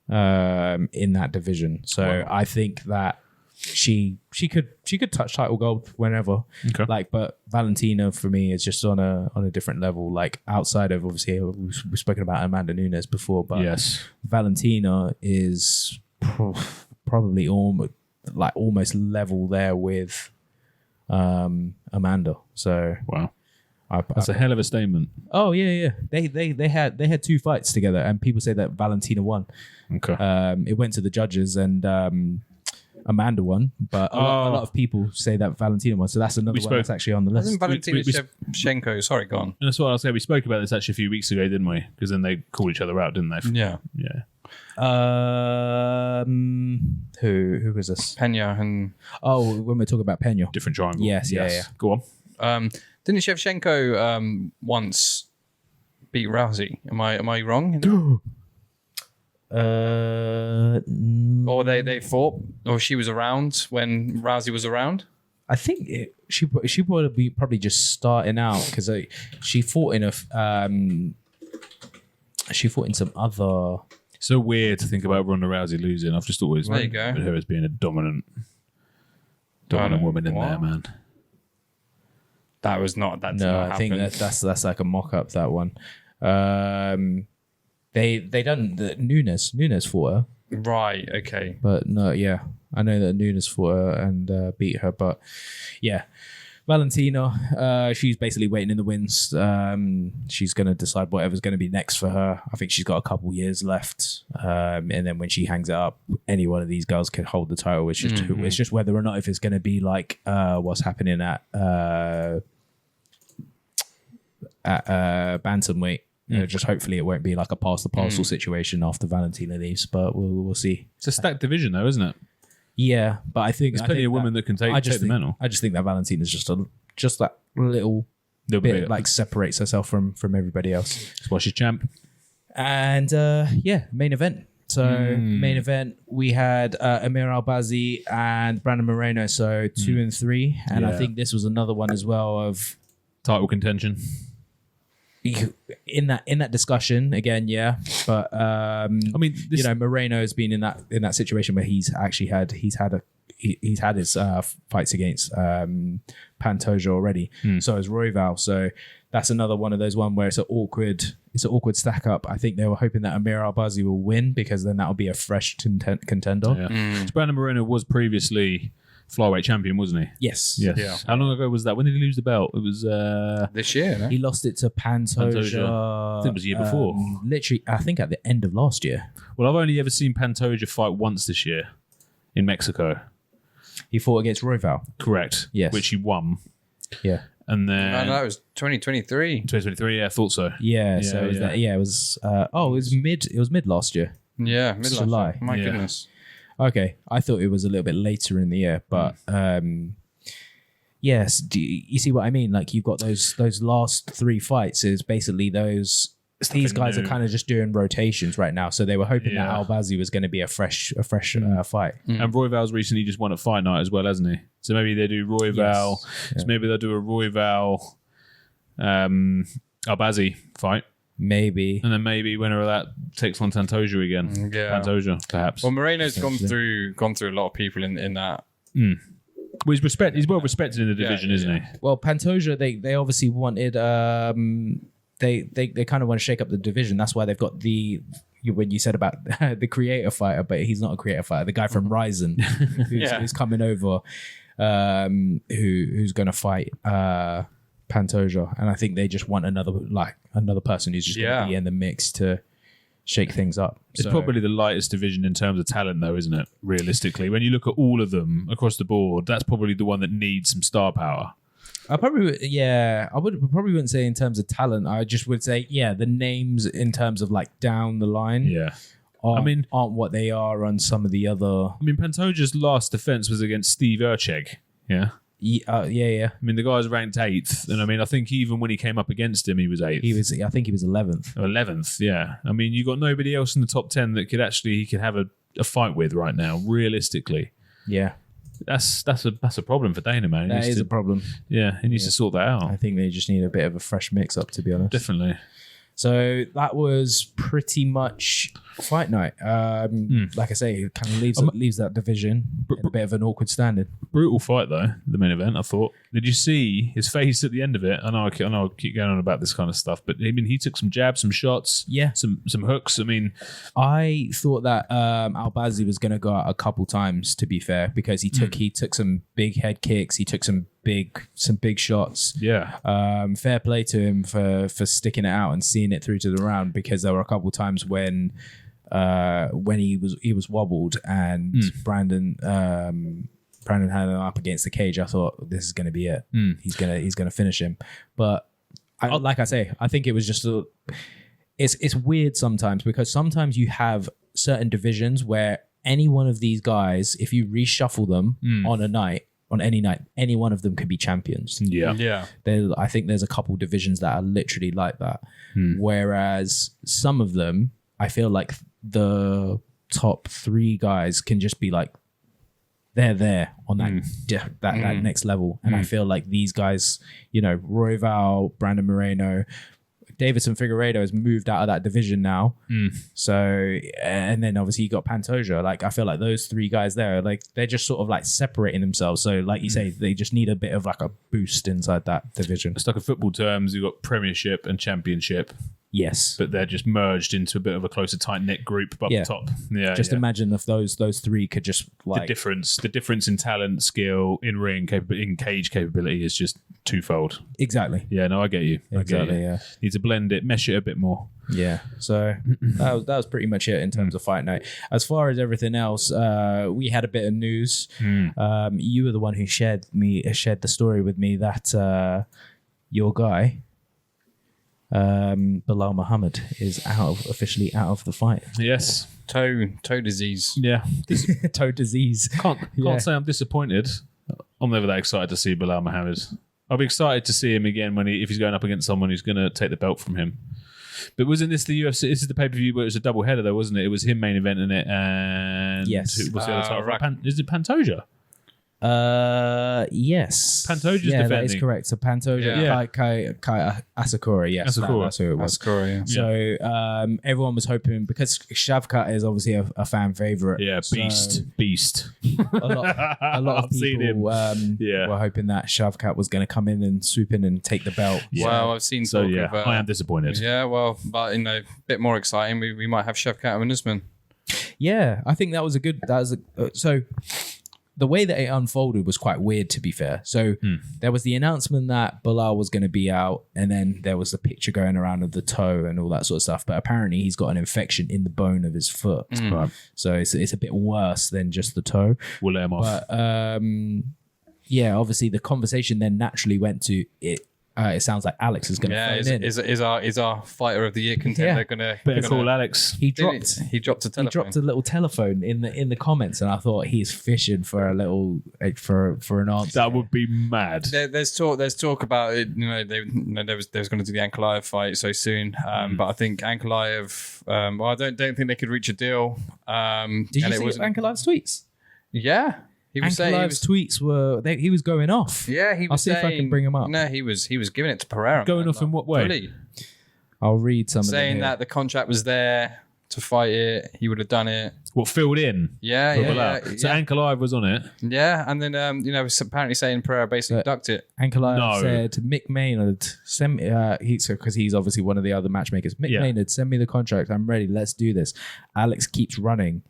in that division. So wow. I think that she could touch title gold whenever. Okay. But Valentina for me is just on a different level. Like, outside of, obviously we've spoken about Amanda Nunes before, but yes, Valentina is probably almost level there with Amanda. So wow. That's a hell of a statement. Oh yeah. They had 2 fights together, and people say that Valentina won. Okay. It went to the judges, and Amanda won, but a lot of people say that Valentina won. So that's another one that's actually on the list. Isn't Valentina Shevchenko? Sorry, go on. And that's what I was saying. We spoke about this actually a few weeks ago, didn't we? Because then they called each other out, didn't they? Yeah. Who was this? Pena and when we're talking about Pena, different triangle. Yes. Yeah. Go on. Didn't Shevchenko once beat Rousey? Am I wrong? Or they fought, or she was around when Rousey was around. I think she probably just starting out, because she fought in some other. So weird to think about Ronda Rousey losing. I've just always there you go. Her as being a dominant woman in there, man. That was not. That did No, not I think happen. that's like a mock up. That one. They done the Nunes fought her, Right. Okay. but no, yeah, I know that Nunes fought her and beat her, but yeah. Valentina, she's basically waiting in the wings. She's going to decide whatever's going to be next for her. I think she's got a couple years left. And then when she hangs it up, any one of these girls can hold the title. It's just whether or not if it's going to be like what's happening at bantamweight. Just hopefully it won't be like a pass the parcel situation after Valentina leaves, but we'll see. It's a stacked division, though, isn't it? Yeah, but I think There's plenty of women that can take the mantle. I just think that Valentina's just that little bit like separates herself from everybody else. That's why she's champ. And main event. So main event, we had Amir Albazi and Brendon Moreno. So 2 and 3, and I think this was another one as well of Title contention. in that discussion again, yeah. But I mean, Moreno has been in that situation where he's had his fights against Pantoja already. So has Royval. So that's another one of those where it's an awkward stack up. I think they were hoping that Amir Albazi will win because then that'll be a fresh contender. Yeah. So Brendon Moreno was previously flyweight champion, wasn't he? Yes. Yeah. How long ago was that? When did he lose the belt? It was This year, no? He lost it to Pantoja. I think it was the year before. Literally, I think at the end of last year. Well, I've only ever seen Pantoja fight once this year in Mexico. He fought against Royval. Correct. Yes. Which he won. Yeah. And then No, that was 2023. 2023. Yeah, I thought so. Yeah. So it was that. Yeah. It was. It was mid last year. Yeah, midlife. July. My Yeah. goodness. Okay, I thought it was a little bit later in the year, but yes, do you see what I mean? Like you've got those last 3 fights is basically these guys are kind of just doing rotations right now. So they were hoping that Albazi was going to be a fresh fight. And Royval's recently just won at Fight Night as well, hasn't he? So maybe they do Royval. Yes. Yeah. So maybe they'll do a Royval Albazi fight. Maybe. And then maybe winner of that takes on Pantoja again. Yeah. Pantoja, perhaps. Well, Moreno's gone through a lot of people in that. Well, he's well respected in the division, isn't he? Well, Pantoja, they obviously wanted they kind of want to shake up the division. That's why they've got when you said about the creator fighter, but he's not a creator fighter. The guy from Ryzen who's coming over, who's going to fight Pantoja, and I think they just want another person who's just going to be in the mix to shake things up. It's probably the lightest division in terms of talent, though, isn't it? Realistically, when you look at all of them across the board, that's probably the one that needs some star power. I probably wouldn't say in terms of talent. I just would say, the names in terms of like down the line, aren't what they are on some of the other. I mean, Pantoja's last defense was against Steve Urcheg. Yeah. Yeah. I mean, the guy's ranked 8th, and I mean, I think even when he came up against him, he was 8th. I think he was 11th. Or 11th, yeah. I mean, you got nobody else in the top 10 that he could have a fight with right now. Realistically, yeah, that's a problem for Dana, man. That is a problem. Yeah, he needs to sort that out. I think they just need a bit of a fresh mix up, to be honest. Definitely. So that was pretty much Fight Night. Like I say, it kind of leaves that division in a bit of an awkward standing. Brutal fight, though, the main event, I thought. Did you see his face at the end of it? I know I keep going on about this kind of stuff, but I mean, he took some jabs, some shots, some hooks. I mean, I thought that Albazi was going to go out a couple times, to be fair, because he took some big head kicks, he took some big shots. Yeah. Fair play to him for sticking it out and seeing it through to the round, because there were a couple times when he was wobbled and Brendon had him up against the cage. I thought this is going to be it. He's gonna finish him. But like I say, I think it was just it's weird sometimes, because sometimes you have certain divisions where any one of these guys, if you reshuffle them on any night, any one of them could be champions. Yeah. I think there's a couple divisions that are literally like that. Whereas some of them, I feel like the top 3 guys can just be like, they're there on that next level. And I feel like these guys, Royval, Brendon Moreno, Davidson Figueiredo has moved out of that division now. So, and then obviously you got Pantoja. Like, I feel like those three guys there, like, they're just sort of like separating themselves. So, like you say, they just need a bit of like a boost inside that division. It's like in football terms, you've got Premiership and Championship. Yes. But they're just merged into a bit of a closer, tight-knit group above the top. Yeah. Just imagine if those three could just like... The difference in talent, skill, in-ring, in cage capability is just twofold. Exactly. Yeah, no, I get you. Exactly, yeah. Need to blend it, mesh it a bit more. Yeah. So that was pretty much it in terms of fight night. As far as everything else, we had a bit of news. You were the one who shared the story with me that your guy... Bilal Muhammad is officially out of the fight. Yes. Toe disease. Yeah. Toe disease. Can't say I'm disappointed. I'm never that excited to see Bilal Muhammad. I'll be excited to see him again if he's going up against someone who's going to take the belt from him. But wasn't this the UFC? This is the pay-per-view where it was a double header though, wasn't it? It was him main eventing it and yes. What's the other title? Is it Pantoja? Yes. Pantoja's defending. That is correct. So Pantoja, Kai Asakura, yes. Asakura. That's who it was. Asakura, yeah. So everyone was hoping, because Shavkat is obviously a fan favorite. Yeah, beast. A lot of people were hoping that Shavkat was going to come in and swoop in and take the belt. Yeah. Well, I've seen talk of... I am disappointed. Yeah, well, but a bit more exciting. We might have Shavkat and Usman. Yeah, I think so... The way that it unfolded was quite weird, to be fair. So there was the announcement that Bilal was going to be out, and then there was the picture going around of the toe and all that sort of stuff. But apparently he's got an infection in the bone of his foot. Right. So it's a bit worse than just the toe. We'll let him off. But obviously the conversation then naturally went to it. It sounds like Alex is going to phone in. Is our fighter of the year contender going to... Better call Alex. He dropped a telephone. He dropped a little telephone in the comments, and I thought he's fishing for a little for an answer. That would be mad. There's talk about it. There was going to do the Ankalaev fight so soon, but I think Ankalaev. I don't think they could reach a deal. Did you see Ankalaev's tweets? Yeah. He was saying tweets were he was going off. Yeah, he was I'll see if I can bring him up. No, he was giving it to Pereira. Going off in what way? Fully. I'll read some saying that the contract was there to fight it. He would have done it. What, filled in? Yeah. So Ankalaev was on it. Yeah, and then was apparently saying Pereira basically ducked it. Ankalaev said, Mick Maynard, send me, because he's obviously one of the other matchmakers. Mick Maynard, send me the contract. I'm ready. Let's do this. Alex keeps running.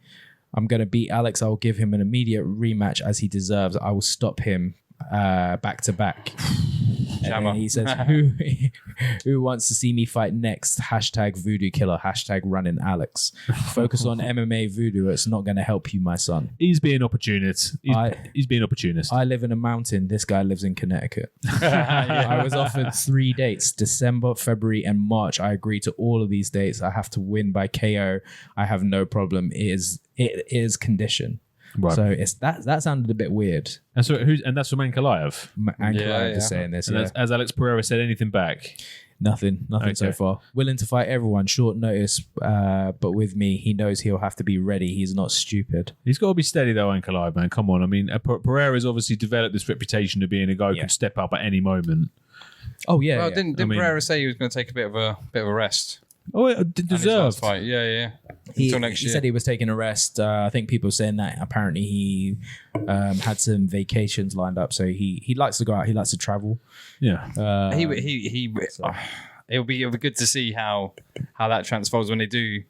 I'm going to beat Alex. I will give him an immediate rematch as he deserves. I will stop him back to back. And then he says, who wants to see me fight next? Hashtag voodoo killer. Hashtag running Alex. Focus on MMA voodoo. It's not going to help you, my son. He's being opportunist. He's being opportunist. I live in a mountain. This guy lives in Connecticut. I was offered 3 dates, December, February, and March. I agreed to all of these dates. I have to win by KO. I have no problem. It is condition. Right. So that sounded a bit weird. And so that's from Ankalaev. Ankalaev is saying this. And has Alex Pereira said anything back? Nothing so far. Willing to fight everyone, short notice. But with me, he knows he'll have to be ready. He's not stupid. He's got to be steady though, Ankalaev, man. Come on. I mean, Pereira's obviously developed this reputation of being a guy who can step up at any moment. Oh yeah. Well, didn't Pereira say he was going to take a bit of a rest? Oh, it deserved. Fight. Yeah. Until next year. He said he was taking a rest. I think people were saying that apparently he had some vacations lined up, so he likes to go out. He likes to travel. Yeah. It'll be good to see how that transfers when they do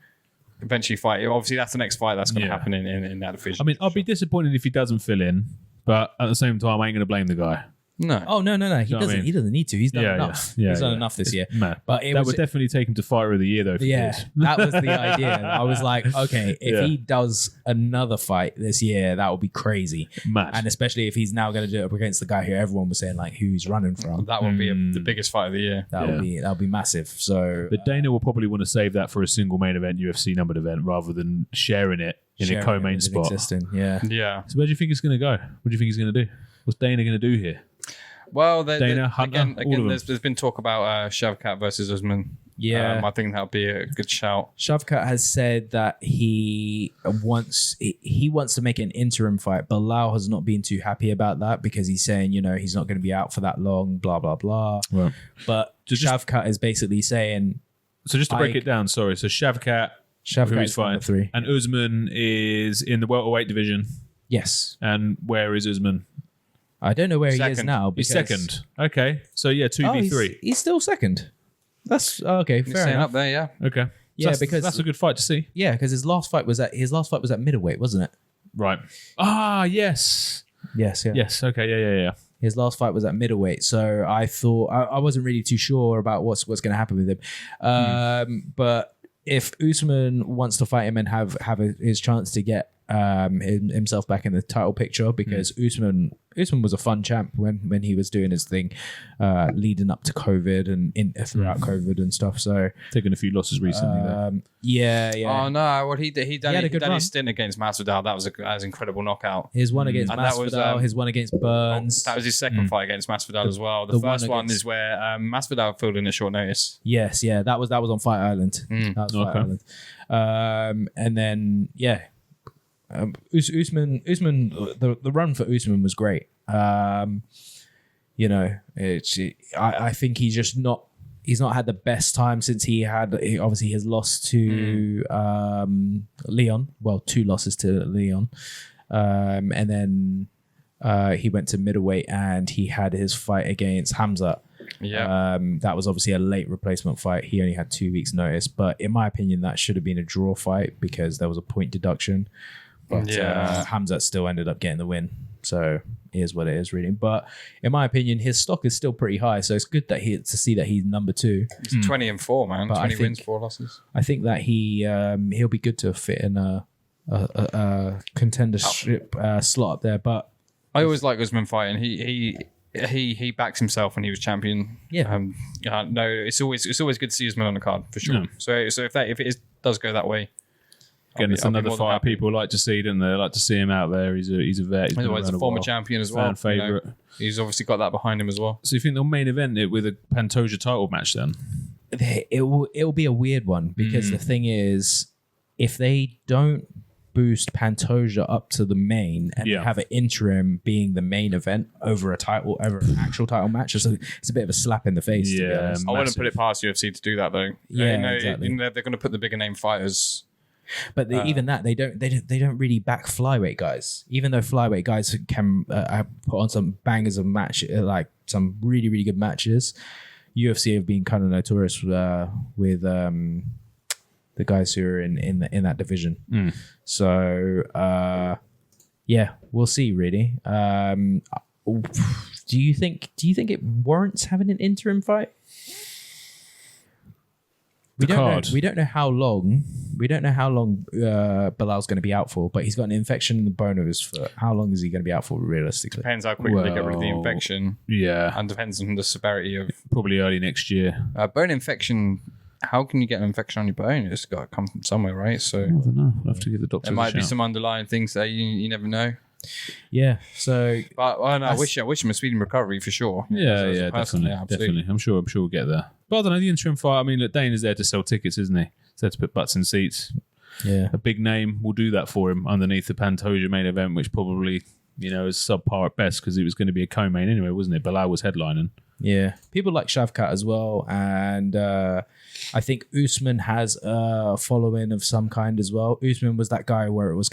eventually fight. Obviously, that's the next fight that's going to happen in that division. I mean, I'll be disappointed if he doesn't fill in, but at the same time, I ain't going to blame the guy. No. Oh no. He doesn't. He doesn't need to. He's done enough. He's done enough this year. Mad. But that would definitely take him to fighter of the year, though. That was the idea. I was like, okay, if he does another fight this year, that would be crazy. Mad. And especially if he's now going to do it up against the guy who everyone was saying like who he's running from. That would be the biggest fight of the year. That would be massive. So, but Dana will probably want to save that for a single main event, UFC numbered event, rather than sharing it in a co-main spot. Yeah. So where do you think it's going to go? What do you think he's going to do? What's Dana going to do here? Well, Dana, Hunter, again, there's been talk about Shavkat versus Usman. Yeah. I think that'll be a good shout. Shavkat has said that he wants to make an interim fight. Bilal has not been too happy about that because he's saying, he's not going to be out for that long, blah, blah, blah. Right. But Shavkat is basically saying... So just to break it down, sorry. So Shavkat is fighting 3. And Usman is in the welterweight division. Yes. And where is Usman? I don't know where he is Second. now. He's second. Okay. So yeah, 2v3. He's still second. That's okay. He's Fair staying enough. up there, yeah. Okay. So Yeah, because that's a good fight to see. Yeah, because his last fight was at middleweight, wasn't it? Right. Ah, yes. Yes. Yeah. Yes. Okay. Yeah. His last fight was at middleweight, so I thought I wasn't really too sure about what's going to happen with him. But if Usman wants to fight him and have his chance to get himself back in the title picture, because Usman was a fun champ when he was doing his thing, leading up to COVID and throughout COVID and stuff. So taking a few losses recently. There. Yeah. Oh no, what he done had a good run. his stint against Masvidal. That was an incredible knockout. His one against And that was, Masvidal, his one against Burns. That was his second fight against Masvidal as well. The first one is where Masvidal filled in at short notice. Yes, yeah, that was on Fight Island. That was Fight Island. And then Usman, the run for Usman was great. I think he's not had the best time since he obviously his loss to Leon. Well, 2 losses to Leon, and then he went to middleweight and he had his fight against Hamzat. Yeah. That was obviously a late replacement fight. He only had 2 weeks notice, but in my opinion, that should have been a draw fight because there was a point deduction. But Hamzat still ended up getting the win. So it is what it is, really. But in my opinion, his stock is still pretty high. So it's good that to see that he's number 2. He's 20-4, man. But 20 wins, 4 losses. I think that he'll be good to fit in a contendership slot up there. But I always like Usman fighting. He backs himself when he was champion. Yeah. No, it's always good to see Usman on the card for sure. Yeah. So if it does go that way. Again, it's another fight people like to see, don't they? They like to see him out there. He's a vet. He's a former champion as well. Fan favourite. He's obviously got that behind him as well. So you think they'll main event it with a Pantoja title match then? It will be a weird one because the thing is, if they don't boost Pantoja up to the main and have an interim being the main event over an actual title match, it's a bit of a slap in the face. To be honest. I wouldn't put it past UFC to do that though. Exactly. They're going to put the bigger name fighters. But even that they don't really back flyweight guys. Even though flyweight guys can put on some bangers of match, like some really really good matches. UFC have been kind of notorious with the guys who are in that division. So we'll see. Really, do you think it warrants having an interim fight? We don't know how long. We don't know how long Bilal's going to be out for, but he's got an infection in the bone of his foot. How long is he going to be out for realistically? Depends how quickly they get rid of the infection. Yeah. And depends on the severity of... Probably early next year. Bone infection, how can you get an infection on your bone? It's got to come from somewhere, right? So I don't know. I'll have to give the doctor there might be some underlying things that you never know. Yeah, so... But I wish him a speedy recovery for sure. Yeah, definitely. I'm sure we'll get there. But I don't know, the interim fight, I mean, look, Dana's there to sell tickets, isn't he? He's there to put butts in seats. Yeah. A big name will do that for him underneath the Pantoja main event, which probably, is subpar at best because it was going to be a co-main anyway, wasn't it? Bilal was headlining. Yeah. People like Shavkat as well. And I think Usman has a following of some kind as well. Usman was that guy where it was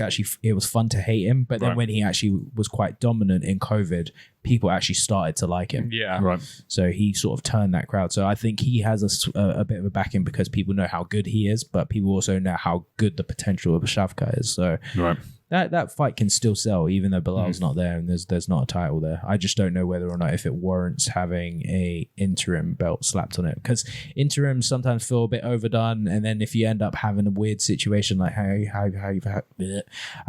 fun to hate him. But then when he actually was quite dominant in COVID, people actually started to like him. Yeah. Right. So he sort of turned that crowd. So I think he has a bit of a backing because people know how good he is, but people also know how good the potential of Shavkat is. So that fight can still sell, even though Bilal's not there and there's not a title there. I just don't know whether or not if it warrants having a interim belt slapped on it, because interims sometimes feel a bit overdone, and then if you end up having a weird situation like how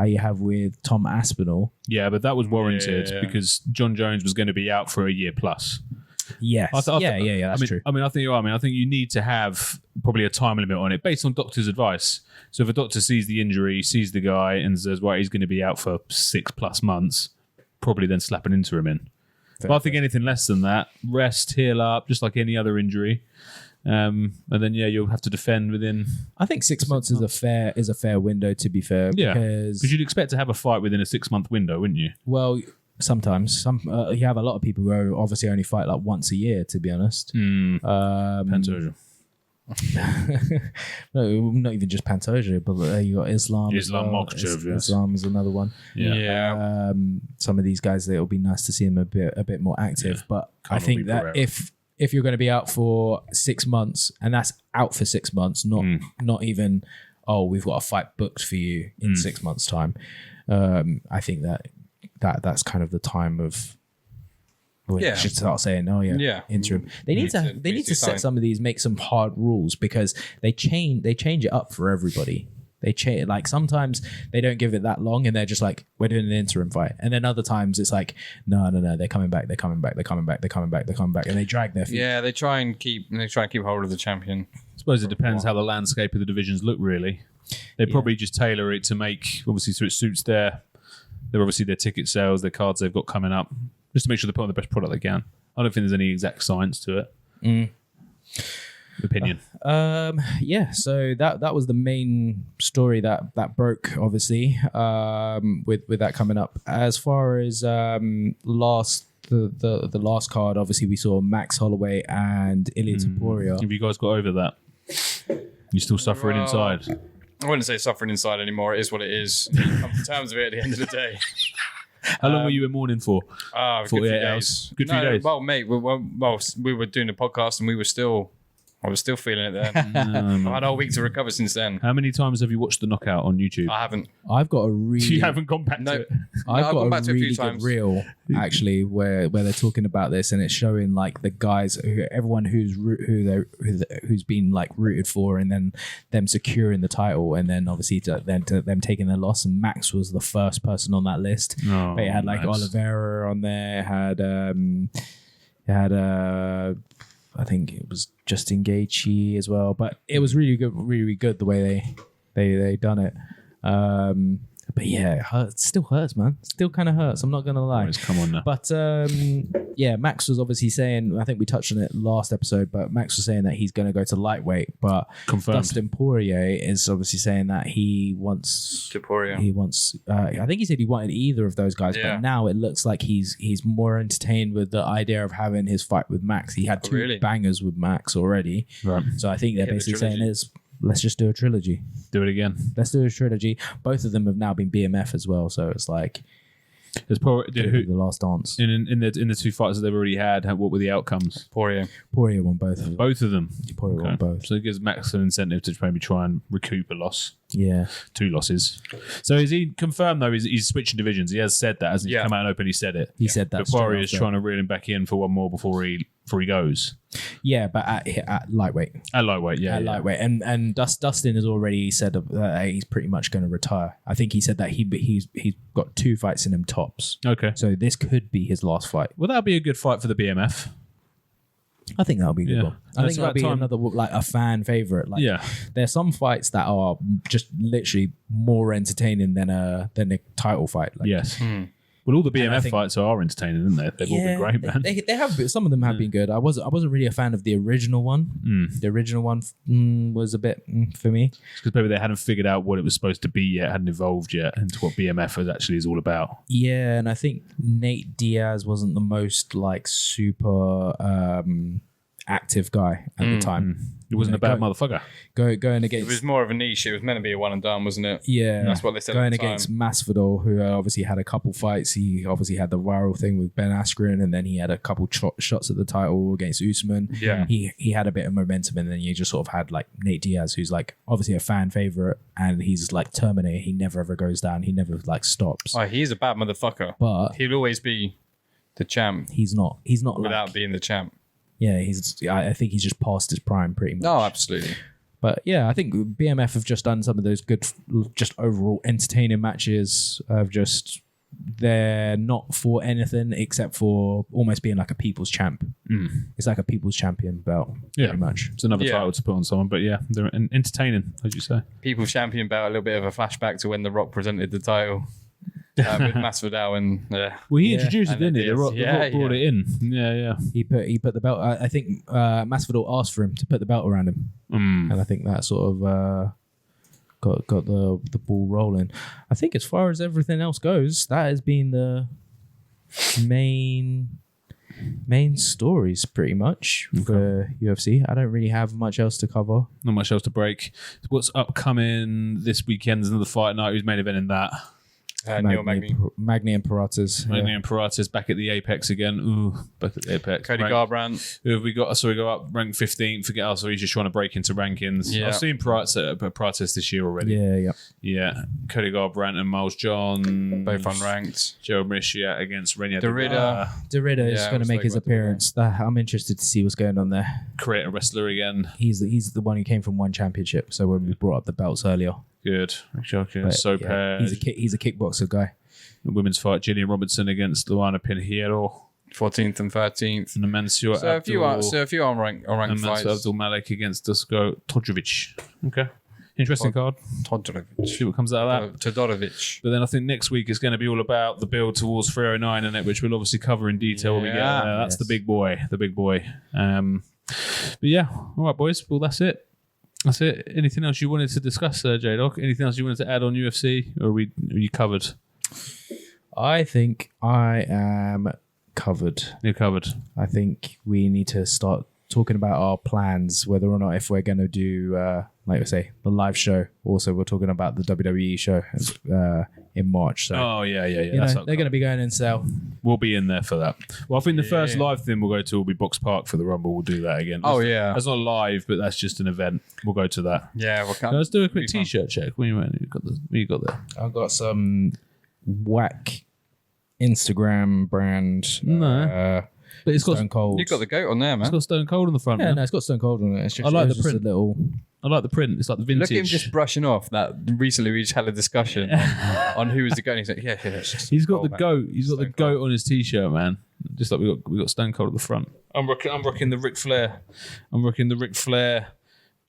you have with Tom Aspinall. Yeah, but that was warranted because John Jones was going to be out for a year plus. Yes. That's true. I think you're right. I think you need to have probably a time limit on it based on doctor's advice. So if a doctor sees the injury, sees the guy and says, right, he's going to be out for 6+ months, probably then slap an interim in. But I think anything less than that, rest, heal up, just like any other injury. And then you'll have to defend within. I think 6 months is a fair window, to be fair. Yeah, because you'd expect to have a fight within a 6 month window, wouldn't you? Well, sometimes you have a lot of people who obviously only fight like once a year, to be honest. Pantoja. No, not even just Pantoja, but you got Islam. Islam Makhachev, yes. Islam is another one. Yeah. Some of these guys, it'll be nice to see them a bit more active. Yeah. But Can't I think be that Pereira. if you're going to be out for 6 months, and that's out for 6 months, not even we've got a fight booked for you in 6 months' time. I think that's kind of the time of. You should start saying, interim. They need to set some of these, make some hard rules, because they change it up for everybody. They change, like, sometimes they don't give it that long and they're just like, we're doing an interim fight, and then other times it's like, no, they're coming back, and they drag their feet. Yeah, they try and keep hold of the champion. I suppose it depends how the landscape of the divisions look. Really, they probably just tailor it to make, obviously, so it suits their ticket sales, their cards they've got coming up, just to make sure they put on the best product they can. I don't think there's any exact science to it. Opinion. So that was the main story that broke, obviously, with that coming up. As far as the last card, obviously we saw Max Holloway and Ilia Topuria. Have you guys got over that? You still suffering inside? I wouldn't say suffering inside anymore. It is what it is. You come to terms with it at the end of the day. How long were you in mourning for? 48 few days. Good few days. Well, mate, we were doing the podcast and I was still feeling it then. I've had a whole week to recover since then. How many times have you watched the knockout on YouTube? I haven't. I've got a really. You haven't gone back to it. I've gone back got to a it a few really good times. reel, actually, where they're talking about this, and it's showing like the guys, everyone who's been like rooted for, and then them securing the title, and then obviously to them taking their loss. And Max was the first person on that list. Oh, but it had like Max. Oliveira on there. I think it was Justin Gaethje as well, but it was really good the way they done it. But yeah, it still hurts, man. Still kind of hurts. I'm not gonna lie. Come on now. But Max was obviously saying, I think we touched on it last episode, but Max was saying that he's going to go to lightweight. But Confirmed. Dustin Poirier is obviously saying that he wants. Topuria. He wants. I think he said he wanted either of those guys, Yeah. but now it looks like he's more entertained with the idea of having his fight with Max. He had two really? bangers with Max already, Right. so I think they're Hit the basically saying trilogy. let's just do a trilogy. Do it again. Let's do a trilogy. Both of them have now been BMF as well, so it's like There's the last dance. in the two fights that they've already had, what were the outcomes? Poirier. Poirier won both of them. Both of them. Poirier won both. So it gives Max an incentive to maybe try and recoup a loss. Yeah. 2 losses. So is he confirmed though? He's switching divisions. He has said that, hasn't he? Yeah. Come out and openly said it. He said that. But Poirier is trying to reel him back in for one more before he goes. Yeah, but at lightweight. At lightweight, yeah. At lightweight. And Dustin has already said that he's pretty much going to retire. I think he said that he's got 2 fights in him tops. Okay. So this could be his last fight. Well, that'll be a good fight for the BMF. I think that'll be a good Yeah. one. I That's think that'll about be time. another like a fan favorite. Like, Yeah. there's some fights that are just literally more entertaining than a title fight. Like, Yes. Well, all the I BMF think- fights are entertaining, aren't they? They've all been great, man. They have been, some of them have been good. I wasn't really a fan of the original one. The original one was a bit for me. Because maybe they hadn't figured out what it was supposed to be yet, hadn't evolved yet into what BMF actually is all about. Yeah, and I think Nate Diaz wasn't the most like super active guy at the time. It wasn't a bad motherfucker. Going It against was more of a niche. It was meant to be a one and done, wasn't it? yeah, That's what they said going at the time. against Masvidal, who obviously had a couple fights. He obviously had the viral thing with Ben Askren, and then he had a couple shots at the title against Usman. Yeah. he had a bit of momentum, and then you just sort of had like Nate Diaz, who's like obviously a fan favorite, and he's like Terminator. He never ever goes down. He never like stops. Oh, he's a bad motherfucker. But He'll always be the champ he's not without like, being the champ. yeah. I think he's just past his prime pretty much. No, absolutely. But yeah, I think BMF have just done some of those good, just overall entertaining matches of just, they're not for anything except for almost being like a people's champ. It's like a people's champion belt, Yeah. pretty much. It's another Yeah. title to put on someone, but yeah, they're entertaining, as you say. People's champion belt, a little bit of a flashback to when The Rock presented the title. with Masvidal and Well, he introduced it, and didn't he? The Rock brought it in. Yeah. He put the belt. I think Masvidal asked for him to put the belt around him, and I think that sort of got the ball rolling. I think as far as everything else goes, that has been the main stories pretty much for UFC. I don't really have much else to cover. Not much else to break. What's upcoming this weekend is another fight night. Who's main event in that? Neil Magny. Magny and Paratas. Magny and Paratas back at the Apex again. Ooh, back at the Apex. Cody Garbrandt. Who have we got? So we go up ranked 15th. Forget us. So he's just trying to break into rankings. Yeah. I've seen Paratas this year already. Yeah. Cody Garbrandt and Miles John. Both unranked. Joe Mishiat against Renia Derrida is going to make his appearance. I'm interested to see what's going on there. Create a wrestler again. He's the one who came from one championship. So when we brought up the belts earlier. Good. He's a kickboxer guy. The women's fight, Gillian Robertson against Luana Pinheiro. 14th and 13th. And the Mansour So a few unranked and fights. Mansour Abdul Malik against Dusko Todorovic. Okay. Interesting card. Todorovic. See what comes out of that. Todorovic. But then I think next week is going to be all about the build towards 309 in it, which we'll obviously cover in detail when we get there. That's the big boy. But yeah, all right, boys. Well, that's it. Anything else you wanted to discuss, J-Dog? Anything else you wanted to add on UFC? Or are you covered? I think I am covered. You're covered. I think we need to start talking about our plans, whether or not if we're going to do, like we say, the live show. Also, we're talking about the WWE show in March. So, That's they're going to be going in sale. We'll be in there for that. Well, I think the first live thing we'll go to will be Box Park for the Rumble. We'll do that again. That's not live, but that's just an event. We'll go to that. Yeah, let's do a quick T-shirt check. What you got there? I've got some whack Instagram brand. No. But it's got Stone Cold. You've got the goat on there, man. It's got Stone Cold on the front. Yeah, man. no, it's got Stone Cold on it. It's just, I like the just print. I like the print. It's like the vintage. Look at him just brushing off that. Recently, we just had a discussion on who was the goat. And he's like, yeah, it's just He's got Cold, the man. goat. He's got the goat on his T-shirt, man. Just like we got Stone Cold at the front. I'm rocking the Ric Flair. I'm rocking the Ric Flair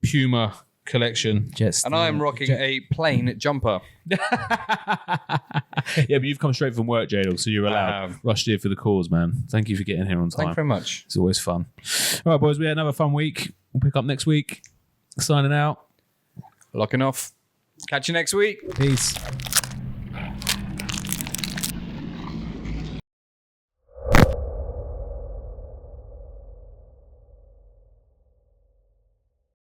Puma collection. And I am rocking a plain jumper. Yeah, but you've come straight from work, Jadal, so you're allowed. Rushed here for the cause, man. Thank you for getting here on time. Thank you very much. It's always fun. All right, boys, we had another fun week. We'll pick up next week. Signing out. Locking off. Catch you next week. Peace.